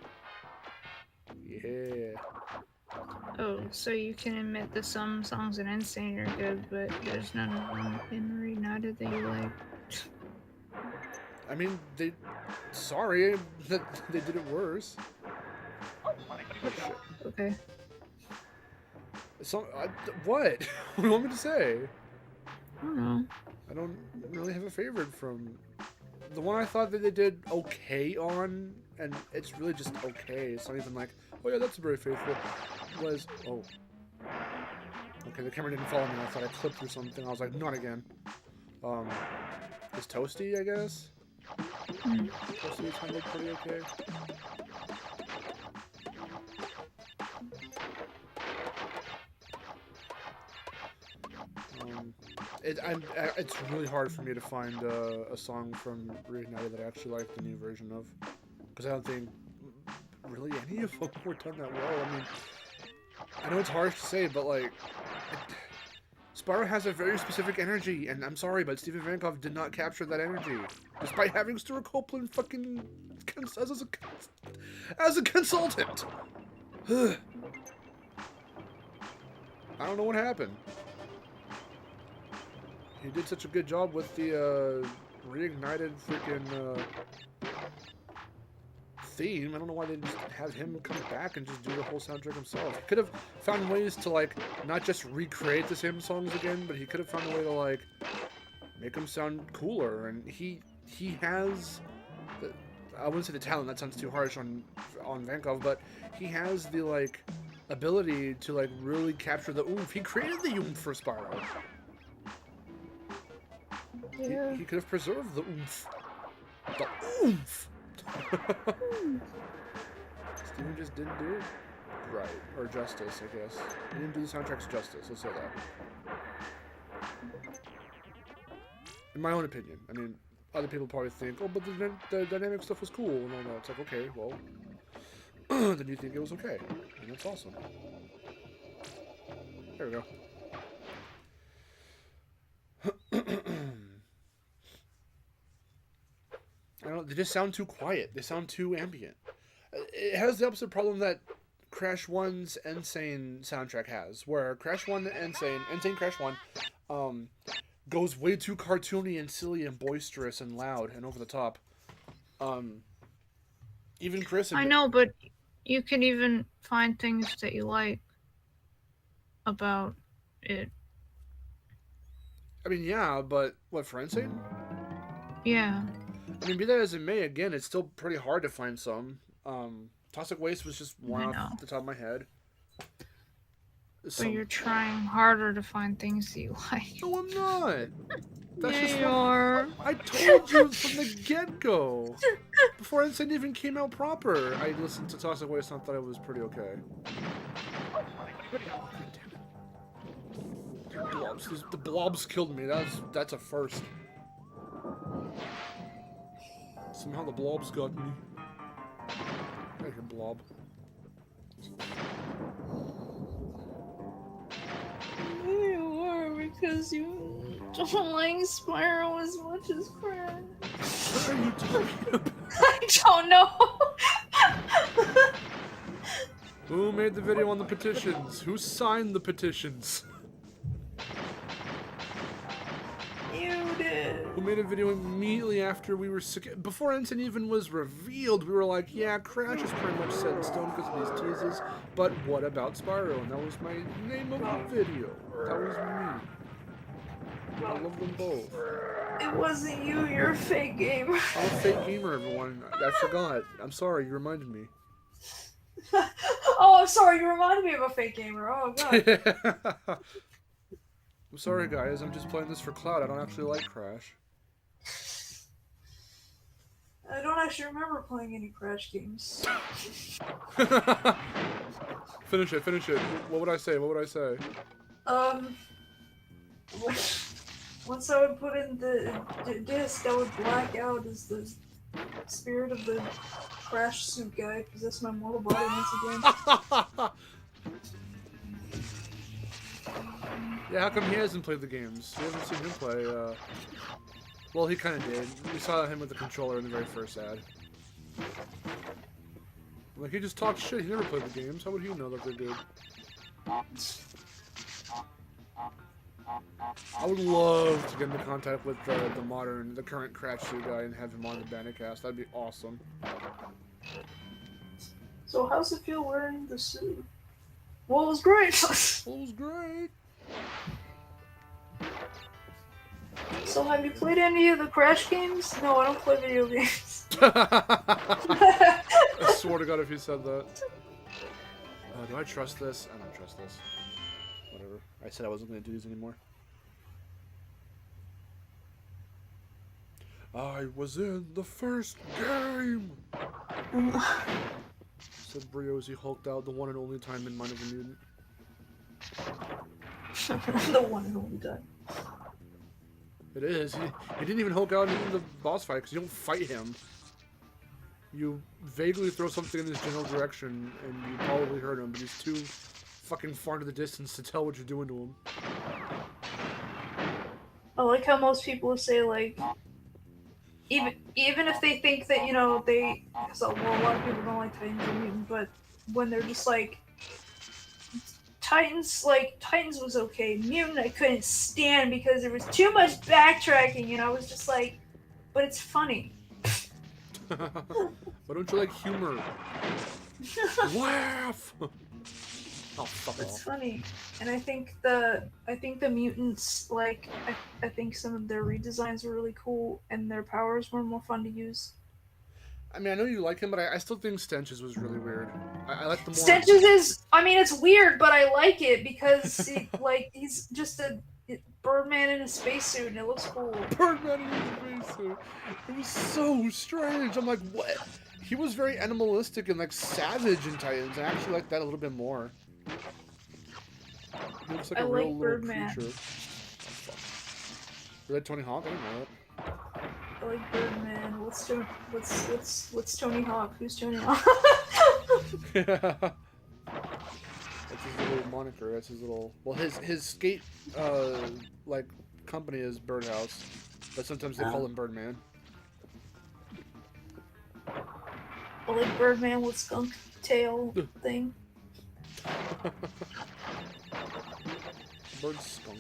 Yeah. Oh, so you can admit that some songs in Insane are good, but there's none of them in Reunited that you like. I mean, they. Sorry that they did it worse. Okay. What? What do you want me to say? I don't know. I don't really have a favorite from the one I thought that they did okay on, and it's really just okay. It's not even like, oh yeah, that's very faithful. Was okay, the camera didn't follow me. I thought I clipped through something. I was like, not again. It's Toasty, I guess. Toasty sounded pretty okay. It's really hard for me to find a song from Reignited that I actually like the new version of, because I don't think really any of them were done that well. I mean, I know it's harsh to say, but like, Spyro has a very specific energy, and I'm sorry, but Steven Vankov did not capture that energy, despite having Stuart Copeland fucking as a consultant. I don't know what happened. He did such a good job with the reignited freaking theme. I don't know why they just have him come back and just do the whole soundtrack himself. He could have found ways to like not just recreate the same songs again, but he could have found a way to like make them sound cooler. And he has the, I wouldn't say the talent, that sounds too harsh on Vankov, but he has the like ability to like really capture the oomph. He created the oomph for Spyro. Yeah. He could have preserved the oomph. The oomph! Steven just didn't do it right. Or justice, I guess. He didn't do the soundtrack's justice, let's say that. In my own opinion. I mean, other people probably think, oh, but the dynamic stuff was cool and all that. It's like, okay, well, then you think it was okay. And that's awesome. There we go. I don't know, they just sound too quiet. They sound too ambient. It has the opposite problem that Crash 1's Insane soundtrack has, where Crash 1 Insane Crash 1, goes way too cartoony and silly and boisterous and loud and over the top. Even Chris... I know, but you can even find things that you like about it. I mean, yeah, but what, for Insane? Yeah. I mean, be that as it may, again, it's still pretty hard to find some. Toxic Waste was just one off the top of my head. But you're trying harder to find things that you like. No, I'm not. That's just you are. I told you from the get-go. Before Insane even came out proper, I listened to Toxic Waste and thought it was pretty okay. Blobs. The blobs killed me. That's a first. Somehow the blobs got me. I hear blob. You are, because you don't like Spyro as much as Crash. What are you talking about? I don't know. Who made the video on the petitions? Who signed the petitions? You did. Who made a video immediately after we were sick? Before Ensign even was revealed, we were like, yeah, Crash is pretty much set in stone because of these teases, but what about Spyro? And that was my name of the video. That was me. I love them both. It wasn't you, you're a fake gamer. I'm a fake gamer, everyone. I forgot. I'm sorry, you reminded me. Oh, I'm sorry, you reminded me of a fake gamer. Oh, God. I'm sorry, guys. I'm just playing this for clout. I don't actually like Crash. I don't actually remember playing any Crash games. Finish it, finish it. What would I say? What would I say? Once I would put in the disc, I would black out as the spirit of the Crash suit guy possess my mortal body once again. Yeah, how come he hasn't played the games? We haven't seen him play, well, he kind of did. We saw him with the controller in the very first ad. Like, he just talks shit. He never played the games. How would he know that they're good? I would love to get into contact with the current Crash suit guy and have him on the Bandicoot. That'd be awesome. So how's it feel wearing the suit? Well, it was great. It was great. So have you played any of the Crash games? No, I don't play video games. I swear to God if you said that. Do I trust this? I don't trust this. Whatever. I said I wasn't going to do these anymore. I was in the first game! Said Brio as he hulked out the one and only time in Mind of a Mutant. The one and only time. It is. He didn't even Hulk out in the boss fight because you don't fight him. You vaguely throw something in his general direction, and you probably hurt him, but he's too fucking far into the distance to tell what you're doing to him. I like how most people say, like, even if they think that, you know, so, well, a lot of people don't like Titans or Mutant, but when they're just like, Titans was okay. Mutant I couldn't stand because there was too much backtracking, and I was just like, but it's funny. Why don't you like humor? Laugh! Oh, fuck It's off. funny, and I think the mutants, like, I think some of their redesigns were really cool, and their powers were more fun to use. I mean, I know you like him, but I still think Stench's was really weird. I like the more... Stench's is, I mean, it's weird, but I like it because he's just a Birdman in a spacesuit, and it looks cool. Birdman in his spacesuit. It was so strange. I'm like, what? He was very animalistic and like savage in Titans. I actually like that a little bit more. He looks like I a like real little Birdman. creature. Oh, fuck. You like Tony Hawk? I didn't know I like Birdman. What's Tony Hawk? Who's Tony Hawk? that. That's his little moniker. That's his little... Well, his skate, like, company is Birdhouse. But sometimes they call him Birdman. I like Birdman with skunk tail thing. Bird skunk.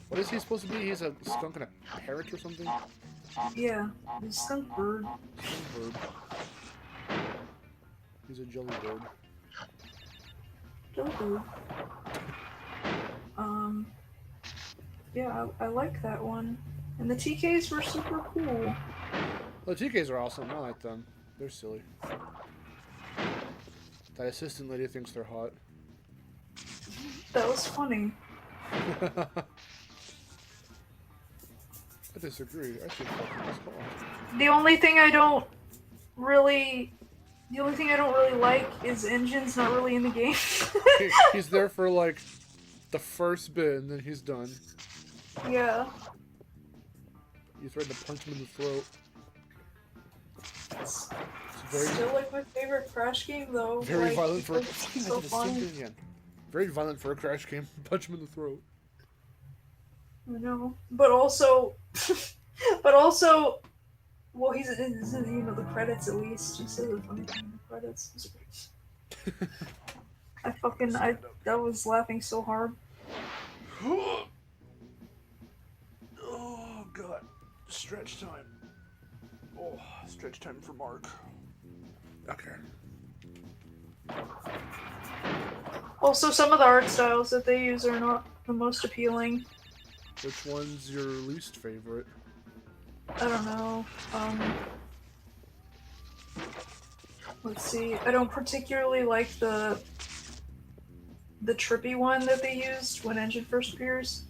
What is he supposed to be? He's a skunk and a parrot or something? Yeah, he's a skunk bird. Skunk bird. He's a jelly bird. Jelly bird. Yeah, I like that one. And the TKs were super cool. Well, the TKs are awesome. I like them. They're silly. That assistant lady thinks they're hot. That was funny. I disagree. I think fucking is hot. The only thing I don't really like is Engine's not really in the game. He's there for like the first bit and then he's done. Yeah. You threaten to punch him in the throat. It's It's very, still like my favorite Crash game though. very like, violent for. because I it's did so the same fun. thing again. Very violent for a Crash game. Punch him in the throat. I know, but also, well, he's in the credits at least. He says a funny thing in the credits. I was laughing so hard. Oh god. Stretch time. Oh, stretch time for Mark. Okay. Also, some of the art styles that they use are not the most appealing. Which one's your least favorite? I don't know. Let's see. I don't particularly like the trippy one that they used when Engine first appears.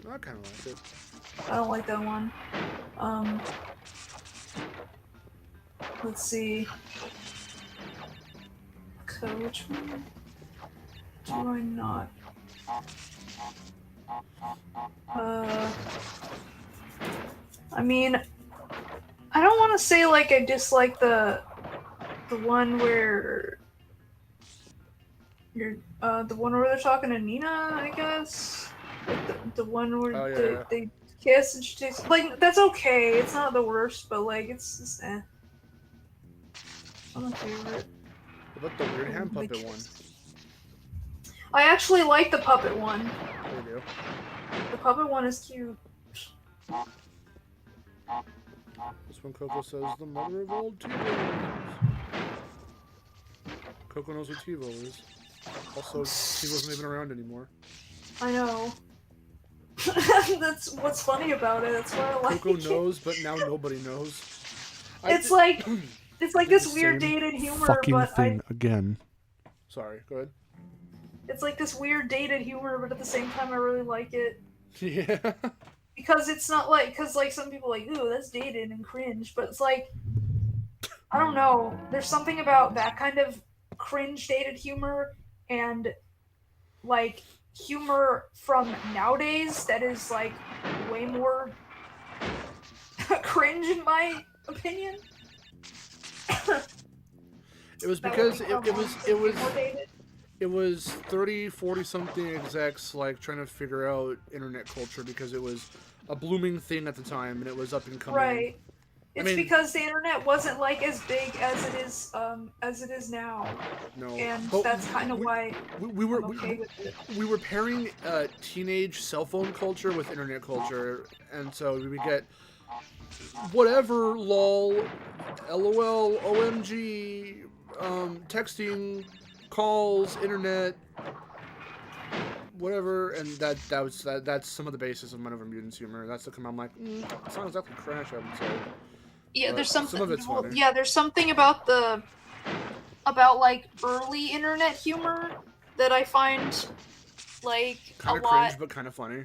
I kind of like it. I don't like that one. Let's see. Okay, which one do I not? I mean, I don't want to say like I dislike the one where you're the one where they're talking to Nina, I guess. Like the one where Oh, yeah. they kiss and she takes like that's okay. It's not the worst, but like it's just eh. It's not my favorite. What about the weird hand Like- puppet one? I actually like the puppet one. There you go. The puppet one is cute. This one Coco says the mother of all TiVos. Coco knows what TiVo is. Also, TiVo's not even around anymore. I know. That's what's funny about it. That's why I like Coco it. knows, but now nobody knows. It's like this the weird same dated humor, but again. Sorry, go ahead. it's like this weird dated humor, but at the same time I really like it. Yeah. Because it's not like, because like some people are like, ooh, that's dated and cringe, but it's like, I don't know. There's something about that kind of cringe dated humor and like humor from nowadays that is like way more cringe in my opinion. It was That because would it become was more dated. it was 30, 40 something execs like trying to figure out internet culture because it was a blooming thing at the time and it was up and coming. Right. It's mean- because the internet wasn't like as big as it is now, No, and but that's kind of why we were I'm okay with it. we were pairing teenage cell phone culture with internet culture, and so we would get whatever lol, lol, omg, texting, calls, internet, whatever, and that's some of the basis of my Over Mutants humor. That's the come. I'm like, it's not exactly Crash, I would say. Yeah, But there's something. some of it's funny. Yeah, there's something about like early internet humor that I find like Kind a of lot. cringe, but kind of funny.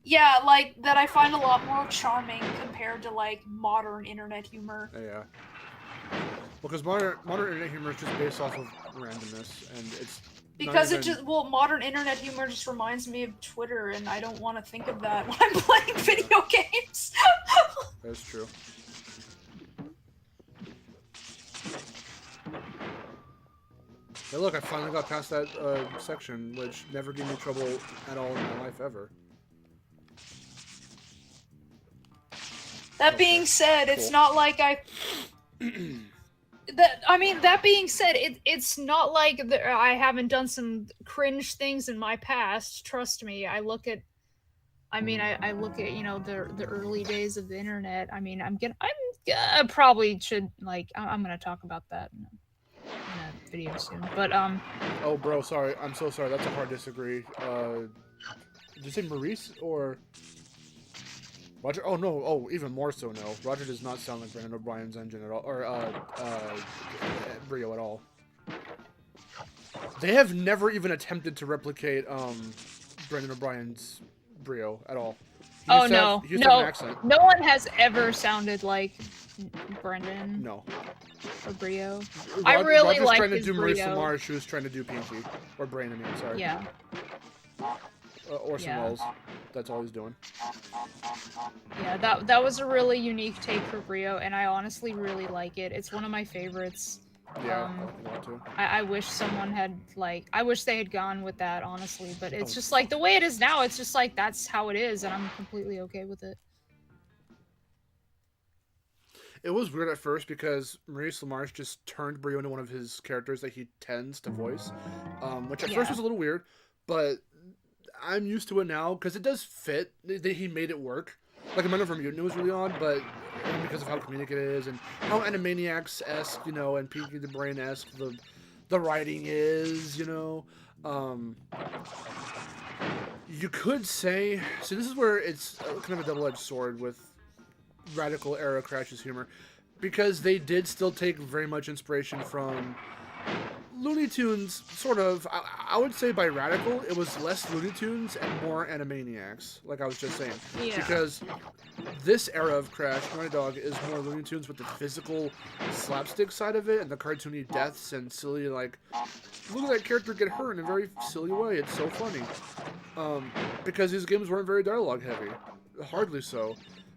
Yeah, like that I find a lot more charming compared to like modern internet humor. Yeah. Well, because modern internet humor is just based off of randomness, and it's not Because it even- just modern internet humor just reminds me of Twitter, and I don't want to think of that when I'm playing video games. That's true. Hey, look, I finally got past that section, which never gave me trouble at all in my life ever. That being said, it's Cool. not like I. That being said, it's not like I haven't done some cringe things in my past. Trust me, I look at the early days of the internet. I mean, I probably should I'm gonna talk about that in a video soon. But Oh, bro, sorry. I'm so sorry. That's a hard disagree. Did you say Maurice or Roger? Oh no. Oh, even more so. No, Roger does not sound like Brandon O'Brien's engine at all, or Brio at all. They have never even attempted to replicate Brandon O'Brien's Brio at all. He oh used to have- no, he used to have an no, accent. no one has ever sounded like Brendan No. or Brio. I really Roger's like trying to his do Maurice Brio. Lamar. She was trying to do Pinky or Brain. I mean, sorry. Yeah. Orson Yeah. Welles. That's all he's doing. Yeah, that was a really unique take for Brio, and I honestly really like it. It's one of my favorites. Yeah, I want to. I wish someone had I wish they had gone with that, honestly. But it's Oh. just like the way it is now. It's just like that's how it is, and I'm completely okay with it. It was weird at first because Maurice LaMarche just turned Brio into one of his characters that he tends to voice, which at first Yeah. was a little weird, but I'm used to it now because it does fit. He made it work. Like a Man Over Mutant, it was really odd, but because of how comedic it is and how Animaniacs-esque, and Pinky the Brain-esque the writing is, you could say. So this is where it's kind of a double-edged sword with Radical era Crash's humor, because they did still take very much inspiration from Looney Tunes, sort of. I would say by Radical, it was less Looney Tunes and more Animaniacs, like I was just saying. Yeah. Because this era of Crash, Naughty Dog, is more Looney Tunes with the physical slapstick side of it and the cartoony deaths and silly, look at that character get hurt in a very silly way. It's so funny. Because these games weren't very dialogue heavy. Hardly so.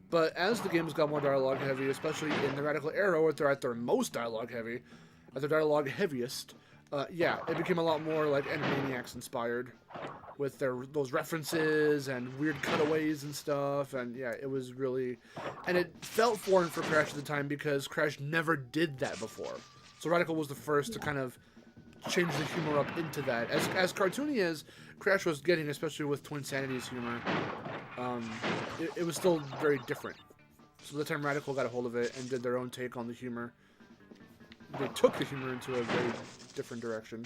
But as the games got more dialogue heavy, especially in the Radical era, where they're at their most dialogue heavy, at their dialogue heaviest, it became a lot more like Animaniacs inspired, with those references and weird cutaways and stuff, and yeah, it was really, and it felt foreign for Crash at the time because Crash never did that before. So Radical was the first to kind of change the humor up into that. As cartoony as Crash was getting, especially with Twin Sanity's humor, it was still very different. So the time Radical got a hold of it and did their own take on the humor, they took the humor into a very different direction.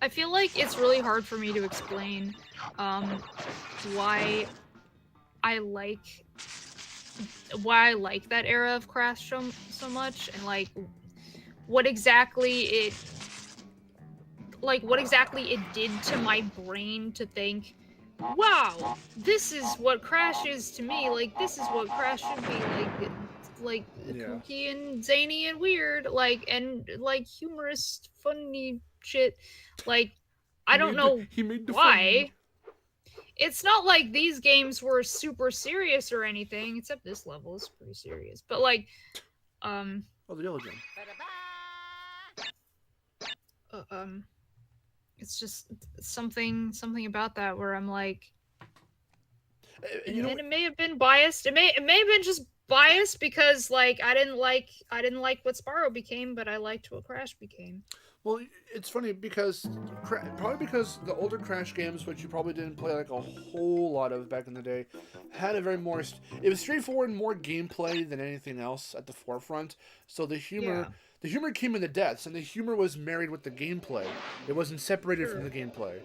I feel like it's really hard for me to explain why I like that era of Crash so much, and what exactly it did to my brain to think, wow, this is what Crash is to me. This is what Crash should be. like Yeah. kooky and zany and weird, like, and like humorous, funny shit. Like, I don't know He made the why. It's not like these games were super serious or anything, except this level is pretty serious. But like, Oh, the yellow gem. it's just something about that where I'm like, You know, and it may have been biased. It may have been just biased because like I didn't like what Spyro became, but I liked what Crash became. well, it's funny because probably because the older Crash games, which you probably didn't play like a whole lot of back in the day, had a very more. It was straightforward and more gameplay than anything else at the forefront. So the humor. Yeah. The humor came in the deaths, and the humor was married with the gameplay. It wasn't separated from the gameplay.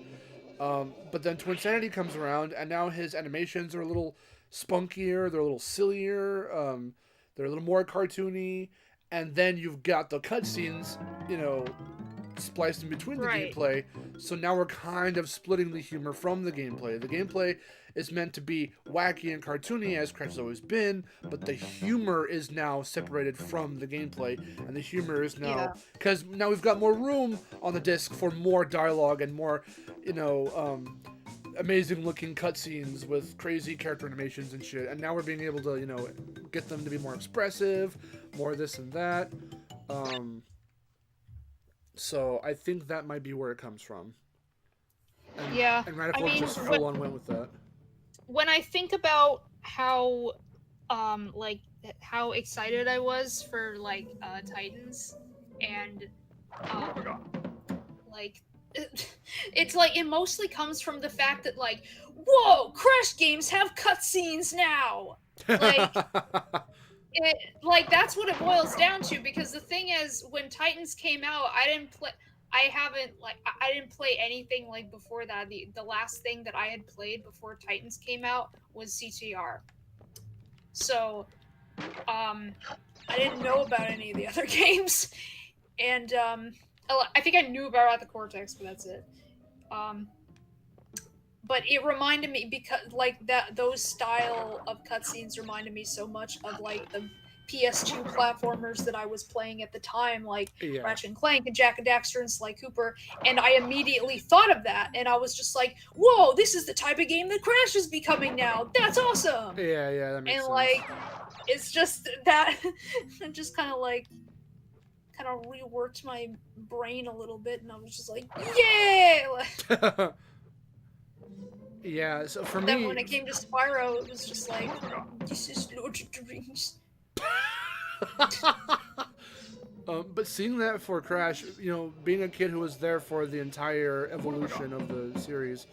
But then Twinsanity comes around, and now his animations are a little spunkier. They're a little sillier. They're a little more cartoony. And then you've got the cutscenes, spliced in between the Right. gameplay. So now we're kind of splitting the humor from the gameplay. The gameplay is meant to be wacky and cartoony, as Crash has always been, but the humor is now separated from the gameplay, and the humor is now because now we've got more room on the disc for more dialogue and more, amazing looking cutscenes with crazy character animations and shit. And now we're being able to, get them to be more expressive, more this and that. So I think that might be where it comes from. And, Yeah. And Radical just full on went with that. When I think about how like how excited I was for like Titans and like it's like it mostly comes from the fact that like, whoa, Crash games have cutscenes now. Like like that's what it boils down to, because the thing is when Titans came out, I didn't play anything like before that. The last thing that I had played before Titans came out was CTR. So I didn't know about any of the other games. And I think I knew about the Cortex, but that's it. But it reminded me, because like those style of cutscenes reminded me so much of like the PS2 platformers that I was playing at the time, like Ratchet and Clank and Jak and Daxter and Sly Cooper, and I immediately thought of that, and I was just like, "Whoa, this is the type of game that Crash is becoming now. That's awesome!" Yeah, that makes sense. And like, it's just that, it just kind of reworked my brain a little bit, and I was just like, "Yeah!" Yeah, so for Then me, when it came to Spyro, it was just like, "This is Lord of the Rings." But seeing that for Crash, being a kid who was there for the entire evolution of the series,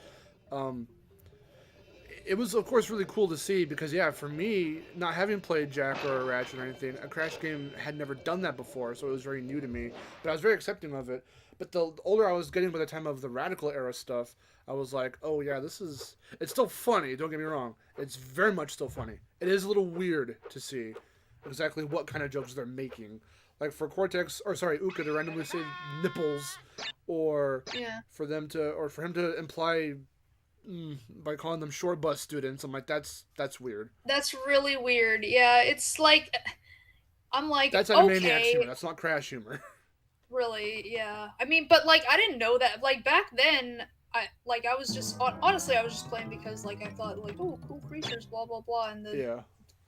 it was of course really cool to see, because for me, not having played Jak or Ratchet or anything, a Crash game had never done that before, so it was very new to me. But I was very accepting of it. But the older I was getting by the time of the Radical era stuff, I was like, oh yeah, it's still funny, don't get me wrong. It's very much still funny. It is a little weird to see exactly what kind of jokes they're making. Like for Uka to randomly say nipples, or for him to imply by calling them short bus students. I'm like, that's weird. That's really weird. Yeah, it's like, I'm like, that's Animaniacs humor. That's not Crash humor. Really, yeah. I mean, but like, I didn't know that. Like back then, I was just honestly, I was just playing because like I thought like, oh, cool creatures, blah blah blah, and the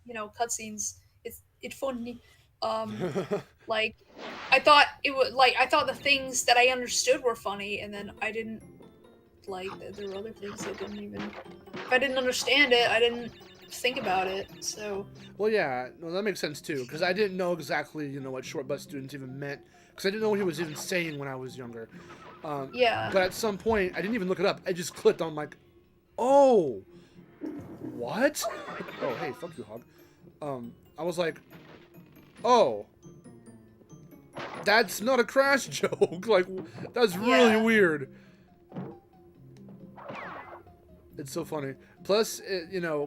cutscenes. It's funny. Like I thought the things that I understood were funny, and then I didn't like there were other things that didn't even. If I didn't understand it, I didn't think about it. So. Well, yeah, no, that makes sense too, because I didn't know exactly what short bus students even meant, because I didn't know what he was even saying when I was younger. But at some point, I didn't even look it up. I just clicked on like, oh, what? Oh, hey, fuck you, Hog. I was like, oh, that's not a Crash joke. Like, that's really weird. It's so funny. Plus,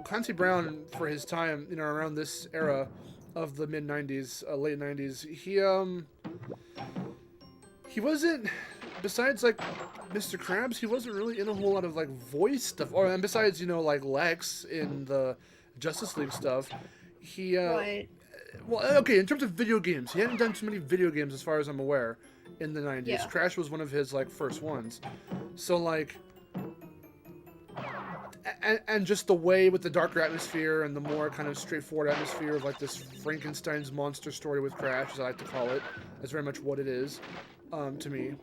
Clancy Brown, for his time, around this era of the mid-90s, late 90s, he wasn't, besides, like, Mr. Krabs, he wasn't really in a whole lot of, like, voice stuff. And besides, like, Lex in the Justice League stuff, he, well, okay, in terms of video games, he hadn't done too many video games as far as I'm aware in the 90s. Yeah. Crash was one of his, like, first ones. So, like... And just the way with the darker atmosphere and the more kind of straightforward atmosphere of, like, this Frankenstein's monster story with Crash, as I like to call it. That's very much what it is, to me.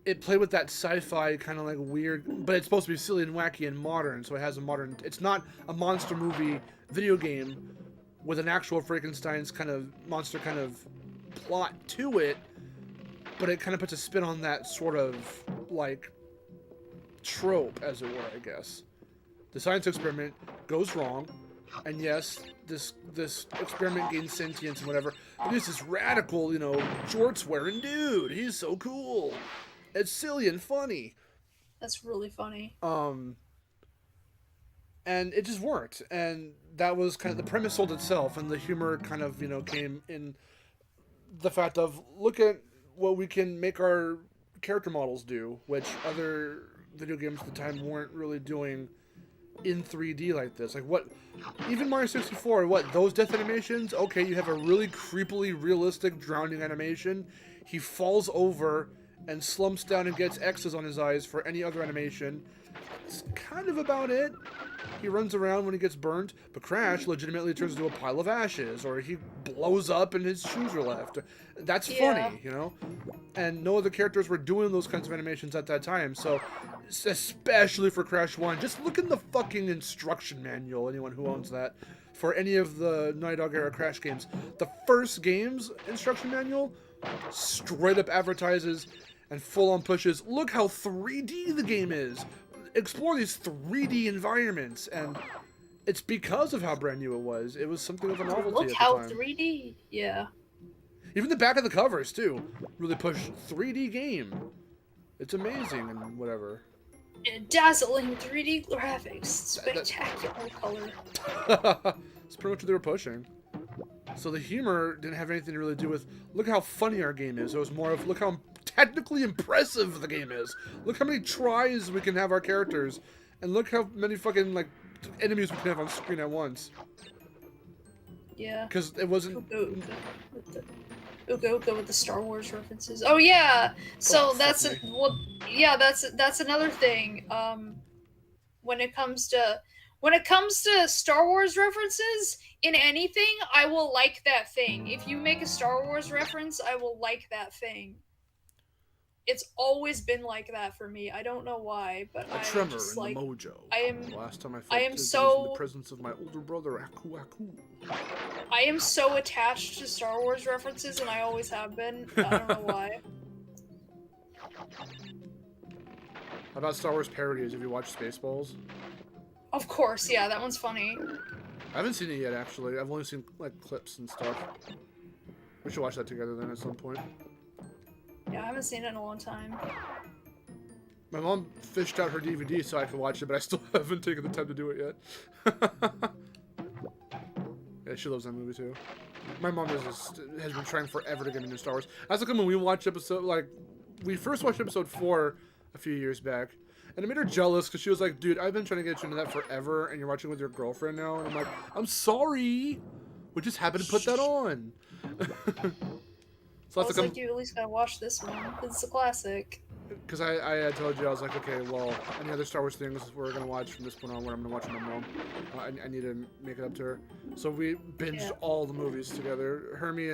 It played with that sci-fi kind of, like, weird... But it's supposed to be silly and wacky and modern, so it has a modern... It's not a monster movie video game with an actual Frankenstein's kind of monster kind of plot to it, but it kind of puts a spin on that sort of, like... trope, as it were, I guess. The science experiment goes wrong, and yes, this experiment gains sentience and whatever, but it's this radical, you know, jorts-wearing dude. He's so cool. It's silly and funny. That's really funny. And it just worked, and that was kind of the premise sold itself, and the humor kind of, you know, came in the fact of, look at what we can make our character models do, which other video games at the time weren't really doing in 3D like this. Like, what, even Mario 64, what, those death animations? Okay, you have a really creepily realistic drowning animation. He falls over and slumps down and gets X's on his eyes for any other animation. It's kind of about it. He runs around when he gets burned, but Crash legitimately turns into a pile of ashes, or he blows up and his shoes are left. That's funny, you know? And no other characters were doing those kinds of animations at that time, so especially for Crash 1, just look in the fucking instruction manual, anyone who owns that, for any of the Naughty Dog era Crash games. The first game's instruction manual straight up advertises and full-on pushes, look how 3D the game is! Explore these 3D environments, and it's because of how brand new it was. It was something of a novelty Look at the how time. 3D. Yeah. Even the back of the covers, too, really push 3D game. It's amazing and whatever. And dazzling 3D graphics, spectacular color. It's pretty much what they were pushing. So the humor didn't have anything to really do with, look how funny our game is. It was more of, look how technically impressive the game is. Look how many tries we can have our characters. And look how many fucking, like, enemies we can have on screen at once. Yeah. Because it wasn't... Uga Uga with the Star Wars references. Oh yeah. So that's that's another thing. When it comes to Star Wars references in anything, I will like that thing. If you make a Star Wars reference, I will like that thing. It's always been like that for me. I don't know why, but a tremor in the mojo. The last time I felt the presence of my older brother, Aku Aku. I am so attached to Star Wars references, and I always have been. I don't know why. How about Star Wars parodies? Have you watched Spaceballs? Of course, yeah, that one's funny. I haven't seen it yet, actually. I've only seen, like, clips and stuff. We should watch that together then at some point. Yeah, I haven't seen it in a long time. My mom fished out her DVD so I could watch it, but I still haven't taken the time to do it yet. Yeah, she loves that movie too. My mom has been trying forever to get into Star Wars. That's like when we watched we first watched episode 4 a few years back, and it made her jealous because she was like, dude, I've been trying to get you into that forever, and you're watching with your girlfriend now, and I'm like, I'm sorry! We just happened to put that on. So I was like, you at least gotta watch this one. It's a classic. Because I had told you, I was like, okay, well, any other Star Wars things we're going to watch from this point on, where I'm going to watch with my mom. I need to make it up to her. So we binged all the movies together. Hermie.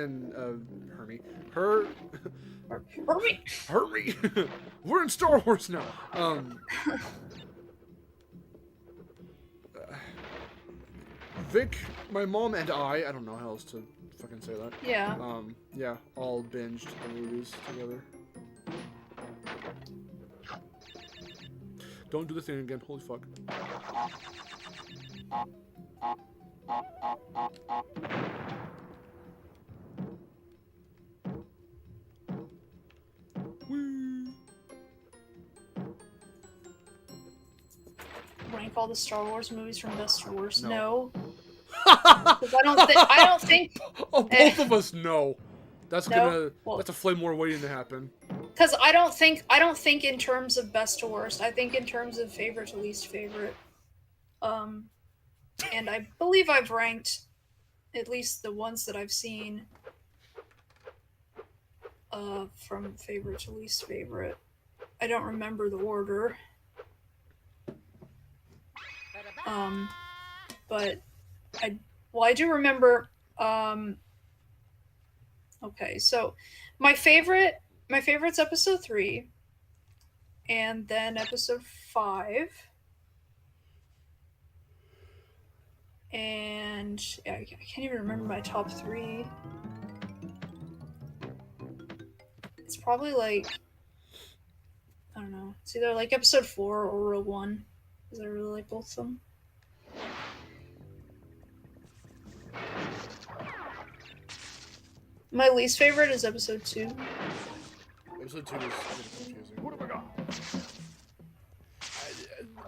We're in Star Wars now. Vic, my mom, and I don't know how else to fucking say that. Yeah. Yeah, all binged the movies together. Don't do the thing again, holy fuck. Whee. Rank all the Star Wars movies from best to worst? No. Because I don't think. Oh, both of us know. That's No. that's a flame more waiting to happen. Because I don't think in terms of best to worst. I think in terms of favorite to least favorite. and I believe I've ranked at least the ones that I've seen from favorite to least favorite. I don't remember the order. But I do remember. Okay, so my favorite's episode 3, and then episode 5, and yeah, I can't even remember my top 3. It's probably like, I don't know. It's either like episode 4 or Rogue One, because I really like both of them. My least favorite is episode 2. Episode 2 was a little confusing. What have I got?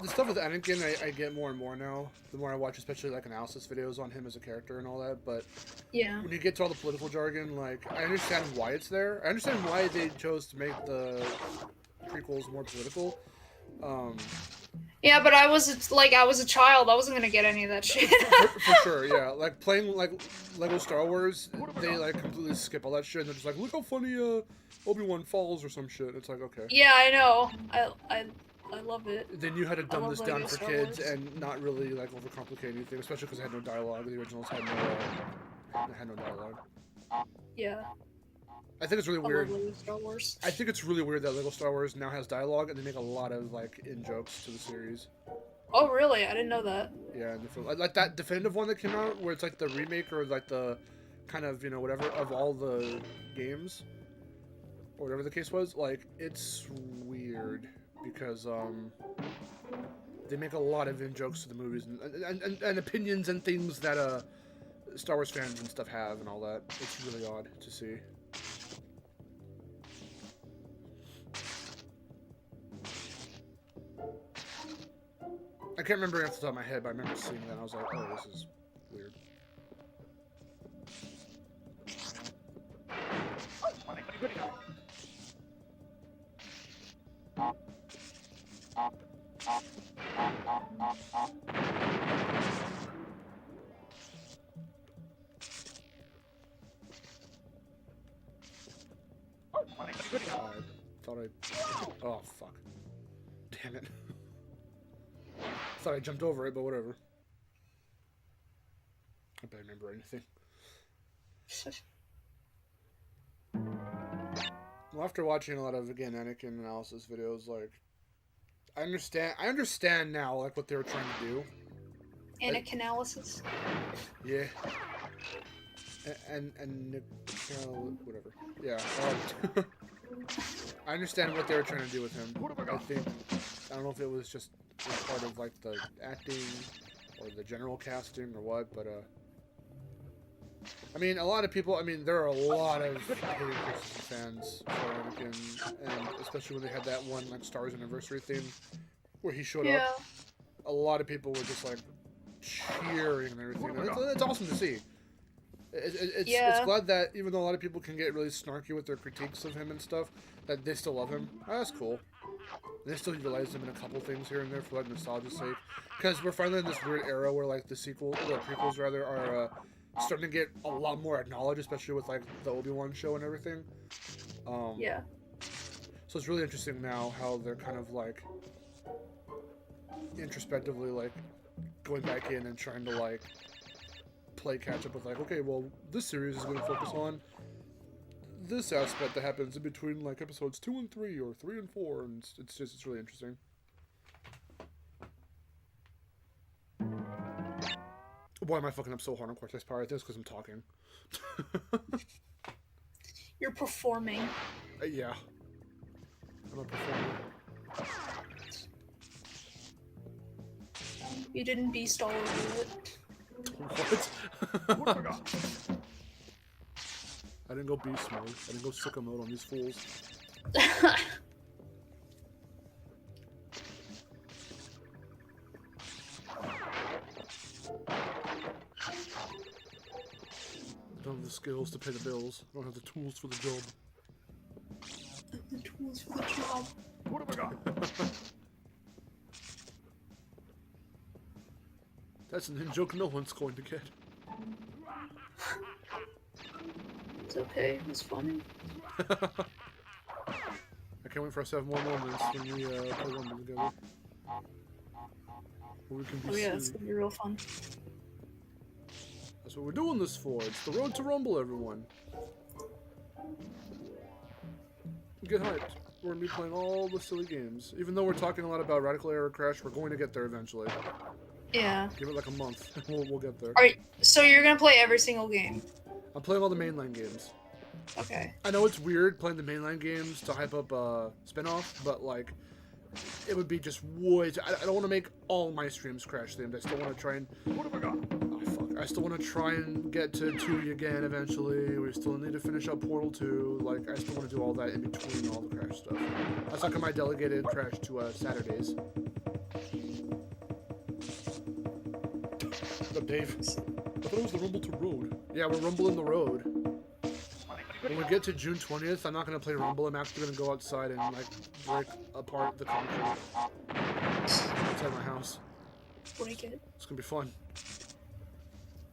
The stuff with Anakin, I get more and more now. The more I watch, especially like analysis videos on him as a character and all that. But Yeah. when you get to all the political jargon, like I understand why it's there. I understand why they chose to make the prequels more political. Yeah, but I was a child. I wasn't gonna get any of that shit. For sure, yeah. Like playing like Lego Star Wars, they like completely skip all that shit and they're just like, look how funny Obi-Wan falls or some shit. It's like, okay. Yeah, I know. I love it. They knew how to dumb love this down Lego for Star kids Wars. and not really like overcomplicate anything, especially because it had no dialogue. The originals had no dialogue. Yeah. I think it's really weird. I love Lego Star Wars. I think it's really weird that Lego Star Wars now has dialogue and they make a lot of like in-jokes to the series. Oh, really? I didn't know that. Yeah, and the film, like that definitive one that came out where it's like the remake or like the kind of, you know, whatever of all the games or whatever the case was. Like, it's weird because they make a lot of in-jokes to the movies and opinions and things that Star Wars fans and stuff have and all that. It's really odd to see. I can't remember off the top of my head, but I remember seeing that and I was like, oh, this is weird. Oh, fuck. Damn it. Thought I jumped over it, but whatever. I don't remember anything. Well, after watching a lot of, again, Anakin analysis videos, like, I understand now, like, what they were trying to do. Anakin analysis. Yeah. And whatever. Yeah. I understand what they were trying to do with him. I don't know if it was just part of like the acting or the general casting or what, but I mean, a lot of people. I mean, there are a lot of Hayden Christensen fans for Anakin, and especially when they had that one like Star Wars anniversary thing where he showed up. A lot of people were just like cheering and everything. And it's awesome to see. It's glad that even though a lot of people can get really snarky with their critiques of him and stuff, that they still love him. Oh, that's cool. And they still utilize him in a couple things here and there for like nostalgia's sake. Because we're finally in this weird era where like the prequels rather, are starting to get a lot more acknowledged, especially with like the Obi-Wan show and everything. Yeah. So it's really interesting now how they're kind of like introspectively like going back in and trying to like play catch up with like, okay, well, this series is going to focus on this aspect that happens in between like episodes 2 and 3 or 3 and 4, and it's really interesting. Why am I fucking up so hard on Cortex Power? I think it's because I'm talking. You're performing. Yeah. I'm a performer. You didn't beast all over it. What? I didn't go beast mode. I didn't go sicko mode on these fools. I don't have the skills to pay the bills. I don't have the tools for the job. The tools for the job. What have I got? That's an in-joke no one's going to get. It's okay. It was funny. I can't wait for us to have more moments when we play Rumble together. Where we can be Oh yeah, it's silly. gonna be real fun. That's what we're doing this for. It's the road to Rumble, everyone. Get hyped. We're gonna be playing all the silly games. Even though we're talking a lot about Radical Error Crash, we're going to get there eventually. Yeah. Give it like a month, and we'll get there. Alright, so you're gonna play every single game. I'm playing all the mainline games. Okay. I know it's weird playing the mainline games to hype up spin-off, but like, it would be just way too... I don't want to make all my streams crash themed. I still want to try and... What have I got? Oh, fuck. I still want to try and get to 2 again eventually. We still need to finish up Portal 2. Like, I still want to do all that in between all the crash stuff. That's how come I delegated crash to Saturdays. What's up, Dave? I thought it was the Rumble to Road. Yeah, we're rumbling the road. When we get to June 20th, I'm not going to play Rumble. I'm actually going to go outside and, like, break apart the concrete outside my house. Break it. It's going to be fun.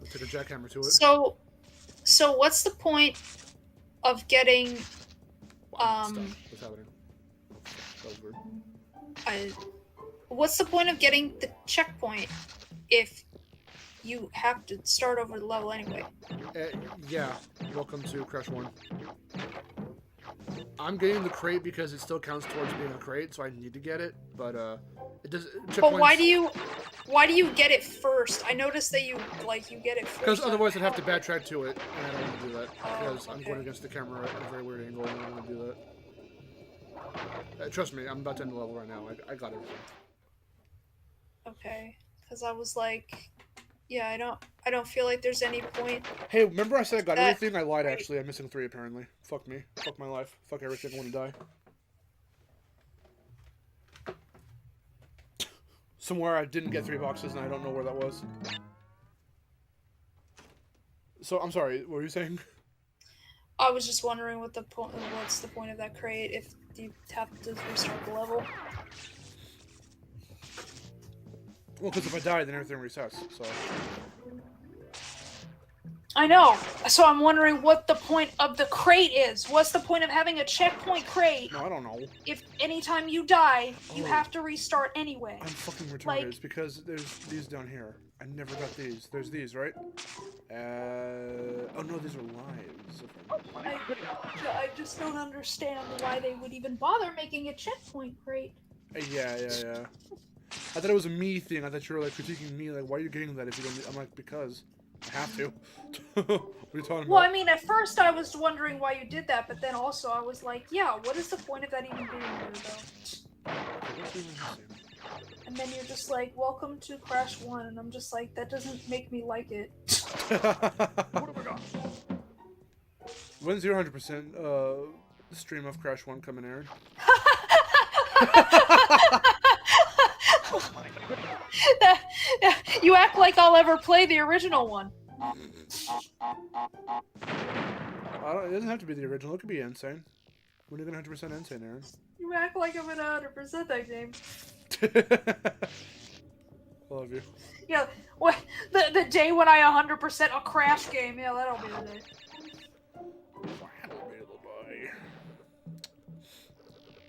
I'll take a jackhammer to it. So what's the point of getting Stop. What's happening? Oh, fuck. That was weird. what's the point of getting the checkpoint if you have to start over the level anyway? Yeah. Welcome to Crash 1. I'm getting the crate because it still counts towards being a crate, so I need to get it, but it does. But why do you get it first? I noticed that you get it first. Because otherwise I'd have to backtrack to it, and I don't want to do that because I'm okay. going against the camera at a very weird angle, and I don't want to do that. Trust me, I'm about to end the level right now. I got everything. Okay, because I was like, yeah, I don't feel like there's any point. Hey, remember I said I got That- everything? I lied, actually. I'm missing 3, apparently. Fuck me. Fuck my life. Fuck everything. I want to die. Somewhere I didn't get 3 boxes, and I don't know where that was. So, I'm sorry. What were you saying? I was just wondering what's the point of that crate if you have to restart the level. Well, because if I die, then everything resets, so... I know. So I'm wondering what the point of the crate is. What's the point of having a checkpoint crate No, I don't know. if anytime you die, you Oh. have to restart anyway? I'm fucking retarded. Like- It's because there's these down here. I never got these. There's these, right? Oh no, these are lives. I just don't understand why they would even bother making a checkpoint crate. Yeah. I thought it was a me thing. I thought you were like critiquing me, like, why are you getting that if you don't? I'm like, because I have to. What are you talking Well, about? I mean, at first I was wondering why you did that, but then also I was like, yeah, what is the point of that even being there, though? And then you're just like, welcome to Crash 1, and I'm just like, that doesn't make me like it. What have I got? When's your 100% stream of Crash 1 coming, Aaron? You act like I'll ever play the original one. It doesn't have to be the original. It could be Insane. When are you gonna 100% Insane, Aaron? You act like I'm gonna 100% that game. I love you. Yeah, what, the day when I 100% a Crash game, yeah, that'll be the day.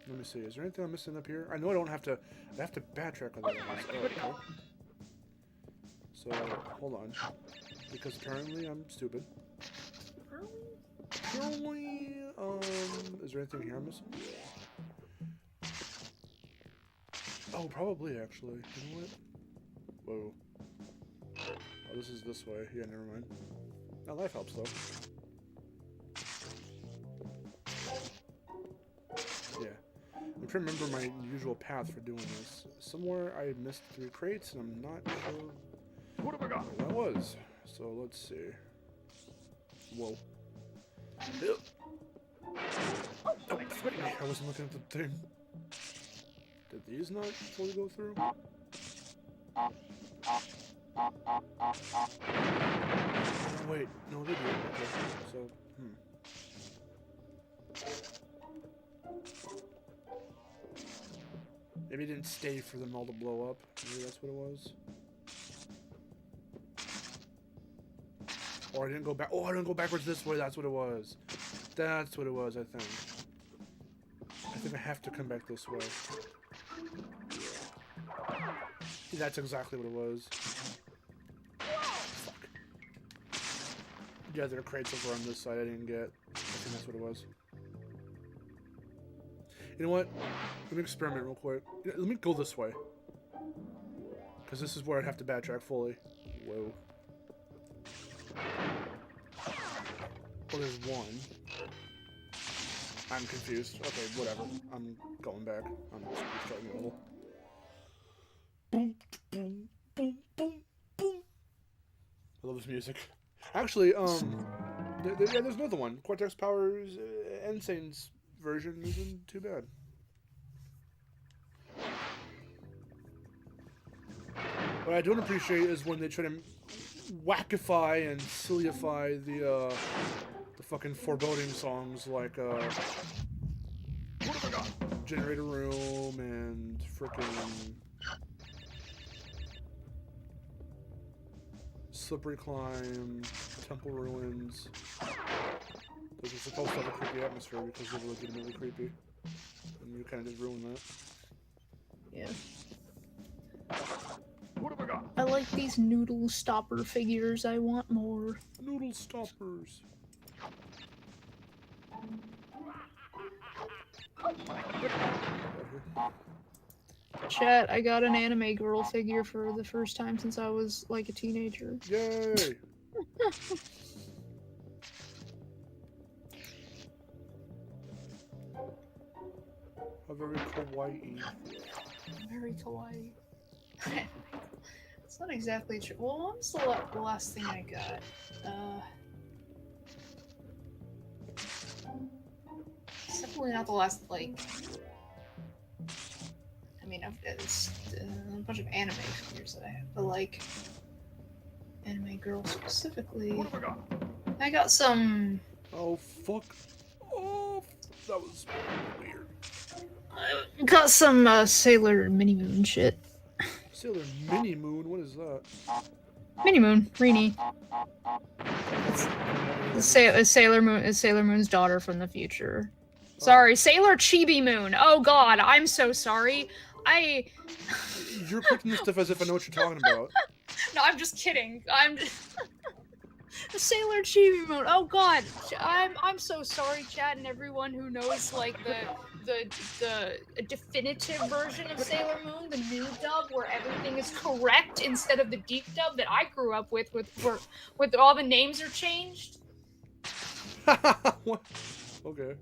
Let me see. Is there anything I'm missing up here? I know I don't have to. I have to backtrack on that. Oh, okay. So hold on, because apparently I'm stupid. Apparently, is there anything here I'm missing? Oh, probably actually. You know what? Whoa. Oh, this is this way. Yeah, never mind. That life helps though. Yeah. I'm trying to remember my usual path for doing this. Somewhere I missed 3 crates, and I'm not sure What have I got? where that was. So let's see. Whoa. Yep. Oh, fuck me. I wasn't looking at the thing. Did these not fully go through? Oh, wait. No, they did. Okay. So, Maybe it didn't stay for them all to blow up. Maybe that's what it was. Or I didn't go back. Oh, I didn't go backwards this way. That's what it was. That's what it was, I think. I think I have to come back this way. That's exactly what it was. Fuck. Yeah, there are crates over on this side I didn't get. I think that's what it was. You know what? Let me experiment real quick. Let me go this way. Because this is where I'd have to backtrack fully. Whoa. Well, there's one. I'm confused. Okay, whatever. I'm going back. I'm restarting the level. Boom, boom, boom, boom, boom. I love this music. Actually, yeah, there's another one. Cortex Power's Insane's version isn't too bad. What I don't appreciate is when they try to wackify and sillyify the fucking foreboding songs like Generator Room and frickin' Slippery Climb, Temple Ruins. Those are supposed to have a creepy atmosphere because they're legitimately creepy. And you kind of just ruin that. Yeah. What have I got? I like these noodle stopper figures. I want more. Noodle stoppers. Chat, I got an anime girl figure for the first time since I was like a teenager. Yay! How very kawaii. Very kawaii. It's not exactly true. Well, what was the last thing I got? It's definitely not the last, like... I mean, it's a bunch of anime figures that I have, but, like... Anime girl specifically... What have I got? I got some... Oh, fuck. Oh, that was weird. I got some, Sailor Mini Moon shit. Sailor Mini Moon, what is that? Mini Moon, Rini. Sailor Moon is Sailor Moon's daughter from the future. Sorry, Sailor Chibi Moon. Oh god, I'm so sorry. You're picking this stuff as if I know what you're talking about. No, I'm just kidding. I'm just... Sailor Chibi Moon. Oh god, I'm so sorry, chat, and everyone who knows like the definitive version of Sailor Moon, the new dub where everything is correct instead of the deep dub that I grew up with all the names are changed. What? Okay.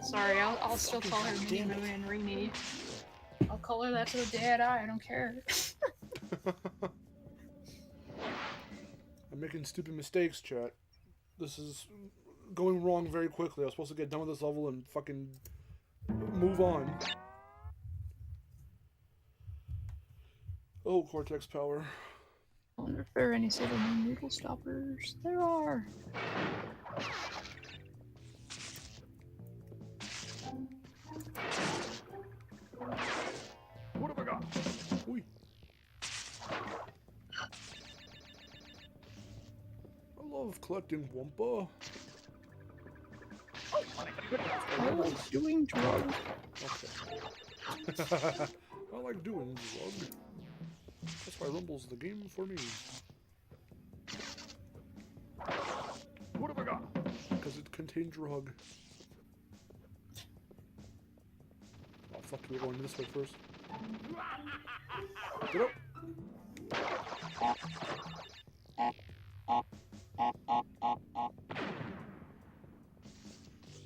Sorry, I'll still call her Mini Moon and Rini. I'll call her that to the day I die. I don't care. I'm making stupid mistakes, chat. This is going wrong very quickly. I was supposed to get done with this level and fucking move on. Oh, Cortex Power. I wonder if there are any Sailor Moon noodle stoppers. There are. What have I got? Oi. I love collecting Wumpa. I like doing drugs. Okay. I like doing drug. That's why Rumble's the game for me. What have I got? Because it contained drug. Oh fuck, we're going this way first. Get up!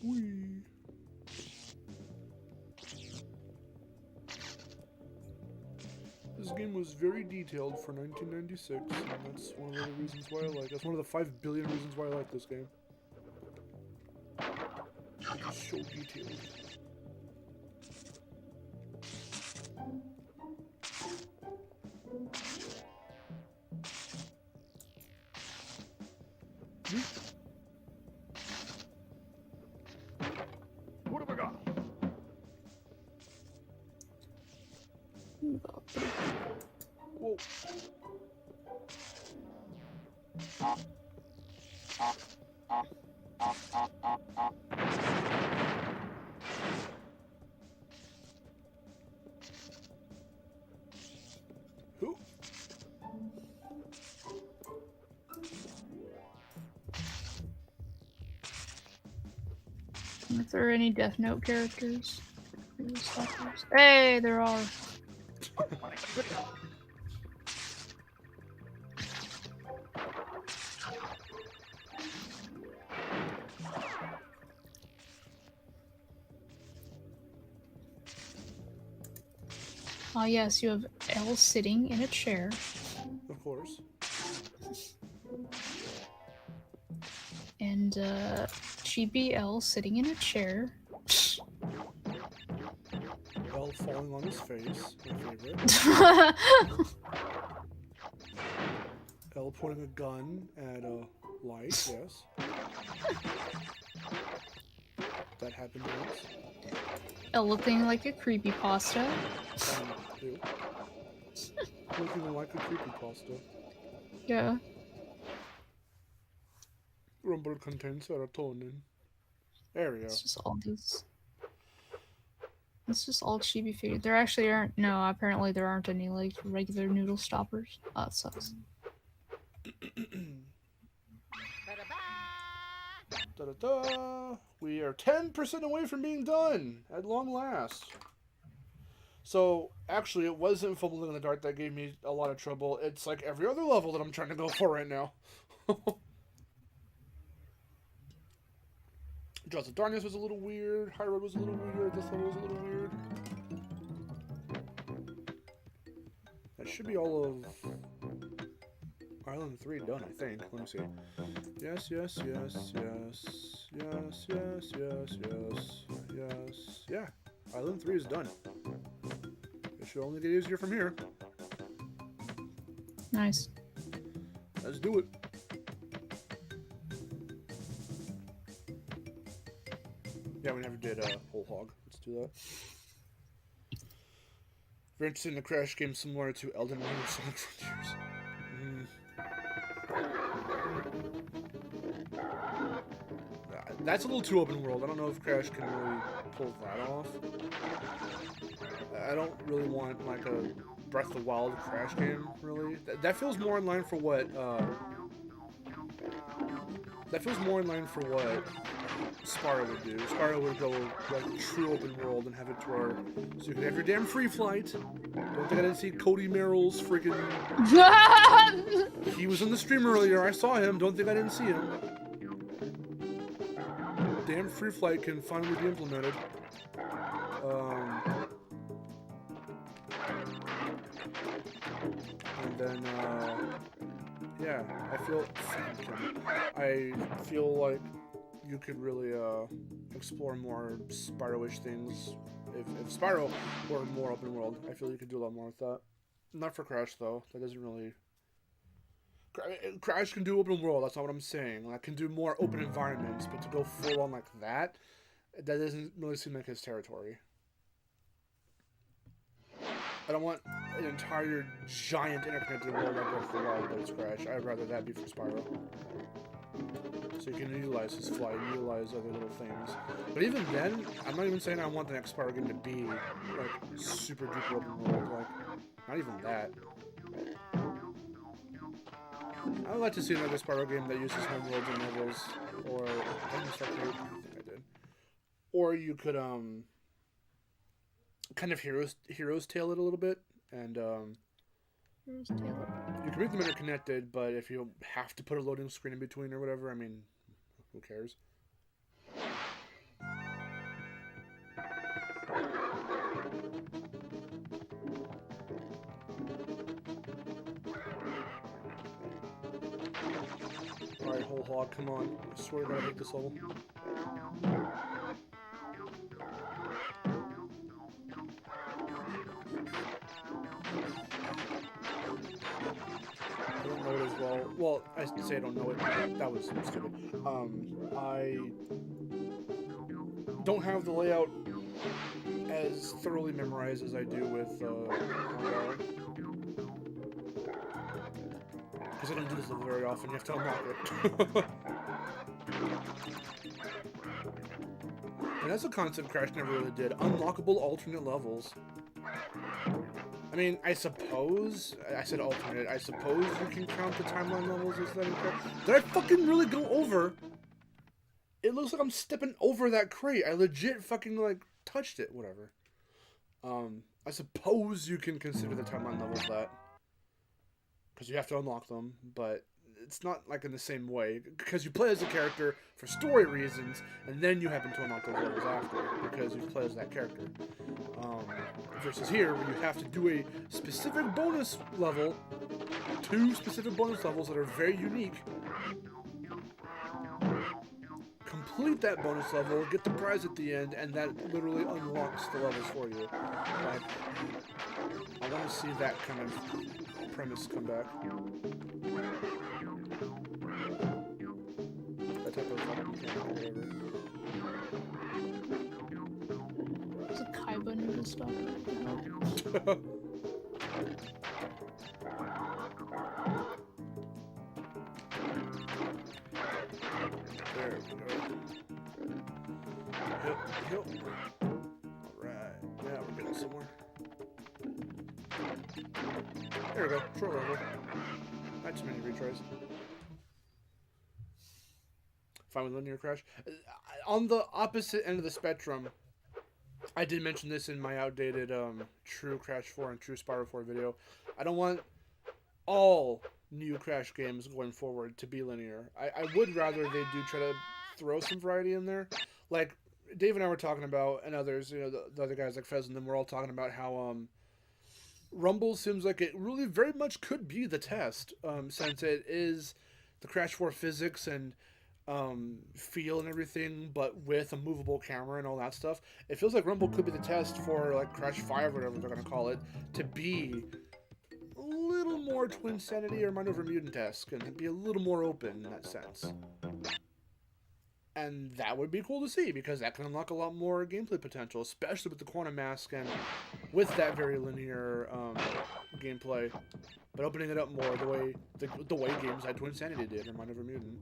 Whee! This game was very detailed for 1996, and that's one of the reasons why I like it. That's one of the 5 billion reasons why I like this game. It is so detailed. What have I got? Whoa. If there are any Death Note characters. Hey, there are. Ah, yes, you have Elle sitting in a chair. Of course. And, Chibi Elle sitting in a chair. L falling on his face, my favorite. L pointing a gun at a light, yes. That happened once. Elle looking like a creepypasta. Ew. Looking like a creepypasta. Yeah. Rumble contains serotonin. There we go. It's just all these. It's just all chibi figures. There actually aren't. No, apparently there aren't any like regular noodle stoppers. Oh, that sucks. Da-da-da. We are 10% away from being done at long last. So, actually, it wasn't Fumbling in the Dark that gave me a lot of trouble. It's like every other level that I'm trying to go for right now. Jaws of Darkness was a little weird. High Road was a little weird. This level was a little weird. That should be all of Island 3 done, I think. Let me see. Yes, yes, yes, yes, yes, yes, yes, yes, yes. Yeah, Island 3 is done. It should only get easier from here. Nice. Let's do it. Yeah, we never did Whole Hog. Let's do that. Very interested in a Crash game similar to Elden Ring or Sonic Frontiers. That's a little too open world. I don't know if Crash can really pull that off. I don't really want like a Breath of the Wild Crash game, really. That feels more in line for what Spyro would do. Spyro would go like true open world and have it to where so you can have your damn free flight. Don't think I didn't see Cody Merrill's freaking. He was in the stream earlier. I saw him. Don't think I didn't see him. Damn free flight can finally be implemented. And then yeah, I feel like you could really explore more Spyro-ish things. If Spyro were more open world, I feel you could do a lot more with that. Not for Crash though. That doesn't really. Crash can do open world. That's not what I'm saying. Like, can do more open environments, but to go full on like that doesn't really seem like his territory. I don't want an entire giant interconnected world like Breath of the Wild, but it's Crash. I'd rather that be for Spyro. So you can utilize his flight, utilize other little things. But even then, I'm not even saying I want the next Spyro game to be like super duper open world. Like, not even that. I would like to see another Spyro game that uses home worlds and levels, or I think I did. Or you could kind of heroes tail it a little bit, and Heroes tail it. you can make them interconnected. But if you have to put a loading screen in between or whatever, I mean, who cares? Alright, Whole Hog, come on. I swear to God, I hate this level. I don't know it as well. Well, I say I don't know it. That was stupid. I don't have the layout as thoroughly memorized as I do with because I don't do this level very often. You have to unlock it. And that's a concept Crash never really did. Unlockable alternate levels. I mean, I suppose... I said alternate. I suppose you can count the timeline levels as that in Crash. Did I fucking really go over it looks like I'm stepping over that crate. I legit fucking like touched it. Whatever. I suppose you can consider the timeline levels that, because you have to unlock them, but it's not like in the same way, because you play as a character for story reasons, and then you happen to unlock those levels after, because you play as that character. Versus here, where you have to do a specific bonus level, 2 specific bonus levels that are very unique, complete that bonus level, get the prize at the end, and that literally unlocks the levels for you. Like, I want to see that kind of premise come back. That type of mechanic or whatever. It's a Kaiba noodle stuff. There we go. Yep. Alright. Yeah, we're getting somewhere. There we go. Short level. Not too many retries. Fine with linear crash. On the opposite end of the spectrum, I did mention this in my outdated True Crash 4 and True Spyro 4 video. I don't want all new Crash games going forward to be linear. I would rather they do try to throw some variety in there. Like, Dave and I were talking about, and others, you know, the other guys like Fez and them, were all talking about how Rumble seems like it really very much could be the test, since it is the Crash 4 physics and feel and everything, but with a movable camera and all that stuff. It feels like Rumble could be the test for like Crash 5 or whatever they're going to call it, to be a little more Twinsanity or Mind Over Mutant-esque, and be a little more open in that sense. And that would be cool to see, because that can unlock a lot more gameplay potential, especially with the Quantum Mask and with that very linear gameplay. But opening it up more the way games like Twinsanity did or Mind Over Mutant.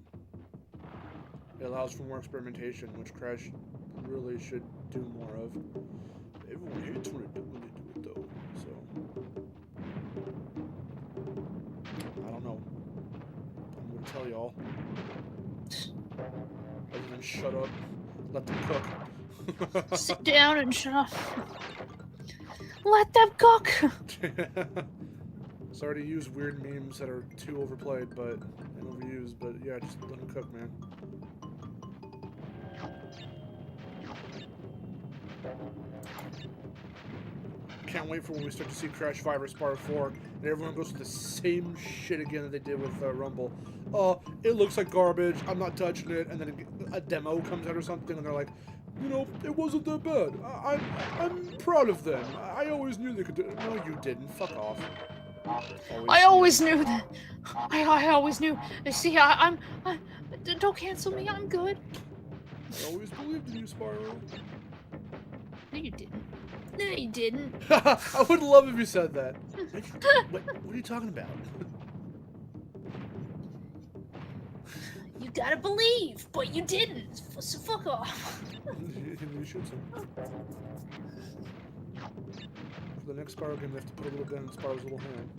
It allows for more experimentation, which Crash really should do more of. Everyone hates when they do it though, so I don't know. I'm gonna tell y'all. Other than shut up, let them cook. Sit down and shut up. Let them cook. Sorry to use weird memes that are too overplayed, and overused, but yeah, just let them cook, man. Can't wait for when we start to see Crash 5 or Spyro 4, and everyone goes through the same shit again that they did with Rumble. Oh, it looks like garbage, I'm not touching it, and then a demo comes out or something, and they're like, you know, it wasn't that bad. I'm proud of them. I always knew they could do it. No, you didn't. Fuck off. I always knew that. I always knew. See, I'm don't cancel me. I'm good. I always believed in you, Spyro. No, you didn't. No, you didn't. I would love if you said that. What are you talking about? You gotta believe, but you didn't. So fuck off. You shoot some. For the next Spyro game, they have to put a little gun in Spyro's little hand.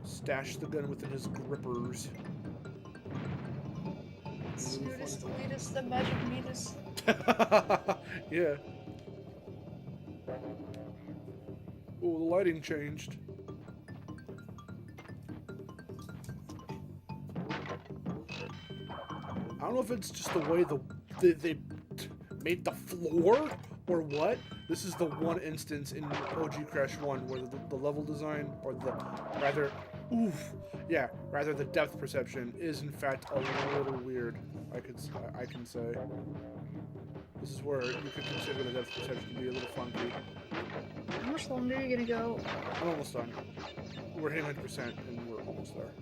Stash the gun within his grippers. Sweetest, elitist, the magic meanest. Yeah. Oh, the lighting changed. I don't know if it's just the way they made the floor or what. This is the one instance in OG Crash 1 where the level design, or rather the depth perception is in fact a little weird. I can say. This is where you could consider the depth perception to be a little funky. How much longer are you gonna go? I'm almost done. We're hitting 100% and we're almost there.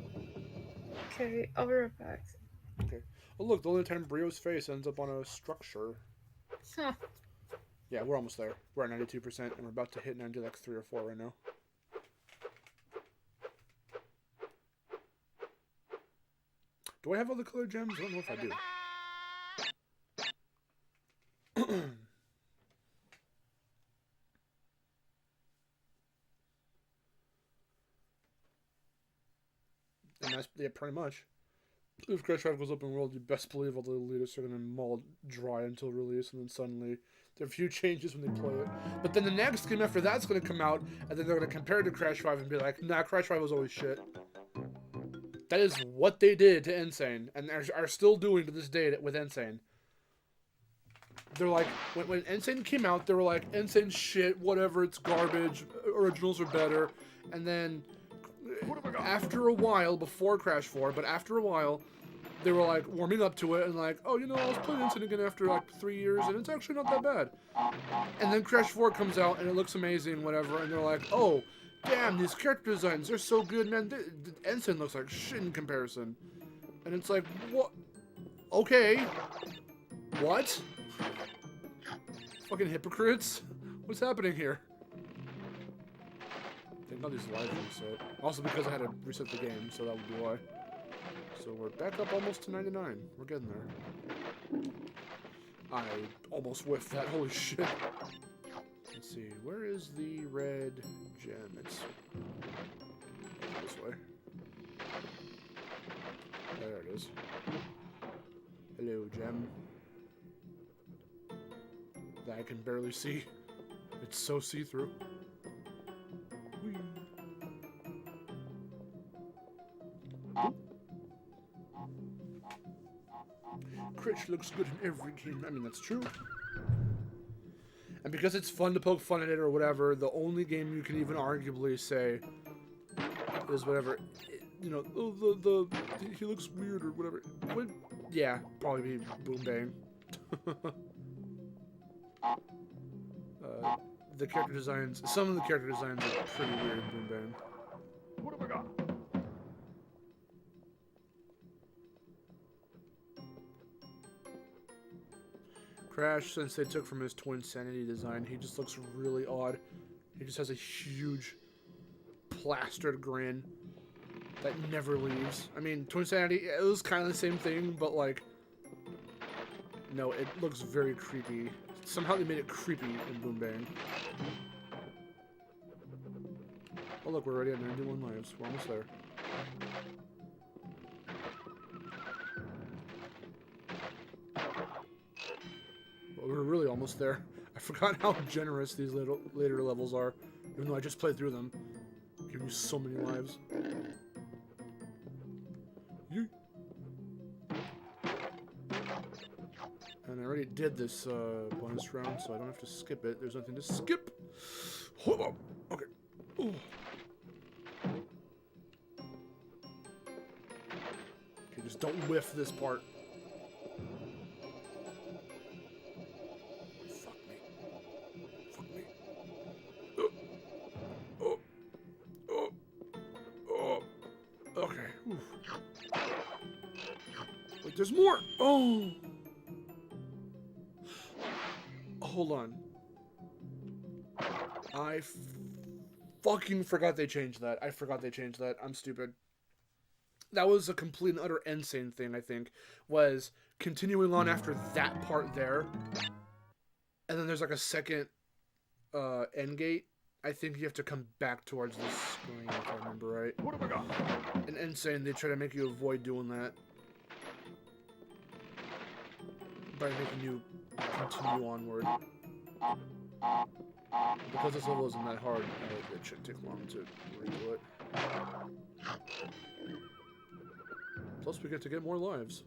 Okay, I'll be right back. Okay. Oh look, the only time Brio's face ends up on a structure. Huh. Yeah, we're almost there. We're at 92% and we're about to hit 90 like 3 or 4 right now. Do I have all the colored gems? I don't know if I do. And that's, yeah, pretty much. If Crash 5 goes open world, you best believe all the elitists are going to maul dry until release, and then suddenly there are a few changes when they play it. But then the next game after that's going to come out, and then they're going to compare it to Crash 5 and be like, nah, Crash 5 was always shit. That is what they did to Insane, and are still doing to this day with Insane. They're like, when Insane came out, they were like, Insane shit, whatever, it's garbage, originals are better. And then, after a while, before Crash 4, but after a while, they were like, warming up to it, and like, oh, you know, I was playing Insane again after like 3 years, and it's actually not that bad. And then Crash 4 comes out, and it looks amazing, whatever, and they're like, oh, damn, these character designs, they're so good, man, Insane looks like shit in comparison. And it's like, what? Okay. What? Fucking hypocrites? What's happening here? Thank God these lives reset. Also because I had to reset the game, so that would be why. So we're back up almost to 99. We're getting there. I almost whiffed that. Holy shit. Let's see. Where is the red gem? It's this way. There it is. Hello, gem. That I can barely see. It's so see-through. Critch looks good in every game. I mean, that's true. And because it's fun to poke fun at it or whatever, the only game you can even arguably say is whatever, you know, oh, he looks weird or whatever. Would, yeah, probably be Boom Bang. The character designs, some of the character designs are pretty weird in Boom Bang. What have I got? Crash, since they took from his Twin Sanity design, he just looks really odd. He just has a huge plastered grin that never leaves. I mean, Twin Sanity, it was kind of the same thing, but like, no, it looks very creepy. Somehow they made it creepy in Boom Bang. Oh look, we're already at 91 lives. We're almost there. Well, we're really almost there. I forgot how generous these later levels are, even though I just played through them. Giving you so many lives. Yeet. And I already did this bonus round, so I don't have to skip it. There's nothing to skip. Hold on. Okay. Ooh. Okay, just don't whiff this part. Fuck me. Fuck me. Oh. Oh. Oh. Okay. Ooh. Wait, there's more. Oh. Hold on. I fucking forgot they changed that. I forgot they changed that. I'm stupid. That was a complete and utter insane thing, I think, was continuing on after that part there. And then there's like a second end gate. I think you have to come back towards the screen, if I remember right. What have I got? And insane, they try to make you avoid doing that. By making you continue onward. Because this level isn't that hard, it shouldn't take long to redo it. Plus, we get to get more lives.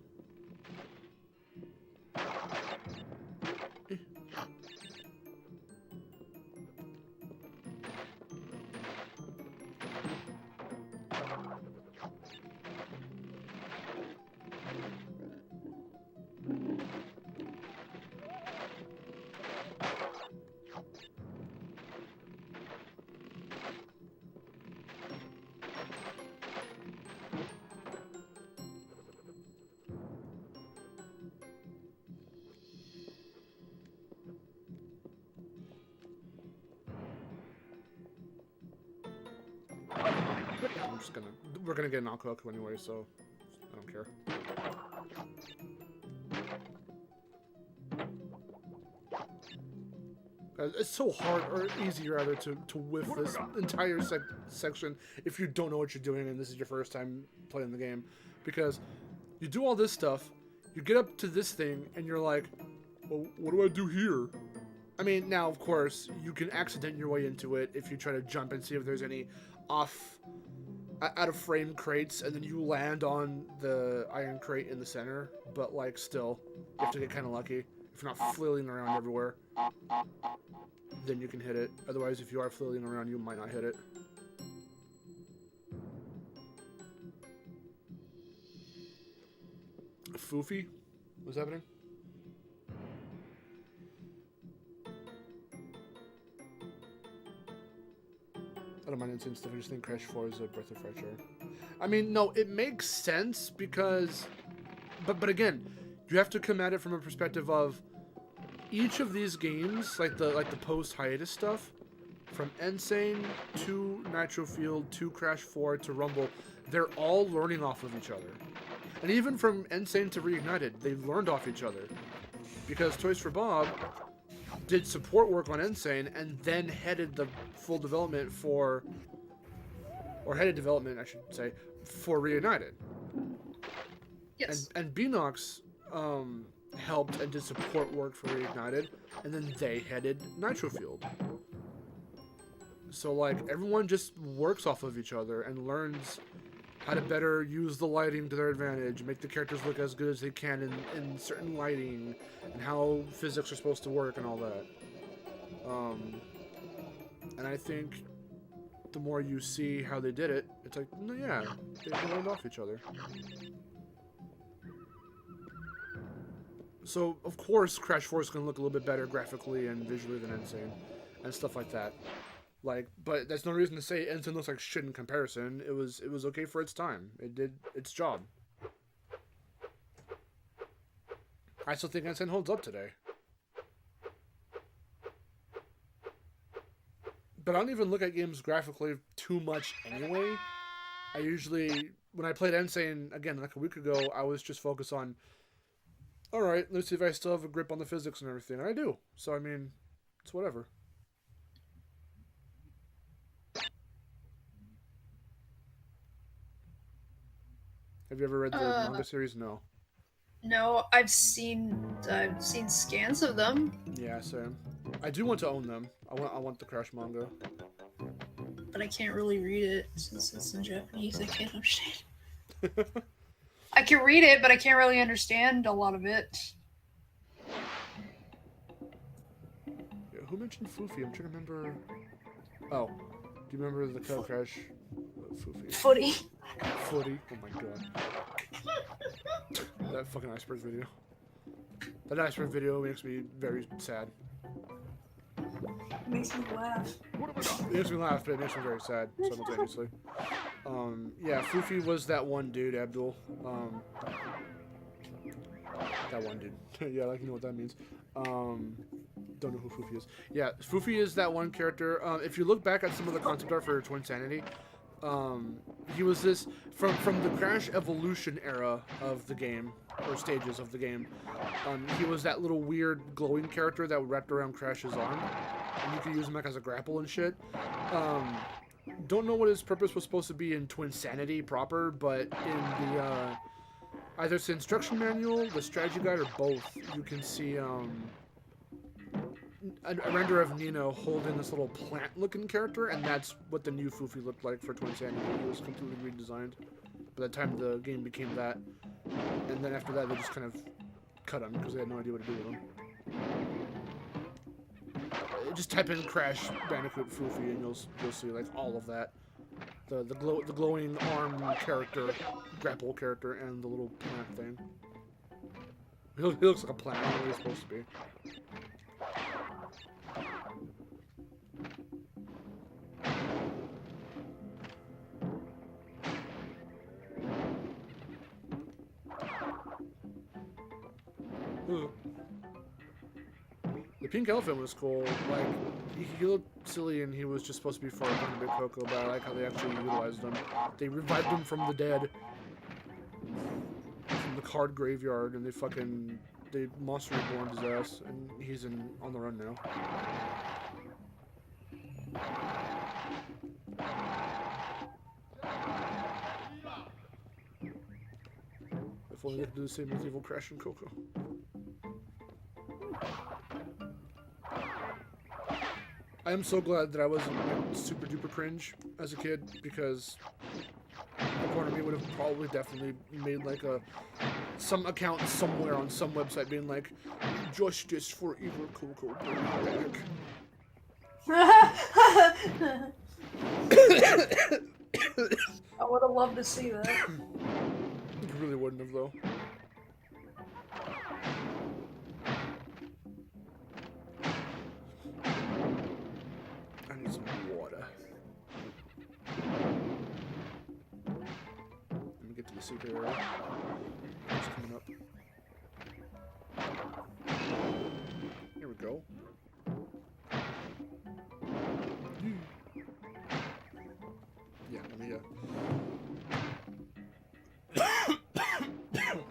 We're gonna get an alcohol anyway, so I don't care. It's so hard, or easy rather, to whiff this entire section if you don't know what you're doing and this is your first time playing the game. Because You do all this stuff, you get up to this thing, and you're like, well, what do I do here? I mean, now, of course, you can accident your way into it if you try to jump and see if there's any out-of-frame crates, and then you land on the iron crate in the center, but, like, still, you have to get kind of lucky. If you're not flailing around everywhere, then you can hit it. Otherwise, if you are flailing around, you might not hit it. Foofy? What's happening? I don't mind insane stuff. I just think Crash 4 is a breath of fresh air. I mean, no, it makes sense because... But again, you have to come at it from a perspective of each of these games, like the post-hiatus stuff, from Insane to Nitro Field to Crash 4 to Rumble, they're all learning off of each other. And even from Insane to Reignited, they learned off each other. Because Toys for Bob did support work on Insane and then headed the full development for... Or headed development, I should say, for Reignited. Yes. And Beanox helped and did support work for Reignited, and then they headed Nitro Field. So, like, everyone just works off of each other and learns how to better use the lighting to their advantage, make the characters look as good as they can in certain lighting, and how physics are supposed to work and all that. And I think the more you see how they did it, it's like, no, yeah, they learned off each other. So, of course, Crash 4 is going to look a little bit better graphically and visually than Insane, and stuff like that. Like, but that's no reason to say Insane looks like shit in comparison. It was okay for its time. It did its job. I still think Insane holds up today. But I don't even look at games graphically too much anyway. I usually, when I played Insane, again, like a week ago, I was just focused on, alright, let's see if I still have a grip on the physics and everything. And I do. So, I mean, it's whatever. Have you ever read the manga series? No. No, I've seen scans of them. Yeah, same. I do want to own them. I want the Crash manga. But I can't really read it since it's in Japanese. I can't understand. I can read it, but I can't really understand a lot of it. Yeah, who mentioned Foofy? I'm trying to remember. Oh, do you remember the Cub Crash Foofy? Footy. Footy. Oh my god. That fucking iceberg video. That iceberg video makes me very sad. It makes me laugh. It makes me laugh, but it makes me very sad simultaneously. Yeah, Foofy was that one dude, Abdul. That one dude. Yeah, like, you know what that means. Don't know who Foofy is. Yeah, Foofy is that one character. If you look back at some of the concept art for Twin Sanity, he was this from the Crash Evolution era of the game, or stages of the game. He was that little weird glowing character that wrapped around Crash's arm, and you could use him like as a grapple and shit. Don't know what his purpose was supposed to be in Twin Sanity proper, but in the either it's the instruction manual, the strategy guide, or both, you can see a render of Nino holding this little plant-looking character, and that's what the new Foofy looked like for Twin Sanity. It was completely redesigned. By the time the game became that, and then after that, they just kind of cut him because they had no idea what to do with him. Just type in Crash Bandicoot Foofy, and you'll see like all of that. The glowing arm character, grapple character, and the little plant thing. He looks like a plant. I don't know what he's supposed to be. The pink elephant was cool. Like, he looked silly and he was just supposed to be for Bandicoot Coco, but I like how they actually utilized him. They revived him from the dead, from the card graveyard, and they Monster Reborn his ass, and he's on the run now. If only they could do the same with Evil Crash and Coco. I am so glad that I wasn't like, super duper cringe as a kid, because a part of me would have probably definitely made like some account somewhere on some website being like, justice for Evil Coco, bring her back. I would have loved to see that. You really wouldn't have though. I need some water. Let me get to the secret area. It's coming up. Here we go. Yeah, let me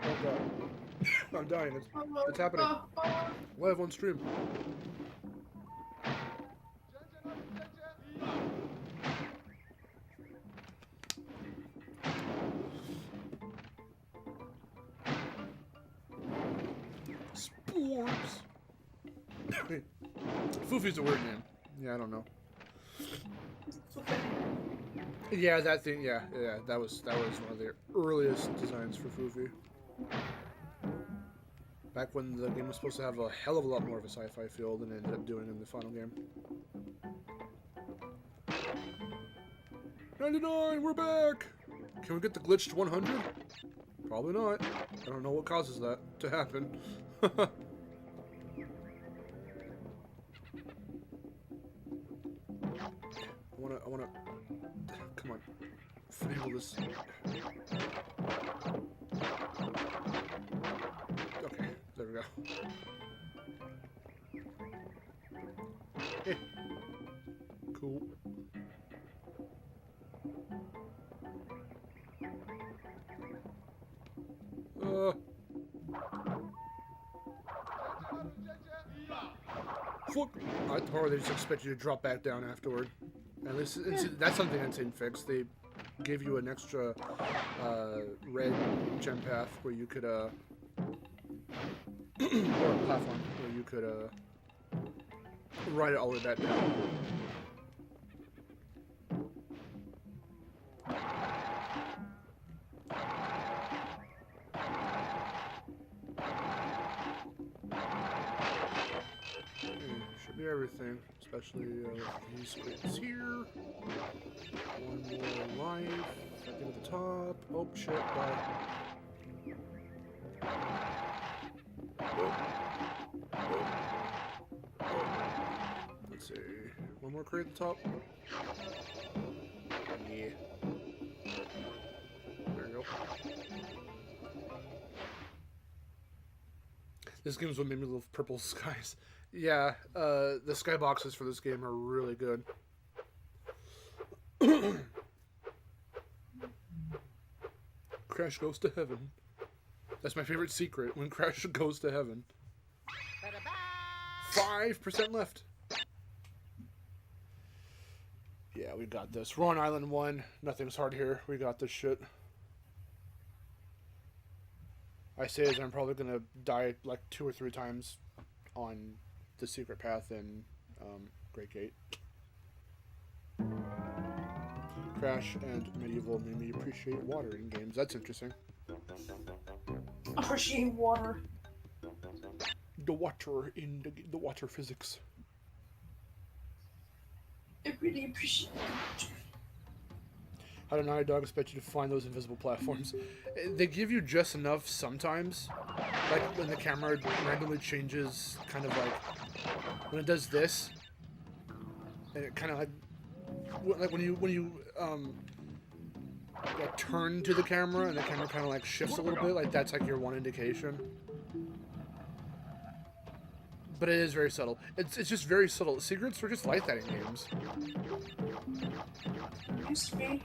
oh god. I'm dying. It's happening. Live on stream. Spores. Wait. Foofy's a weird name. Yeah, I don't know. Yeah, that thing. Yeah, that was one of the earliest designs for Foofy. Back when the game was supposed to have a hell of a lot more of a sci-fi feel than it ended up doing in the final game. 99, we're back! Can we get the glitched 100? Probably not. I don't know what causes that to happen. I wanna... Come on. Finagle this. Okay, there we go. Hey. Cool. Fuck! I thought they just expect you to drop back down afterward. And that's something Insane fixed. They gave you an extra red gem path where you could or a platform where you could ride it all the way back down. Should be everything, especially these squids here. One more life. Something at the top. Oh shit! Bye. Let's see. One more crate at the top. Yeah. There you go. This game's what made me love purple skies. Yeah, the skyboxes for this game are really good. Crash goes to heaven. That's my favorite secret, when Crash goes to heaven. 5% left. Yeah, we got this. We're on Island 1. Nothing's hard here. We got this shit. I say as I'm probably gonna die like 2 or 3 times on the secret path in Great Gate. Crash and Medieval made me appreciate water in games. That's interesting. Appreciate water. The water in the water physics. I really appreciate it. How do Naughty Dog expect you to find those invisible platforms? They give you just enough sometimes. Like when the camera randomly changes, kind of like when it does this, and it kind of like when you like turn to the camera and the camera kind of like shifts a little bit. Like that's like your one indication. But it is very subtle. It's just very subtle. Secrets are just like that in games. Used to be.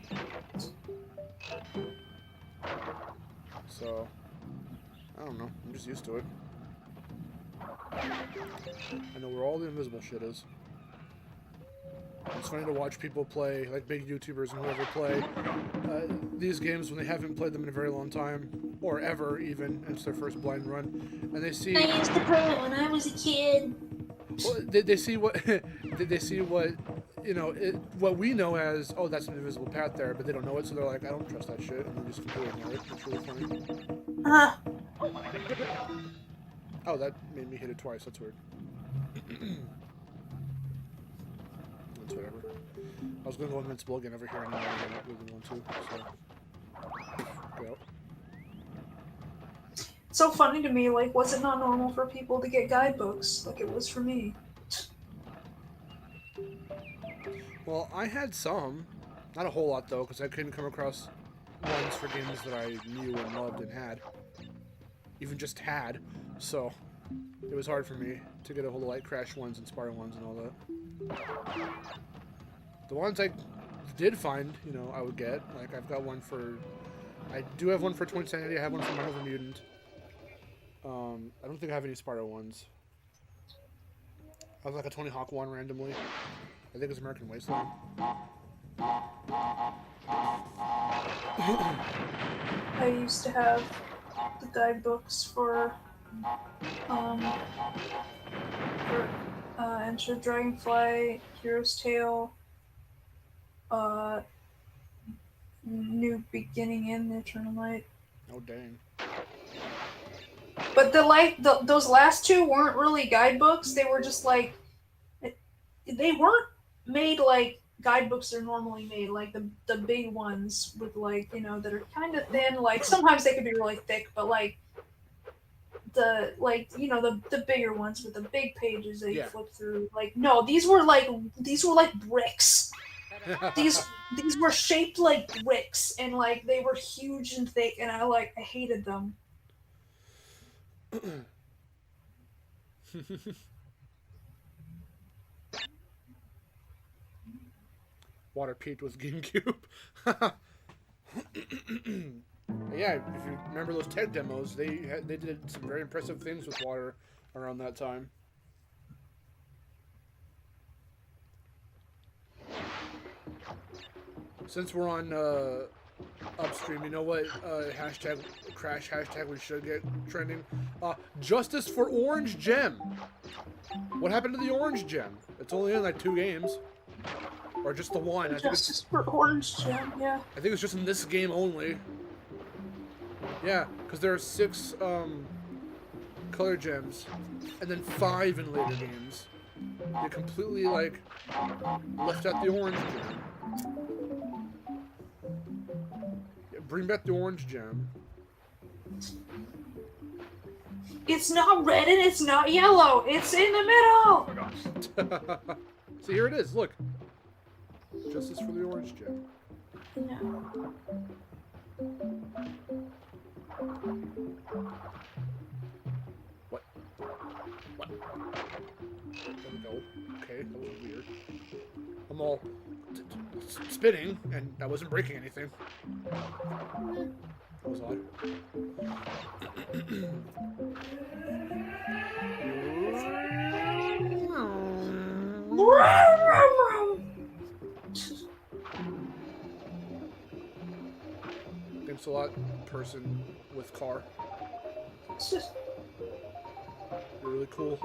So, I don't know. I'm just used to it. I know where all the invisible shit is. It's funny to watch people play, like big YouTubers and whoever play these games when they haven't played them in a very long time. or ever even. It's their first blind run, and they see. I used to play it when I was a kid. Well, they see what they see what what we know as, oh, that's an invisible path there, but they don't know it, so they're like, I don't trust that shit, and they just completely ignore it. It's really funny. Oh, that made me hit it twice. That's weird. That's whatever. I was gonna go invincible again over here, and now I really want to. So go. It's so funny to me, like, was it not normal for people to get guidebooks like it was for me? Well, I had some, not a whole lot though, because I couldn't come across ones for games that I knew and loved and had, even just had. So it was hard for me to get a hold of like Crash ones and Spyro ones and all that. The ones I did find, I would get. Like I've got one for, I do have one for Twin Sanity. I have one for my Over Mutant. I don't think I have any Spyro ones. I have like a Tony Hawk one randomly. I think it's American Wasteland. I used to have the guidebooks for Enter Dragonfly, Hero's Tale, New Beginning and the Eternal Light. Oh dang. But those last two weren't really guidebooks. They were just like, they weren't made like guidebooks are normally made, like the big ones with like, that are kind of thin. Like sometimes they could be really thick, but like the bigger ones with the big pages that you flip through. Like no, these were like bricks. These were shaped like bricks, and like they were huge and thick, and I hated them. Water peaked with GameCube. Yeah, if you remember those TED demos, they did some very impressive things with water around that time. Since we're on upstream, you know what hashtag Crash hashtag we should get trending? Justice for Orange Gem. What happened to the Orange Gem? It's only in like 2 games. Or just the one. I think Justice for Orange Gem, yeah. I think it's just in this game only. Yeah, because there are 6 color gems, and then 5 in later games. They completely like left out the orange gem. Yeah, bring back the orange gem. It's not red and it's not yellow. It's in the middle. See, here it is. Look. Justice for the orange gem. No. What? There we go. Okay, that was weird. I'm all spinning, and I wasn't breaking anything. That was odd. Thanks a lot, person with car. You're really cool.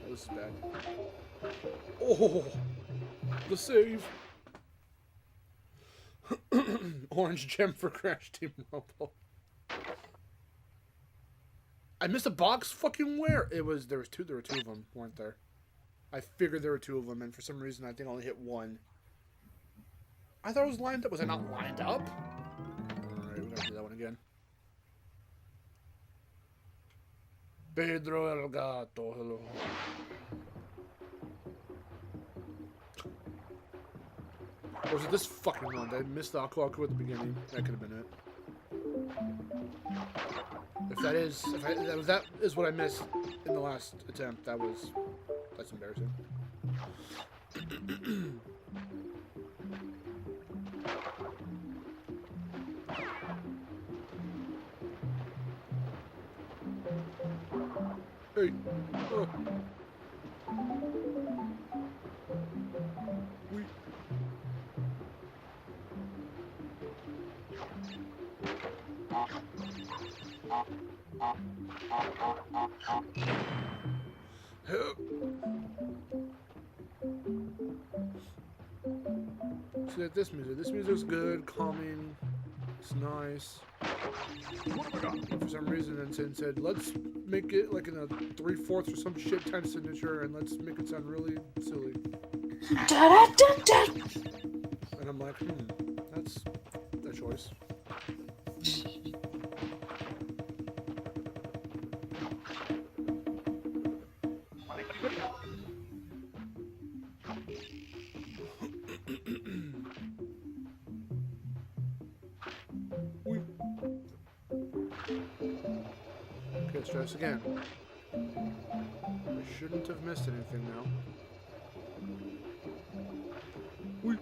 This is bad. Oh, the save. Orange gem for Crash Team Rumble. I missed a box. Fucking where? There were two of them, weren't there? I figured there were 2 of them, and for some reason I think I only hit 1. I thought it was lined up. Was I not lined up? Alright, we're gonna do that one again. Pedro el Gato, hello. Or was it this fucking one? Did I miss the Aku Aku at the beginning? That could have been it. If that is what I missed in the last attempt, that's embarrassing. Hey. Oh. We. Help. See that this music's good, calming, it's nice. For some reason, Insane said, let's make it like in a 3/4 or some shit time signature, and let's make it sound really silly. And I'm like, that's a choice. Okay, let's try this again. I shouldn't have missed anything now. Whee.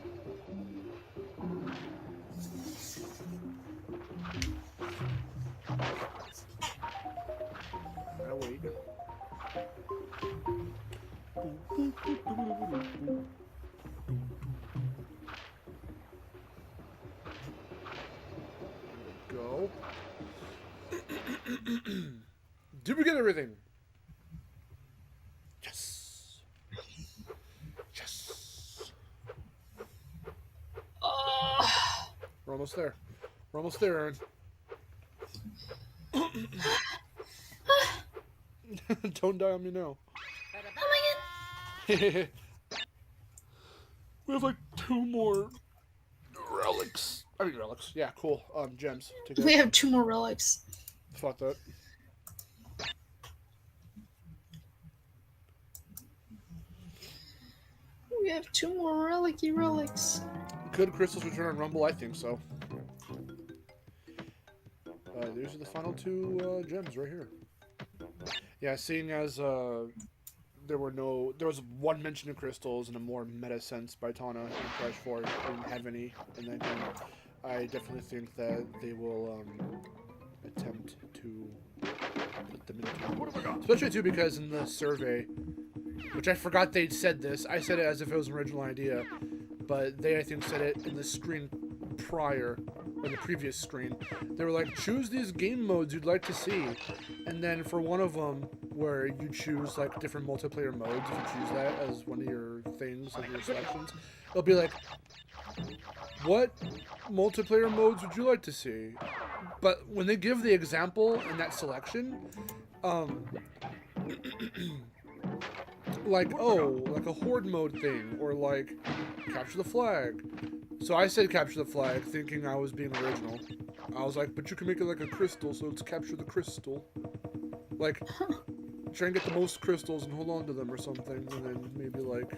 Gotta wait. Go. Did we get everything? Yes. Yes. We're almost there. We're almost there, Aaron. Don't die on me now. Oh my god. We have like 2 more relics. I mean relics. Yeah, cool. Gems. To get. We have 2 more relics. Fuck that. We have 2 more relics. Could crystals return on Rumble? I think so. These are the final 2 gems right here. Yeah, seeing as there was 1 mention of crystals in a more meta sense by Tana in Crash 4 didn't have any in that game. I definitely think that they will attempt to put them into, especially too because in the survey, which I forgot they'd said this. I said it as if it was an original idea, but they I think said it in the screen prior. In the previous screen, they were like, choose these game modes you'd like to see, and then for one of them where you choose like different multiplayer modes, if you choose that as one of your things, like your selections, it'll be like, what multiplayer modes would you like to see? But when they give the example in that selection, like, oh, like a horde mode thing, or like capture the flag. So I said capture the flag, thinking I was being original. I was like, but you can make it like a crystal, so it's capture the crystal. Like, try and get the most crystals and hold on to them or something, and then maybe like...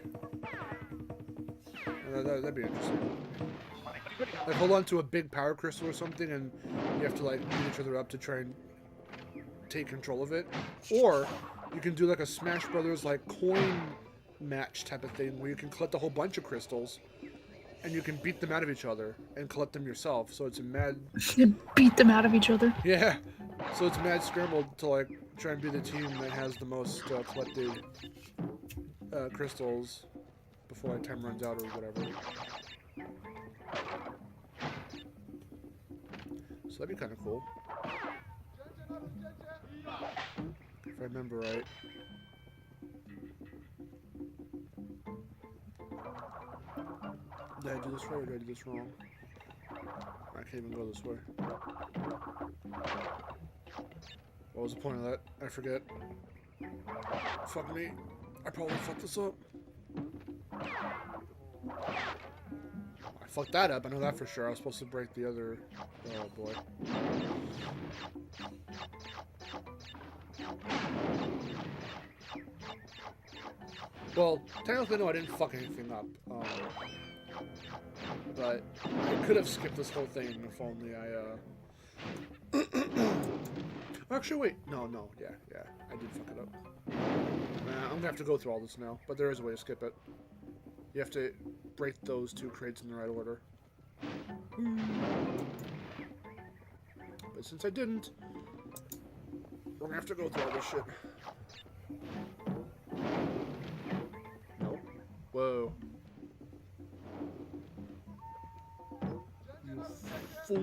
that'd be interesting. Like, hold on to a big power crystal or something, and you have to like beat each other up to try and take control of it. Or, you can do like a Smash Brothers like coin match type of thing, where you can collect a whole bunch of crystals, and you can beat them out of each other and collect them yourself. So it's a mad... You beat them out of each other. Yeah. So it's mad scramble to like try and be the team that has the most collected crystals before like time runs out or whatever. So that'd be kind of cool. If I remember right. Did I do this right or did I do this wrong? I can't even go this way. What was the point of that? I forget. Fuck me. I probably fucked this up. I fucked that up. I know that for sure. I was supposed to break the other... Oh, boy. Well, technically, no, I didn't fuck anything up. But I could have skipped this whole thing if only I, Actually, wait. No, yeah, I did fuck it up. I'm gonna have to go through all this now, but there is a way to skip it. You have to break those 2 crates in the right order. But since I didn't, we're gonna have to go through all this shit. Whoa. You fool.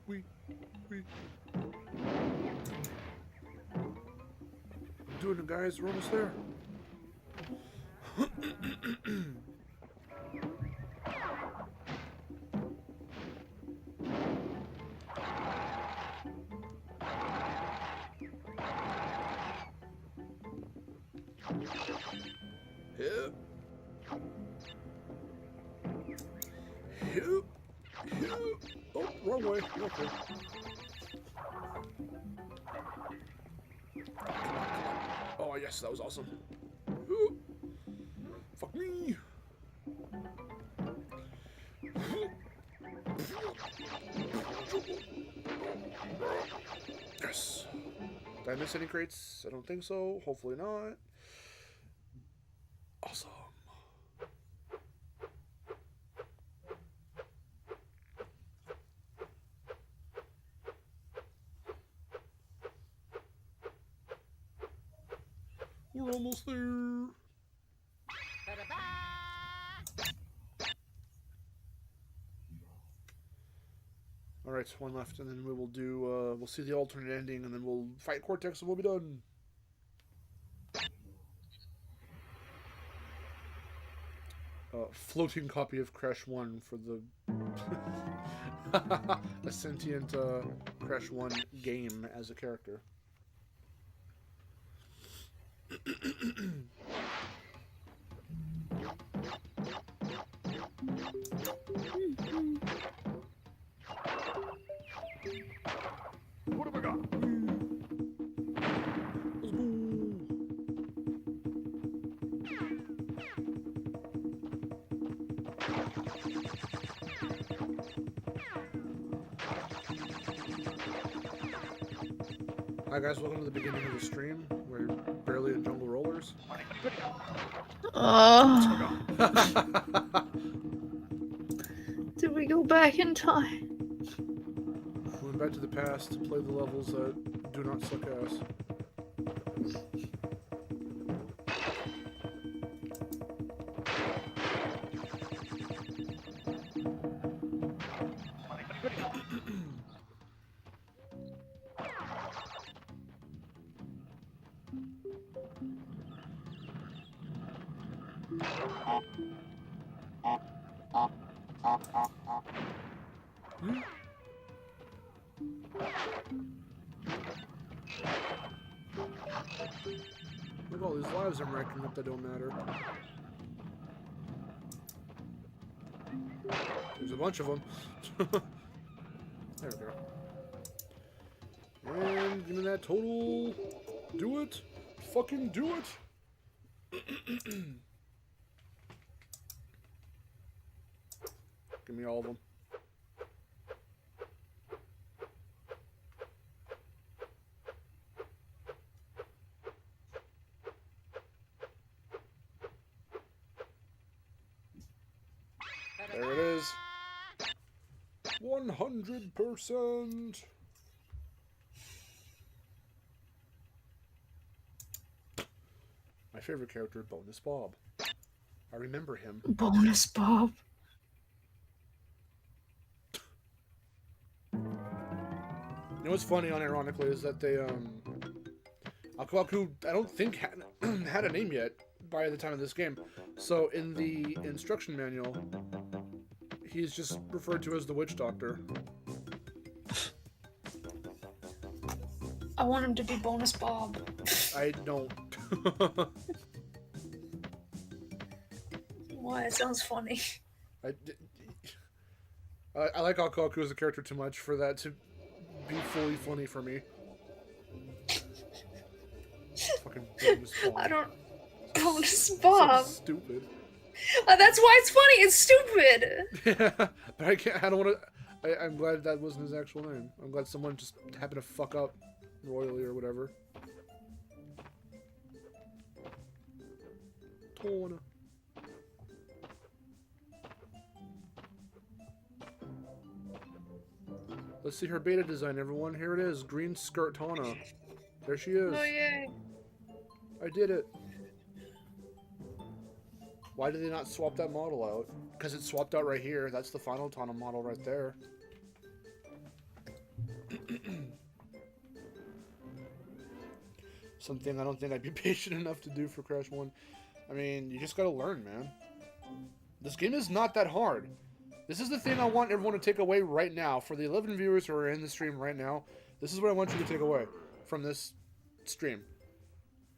We. Doing it, guys. We're almost there. Hip. Hip. Hip. Oh, wrong way. Okay. Oh, yes, that was awesome. Ooh. Fuck me. Yes. Did I miss any crates? I don't think so. Hopefully not. Awesome. We're almost there. All right, one left, and then we will do. We'll see the alternate ending, and then we'll fight Cortex, and we'll be done. Floating copy of Crash 1 for the a sentient Crash 1 game as a character. What have I got? Hi guys, welcome to the beginning of the stream. We're barely in Jungle Rollers. Did we go back in time? We went back to the past to play the levels that do not suck ass. Look at all these lives I'm racking up that don't matter. There's a bunch of them. There we go. And give me that total. Do it. Fucking do it. Give me all of them. There it is. 100%. My favorite character, Bonus Bob. I remember him. Bonus Bob. You know what's funny, unironically, is that they, Aku Aku, I don't think had a name yet by the time of this game. So in the instruction manual, he's just referred to as the Witch Doctor. I want him to be Bonus Bob. I don't. Why? It sounds funny. I like Aku Aku as a character too much for that to be fully funny for me. Fucking Bonus Bob. I don't. Bonus Bob. So stupid. That's why it's funny. It's stupid. Yeah, but I can't. I don't want to. I'm glad that wasn't his actual name. I'm glad someone just happened to fuck up royally or whatever. Tona. Let's see her beta design, everyone. Here it is. Green skirt Tana. There she is. Oh yay. I did it. Why did they not swap that model out? Because it's swapped out right here. That's the final Tana model right there. Something I don't think I'd be patient enough to do for Crash 1. I mean, you just gotta learn, man. This game is not that hard. This is the thing I want everyone to take away right now. For the 11 viewers who are in the stream right now, this is what I want you to take away from this stream.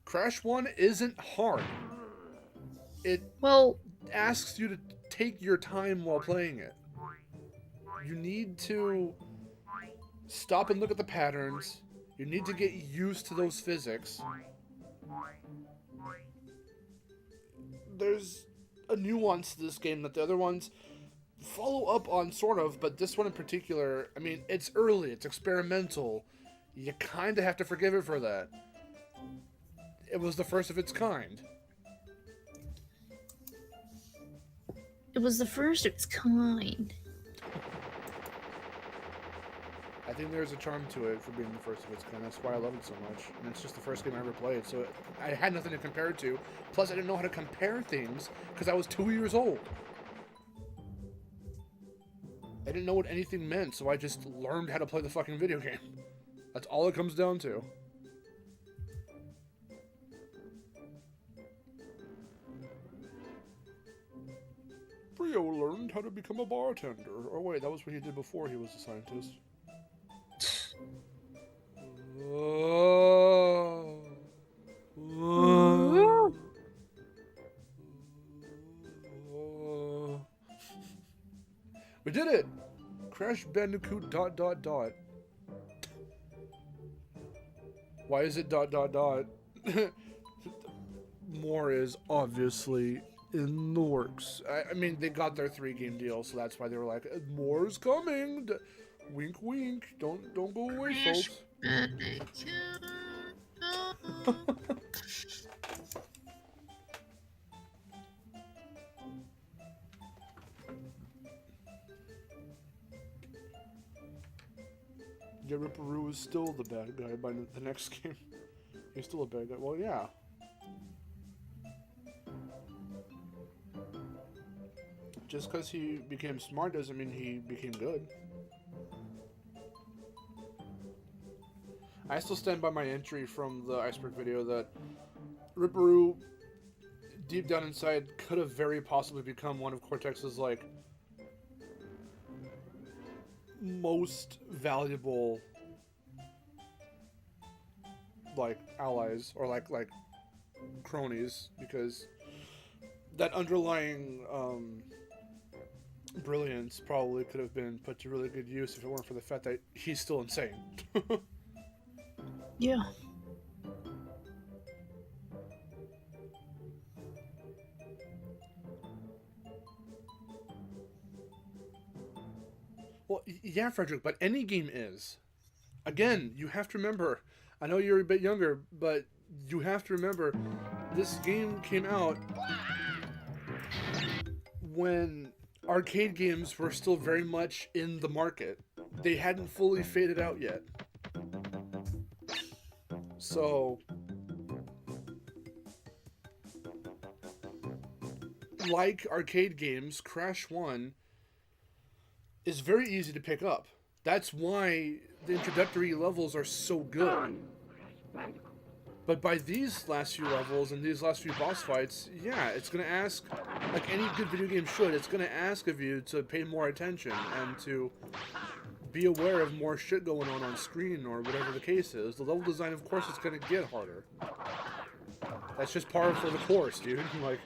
Crash 1 isn't hard. It asks you to take your time while playing it. You need to stop and look at the patterns. You need to get used to those physics. There's a nuance to this game that the other ones follow up on, sort of, but this one in particular, I mean, it's early, it's experimental. You kind of have to forgive it for that. It was the first of its kind. It was the first of its kind. I think there's a charm to it for being the first of its kind. That's why I love it so much. And it's just the first game I ever played, so I had nothing to compare it to. Plus, I didn't know how to compare things because I was 2 years old. I didn't know what anything meant, so I just learned how to play the fucking video game. That's all it comes down to. Brio learned how to become a bartender. Oh wait, that was what he did before he was a scientist. We did it! Crash Bandicoot ... Why is it ... More is obviously in the works. I mean, they got their 3-game deal, so that's why they were like, more's coming! Wink, wink. Don't go away, folks. Yeah, Ripperoo is still the bad guy by the next game. He's still a bad guy. Well, yeah. Just because he became smart doesn't mean he became good. I still stand by my entry from the Iceberg video that Ripperoo, deep down inside, could have very possibly become one of Cortex's, like, most valuable, like, allies, or like cronies, because that underlying brilliance probably could have been put to really good use if it weren't for the fact that he's still insane. Yeah. Well, yeah, Frederick, but any game is. Again, you have to remember, I know you're a bit younger, but you have to remember, this game came out when arcade games were still very much in the market. They hadn't fully faded out yet. So, like arcade games, Crash 1 is very easy to pick up. That's why the introductory levels are so good. But by these last few levels and these last few boss fights, yeah, it's going to ask, like any good video game should, it's going to ask of you to pay more attention and to be aware of more shit going on screen or whatever the case is. The level design, of course, is going to get harder. That's just par for the course, dude. Like,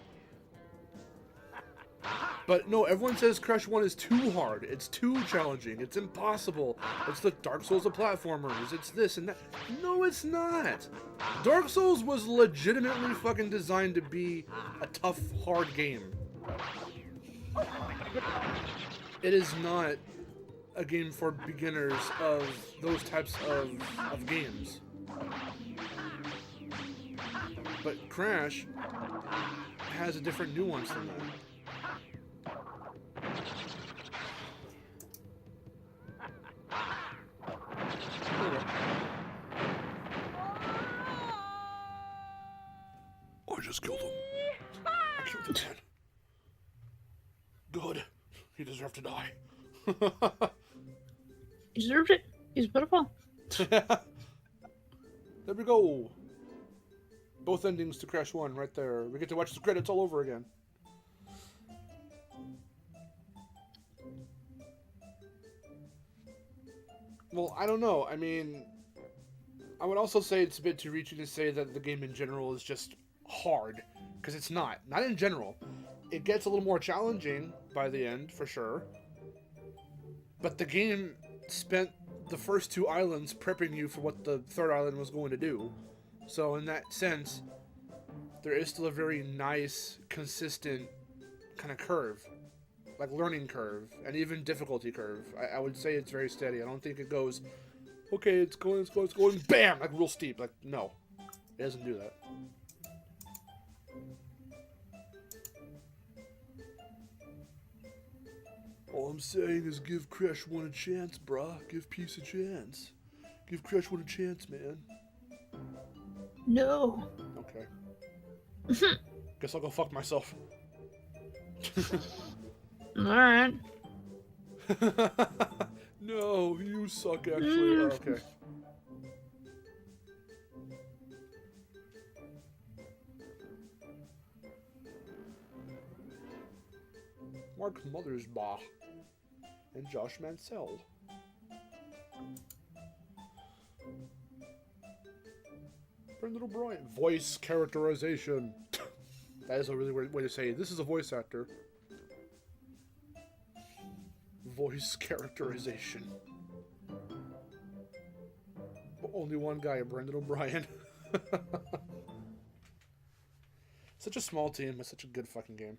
but no, everyone says Crash 1 is too hard. It's too challenging. It's impossible. It's the Dark Souls of platformers. It's this and that. No, it's not. Dark Souls was legitimately fucking designed to be a tough, hard game. It is not a game for beginners of those types of games. But Crash has a different nuance than that. just killed him. I killed the man. Good. He deserved to die. He deserved it. He's beautiful. There we go. Both endings to Crash 1 right there. We get to watch the credits all over again. Well, I don't know. I mean, I would also say it's a bit too reaching to say that the game in general is just hard. Because it's not. Not in general. It gets a little more challenging by the end, for sure. But the game spent the first 2 islands prepping you for what the third island was going to do. So in that sense, there is still a very nice, consistent kind of curve. Like learning curve, and even difficulty curve. I would say it's very steady. I don't think it goes, okay, it's going, bam, like real steep. Like, no. It doesn't do that. All I'm saying is give Crash 1 a chance, brah. Give Peace a chance. Give Crash 1 a chance, man. No. Okay. Guess I'll go fuck myself. Alright. No, you suck, actually. Oh, okay. Mark Mothersbaugh and Josh Mansell. Brendan O'Brien. Voice characterization. That is a really weird way to say it. This is a voice actor. Voice characterization. But only one guy, Brendan O'Brien. Such a small team, but such a good fucking game.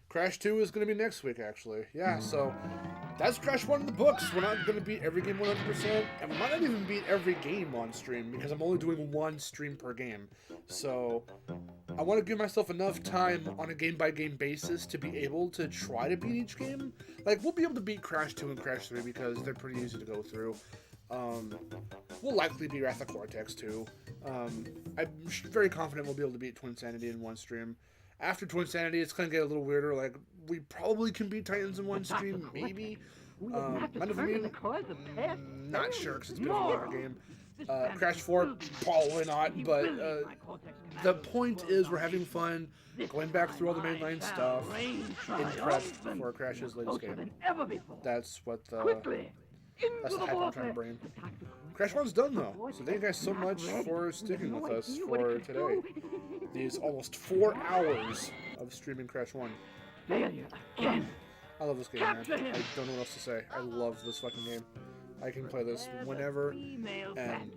Crash 2 is going to be next week, actually. Yeah, so that's Crash 1 in the books. We're not going to beat every game 100%, and we might not even beat every game on stream, because I'm only doing 1 stream per game. So I want to give myself enough time on a game-by-game basis to be able to try to beat each game. Like, we'll be able to beat Crash 2 and Crash 3 because they're pretty easy to go through. We'll likely beat Wrath of Cortex 2. I'm very confident we'll be able to beat Twin Sanity in 1 stream. After Twin Sanity, it's going to get a little weirder. Like, we probably can beat Titans in 1 stream, maybe. Not sure, because it's been a longer game. Crash 4, probably not, but the point is we're having fun going back through all the mainline stuff in prep for Crash's latest game. That's what that's the hype I'm trying to bring. Crash 1's done, though, so thank you guys so much for sticking with us for today. These almost 4 hours of streaming Crash 1. I love this game, man. I don't know what else to say. I love this fucking game. I can play this whenever and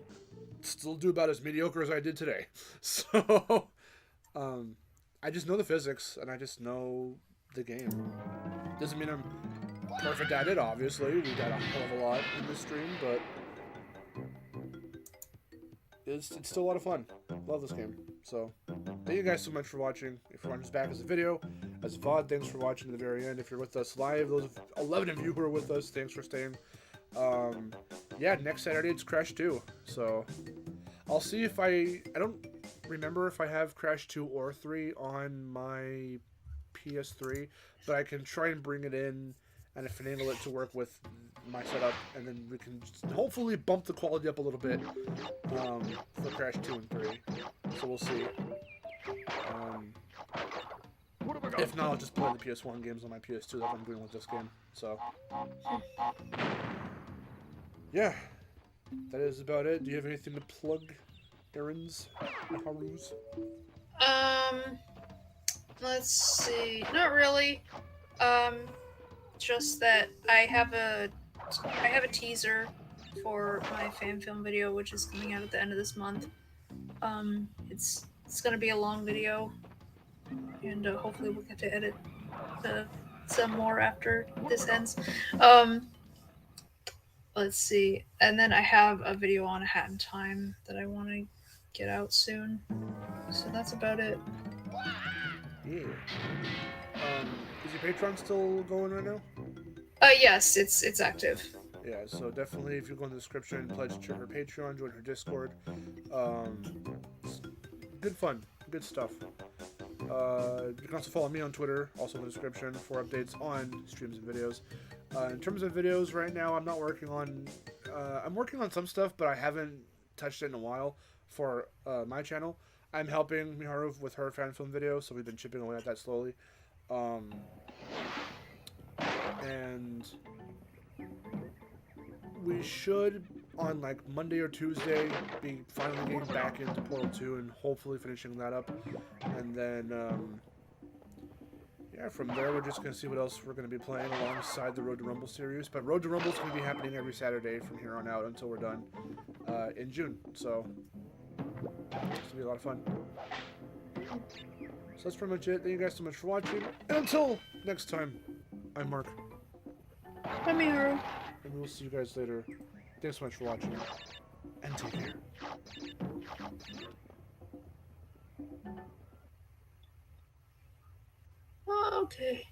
still do about as mediocre as I did today. So, I just know the physics and I just know the game. Doesn't mean I'm perfect at it, obviously. We got a hell of a lot in this stream, but it's still a lot of fun. Love this game. So, thank you guys so much for watching. If you're watching this back as a video, as a VOD, thanks for watching to the very end. If you're with us live, those 11 of you who are with us, thanks for staying. Yeah, next Saturday it's Crash 2. So, I'll see if I don't remember if I have Crash 2 or 3 on my PS3, but I can try and bring it in and finagle it to work with my setup, and then we can just hopefully bump the quality up a little bit for Crash 2 and 3. So we'll see. If not, I'll just play the PS1 games on my PS2 like I'm doing with this game. So, yeah, that is about it. Do you have anything to plug, Errands? Harus? Let's see. Not really. Just that I have a teaser for my fan film video, which is coming out at the end of this month. It's gonna be a long video, and hopefully we'll get to edit some more after this ends. Let's see, and then I have a video on A Hat in Time that I want to get out soon. So that's about it. Yeah. Is your Patreon still going right now? Yes, it's active. Yeah, so definitely if you go in the description, pledge to her Patreon, join her Discord. good fun, good stuff. You can also follow me on Twitter, also in the description, for updates on streams and videos. In terms of videos, right now I'm not working on. I'm working on some stuff, but I haven't touched it in a while for my channel. I'm helping Miharu with her fan film video, so we've been chipping away at that slowly. And we should, on like Monday or Tuesday, be finally getting back into Portal 2 and hopefully finishing that up. And then, yeah, from there we're just going to see what else we're going to be playing alongside the Road to Rumble series. But Road to Rumble is going to be happening every Saturday from here on out until we're done in June. So, it's going to be a lot of fun. So that's pretty much it. Thank you guys so much for watching. And until next time, I'm Mark. I'm Miharu. And we will see you guys later. Thanks so much for watching. And take care. Okay.